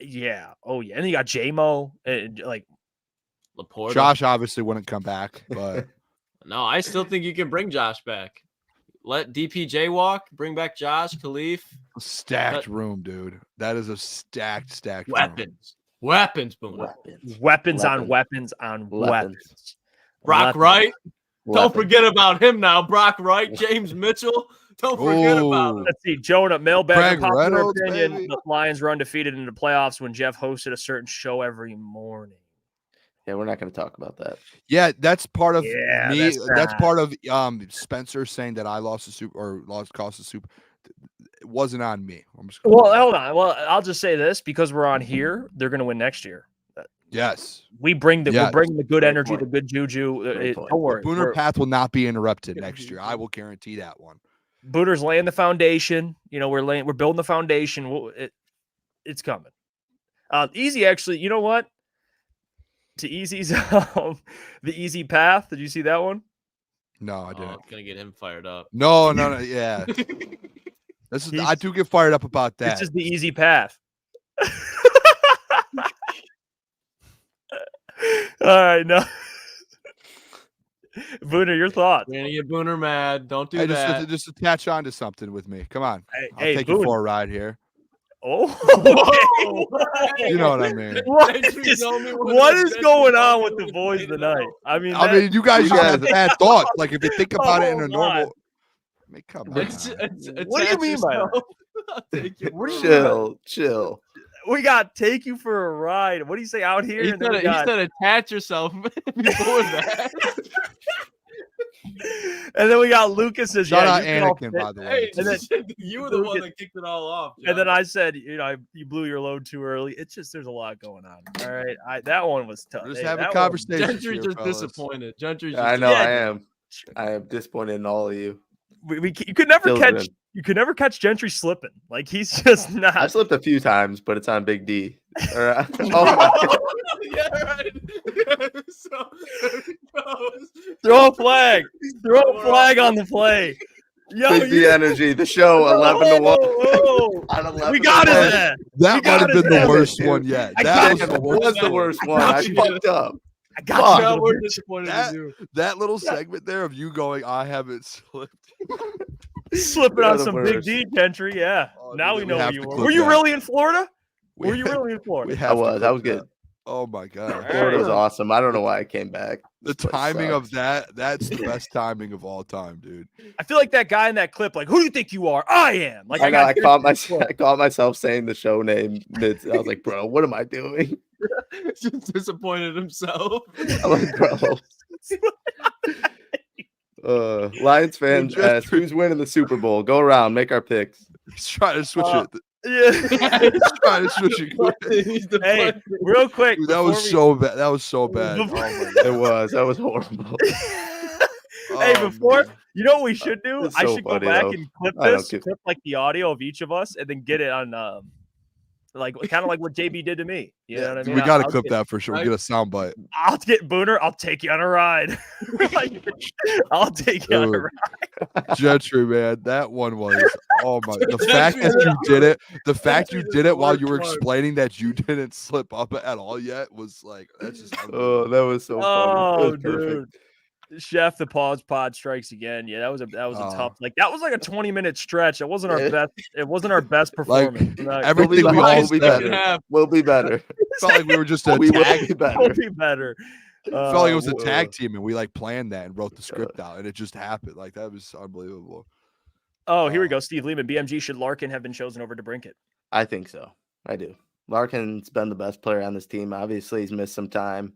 Yeah. Oh, yeah. And then you got J-Mo and like Laporta. Josh obviously wouldn't come back, but no, I still think you can bring Josh back. Let DPJ walk. Bring back Josh, Khalif. Stacked room, dude. That is a stacked weapons. Room. Weapons, Booner. Weapons on weapons on weapons. Brock Wright. Don't forget about him now. Brock Wright, James Mitchell. Don't forget about him. Let's see. Jonah, mailbag. Popular opinion, baby. the Lions were undefeated in the playoffs when Jeff hosted a certain show every morning. Yeah, we're not going to talk about that. Yeah, that's part of me. That's part of Spencer saying that I lost the Super or cost the Super. It wasn't on me. Well, hold on. Well, I'll just say this because we're on here, they're going to win next year. Yes, we bring the good energy, the good juju. Don't worry, the Booner path will not be interrupted next year. I will guarantee that one. Booner's laying the foundation. You know, we're building the foundation. It's coming. Easy, actually. You know what? To Easy's the easy path. Did you see that one? No, I didn't. It's gonna get him fired up. No. Yeah, I do get fired up about that. This is the easy path. All right, no. Booner, your thoughts? You're gonna get Booner mad. Don't do that. Just attach on to something with me. Come on. I'll take Booner. you for a ride here. Oh, okay. You know what I mean. What is going on with the boys tonight? I mean, you guys have bad thoughts. Like if you think about it in a normal. I mean, come on. What do you mean by that? Chill. We got take you for a ride. What do you say out here? He said attach yourself before that. And then we got Lucas says, shout out Anakin, by the way. And then, you were the one that kicked it all off. John. And then I said, you blew your load too early. It's just there's a lot going on. All right, that one was tough. Just have a conversation. Gentry's just disappointed. I know. I am disappointed in all of you. You could never catch. You could never catch Gentry slipping. Like he's just not. I slipped a few times, but it's on Big D. Oh my God. Yeah, right. So, throw a flag. Throw a flag on the play. Yo, Big D energy. The show 11 to 1. We got his ass. That might have been the worst one yet. That was the worst one. I fucked up. I got you. We're disappointed in you. That little segment there of you going, I haven't slipped. Slipping on some Big D, Gentry. Yeah. Now we know where you were. Were you really in Florida? Were you really in Florida? I was good. Oh my God. Florida was awesome. I don't know why I came back. The timing of that's the best timing of all time, dude. I feel like that guy in that clip, like, who do you think you are? I am. Like I caught myself saying the show name. I was like, bro, what am I doing? Just disappointed himself. I'm like, bro. Lions fans ask, who's winning the Super Bowl? Go around, make our picks. He's trying to switch it. Yeah, he's trying to switch it. Hey, real quick. Dude, that was so bad. That was so bad. Oh my God. That was horrible. Hey, before you know what we should do? I should go back and clip like the audio of each of us and then get it on Like kind of like what JB did to me. You know what I mean? We got to clip that for sure. right? We get a soundbite. I'll get Booner. I'll take you on a ride. I'll take you on a ride. Gentry, man, that one was the fact that you did it. The fact you did it while you were explaining that you didn't slip up at all yet was like that's just. Oh, that was so funny. Oh, dude. Chef, the pause pod strikes again. Yeah, that was a tough. Like that was like a 20-minute stretch. It wasn't our best. It wasn't our best performance. Everything we all said will be better. Felt like we were just a tag. We'll be better. Felt like it was a tag team, and we like planned that and wrote the script out, and it just happened. Like that was unbelievable. Oh, here we go. Steve Lehman. BMG, should Larkin have been chosen over DeBrincat? I think so. I do. Larkin's been the best player on this team. Obviously, he's missed some time.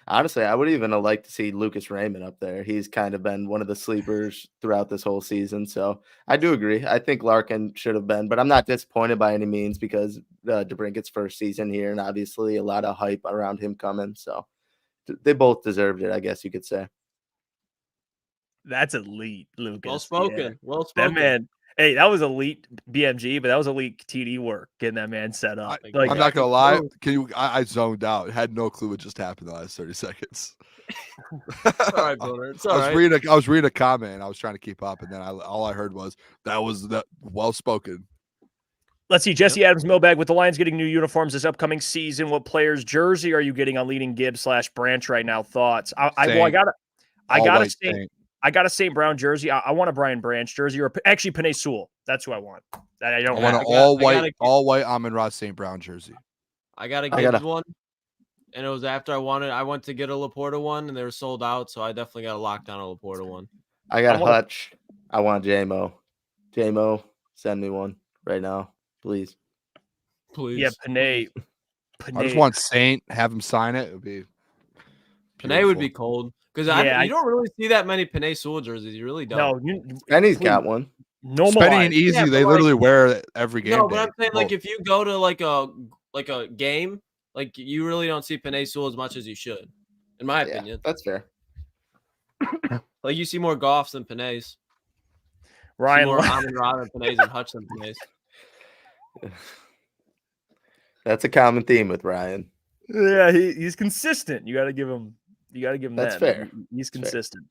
Honestly, I would even have liked to see Lucas Raymond up there. He's kind of been one of the sleepers throughout this whole season. So I do agree. I think Larkin should have been, but I'm not disappointed by any means because DeBrincat's first season here and obviously a lot of hype around him coming. So they both deserved it, I guess you could say. That's elite, Lucas. Well spoken. Yeah. Well spoken. That man. Hey, that was elite BMG, but that was elite TD work getting that man set up. I'm not gonna lie. I zoned out. Had no clue what just happened the last 30 seconds. All right, Booner. It's all right. I was reading a comment and I was trying to keep up, and then all I heard was that well spoken. Let's see. Jesse Adams Mailbag, with the Lions getting new uniforms this upcoming season, what player's jersey are you getting on leading Gibbs / Branch right now? Thoughts? I got a St. Brown jersey. I want a Brian Branch jersey, or actually Panay Sewell. That's who I want. I want an all white Amon-Ra St. Brown jersey. I got a Gibbs one, and it was after I went to get a Laporta one, and they were sold out. So I definitely got to lock down a Laporta one. I got Hutch. I want JMO. JMO, send me one right now, please. Please. Yeah, Panay. I just want Saint. Have him sign it. It would be. Panay would be cold. Because you don't really see that many Panay Sewell jerseys. You really don't. No, Penny's got one. Spenny and Easy, they literally wear it every game. No, but I'm saying like if you go to like a game, like you really don't see Panay Sewell as much as you should, in my opinion. That's fair. Like you see more Goffs than Panays. Ryan, more Amon-Ra than Panays and Hutch than Panays. That's a common theme with Ryan. Yeah, he's consistent. You got to give him. That's fair. He's consistent.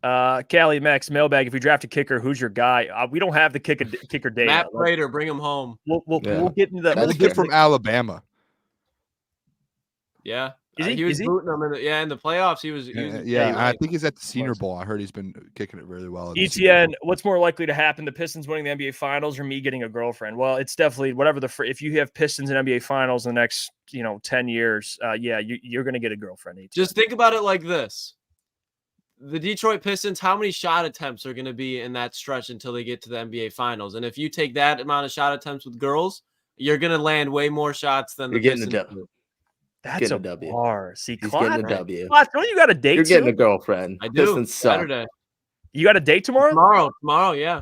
Callie Max Mailbag. If we draft a kicker, who's your guy? We don't have the kicker data. Matt Prater, bring him home. We'll get into that. That's a kid from Alabama. Yeah, he was booting him in the playoffs. He was I think he's at the Senior Bowl. I heard he's been kicking it really well. ETN, what's more likely to happen? The Pistons winning the NBA Finals or me getting a girlfriend? Well, it's definitely whatever if you have Pistons in NBA Finals in the next 10 years, you're going to get a girlfriend. ETN. Just think about it like this: the Detroit Pistons, how many shot attempts are going to be in that stretch until they get to the NBA Finals? And if you take that amount of shot attempts with girls, you're going to land way more shots than the Pistons do. That's a W. Bar. See, he's getting a W. Klotz, don't you got a date? You're getting a girlfriend. I do. Saturday. You got a date tomorrow? Tomorrow, yeah.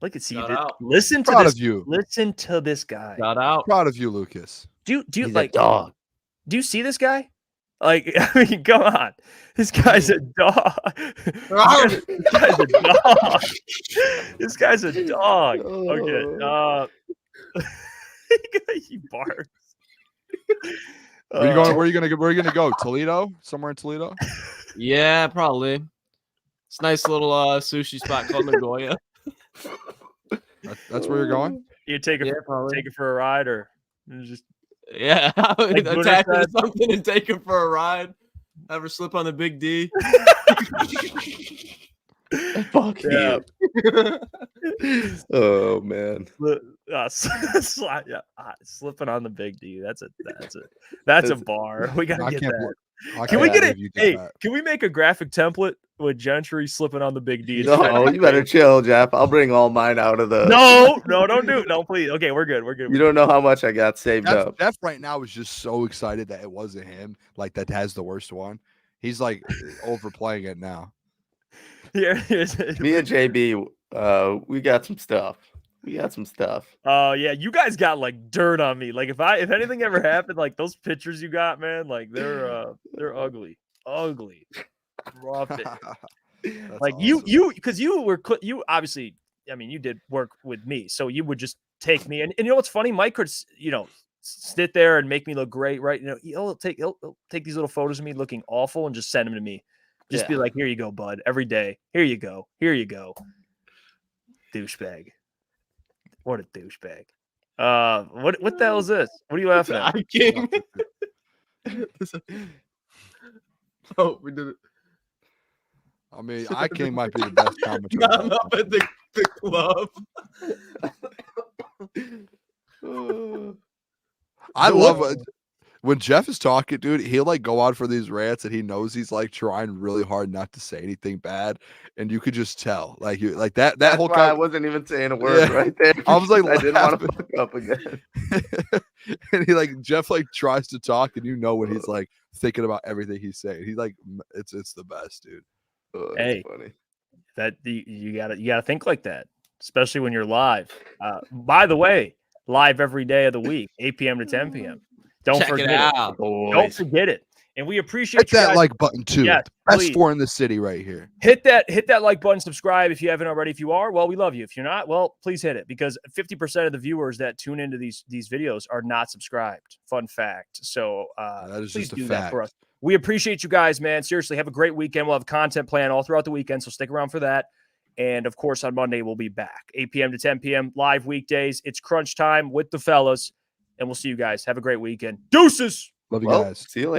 Look at you. Listen to Proud this. Of you. Listen to this guy. Shout out. Proud of you, Lucas. Do you he's like a dog? Do you see this guy? Like, I mean, come on. This guy's a dog. This guy's a dog. Okay. He barks. Where are you gonna go? Toledo? Somewhere in Toledo? Yeah, probably. It's a nice little sushi spot called Nagoya. That's where you're going? You take it for a ride, or just attach it to something and take him for a ride. Have her slip on the big D. Fuck you. Oh man. Slipping on the big D. That's a bar. We gotta get that. Can we get it? Hey, can we make a graphic template with Gentry slipping on the big D? No, you better chill, Jeff. I'll bring all mine out of the. No, don't do it. No, please. Okay, we're good. You don't know how much I got saved up. Jeff right now is just so excited that it wasn't him. Like that has the worst one. He's like overplaying it now. Me and JB, we got some stuff. Oh yeah, you guys got like dirt on me. Like if anything ever happened, like those pictures you got, man, like they're ugly, rough. Like awesome. you obviously, I mean, you did work with me, so you would just take me. And you know what's funny? Mike could, sit there and make me look great, right? He'll take these little photos of me looking awful and just send them to me. Just be like, here you go, bud. Every day. Here you go. Here you go. Douchebag. What a douchebag. What the hell is this? What are you laughing at? Oh, we did it. I mean, I King might be the best commentator. I'm up at the club. I love it. When Jeff is talking, dude, he'll like go on for these rants and he knows he's like trying really hard not to say anything bad. And you could just tell, like you like that That's whole why I wasn't even saying a word right there. I was like, I didn't want to fuck up again. And he like Jeff like tries to talk, and when he's like thinking about everything he's saying. He's like, it's the best, dude. Hey, funny. That you gotta think like that, especially when you're live. By the way, live every day of the week, 8 p.m. to 10 p.m. Don't forget it. Don't forget it. And we appreciate hit that like button too. Yes, best four in the city right here. Hit that like button, subscribe if you haven't already. If you are, well, we love you. If you're not, well, please hit it, because 50% of the viewers that tune into these videos are not subscribed. Fun fact. So that is please just a do fact. that for us. We appreciate you guys, man. Seriously, have a great weekend. We'll have content planned all throughout the weekend, so stick around for that. And of course, on Monday we'll be back 8 p.m. to 10 p.m. live weekdays. It's crunch time with the fellas, and we'll see you guys. Have a great weekend. Deuces. Love you guys. See you later.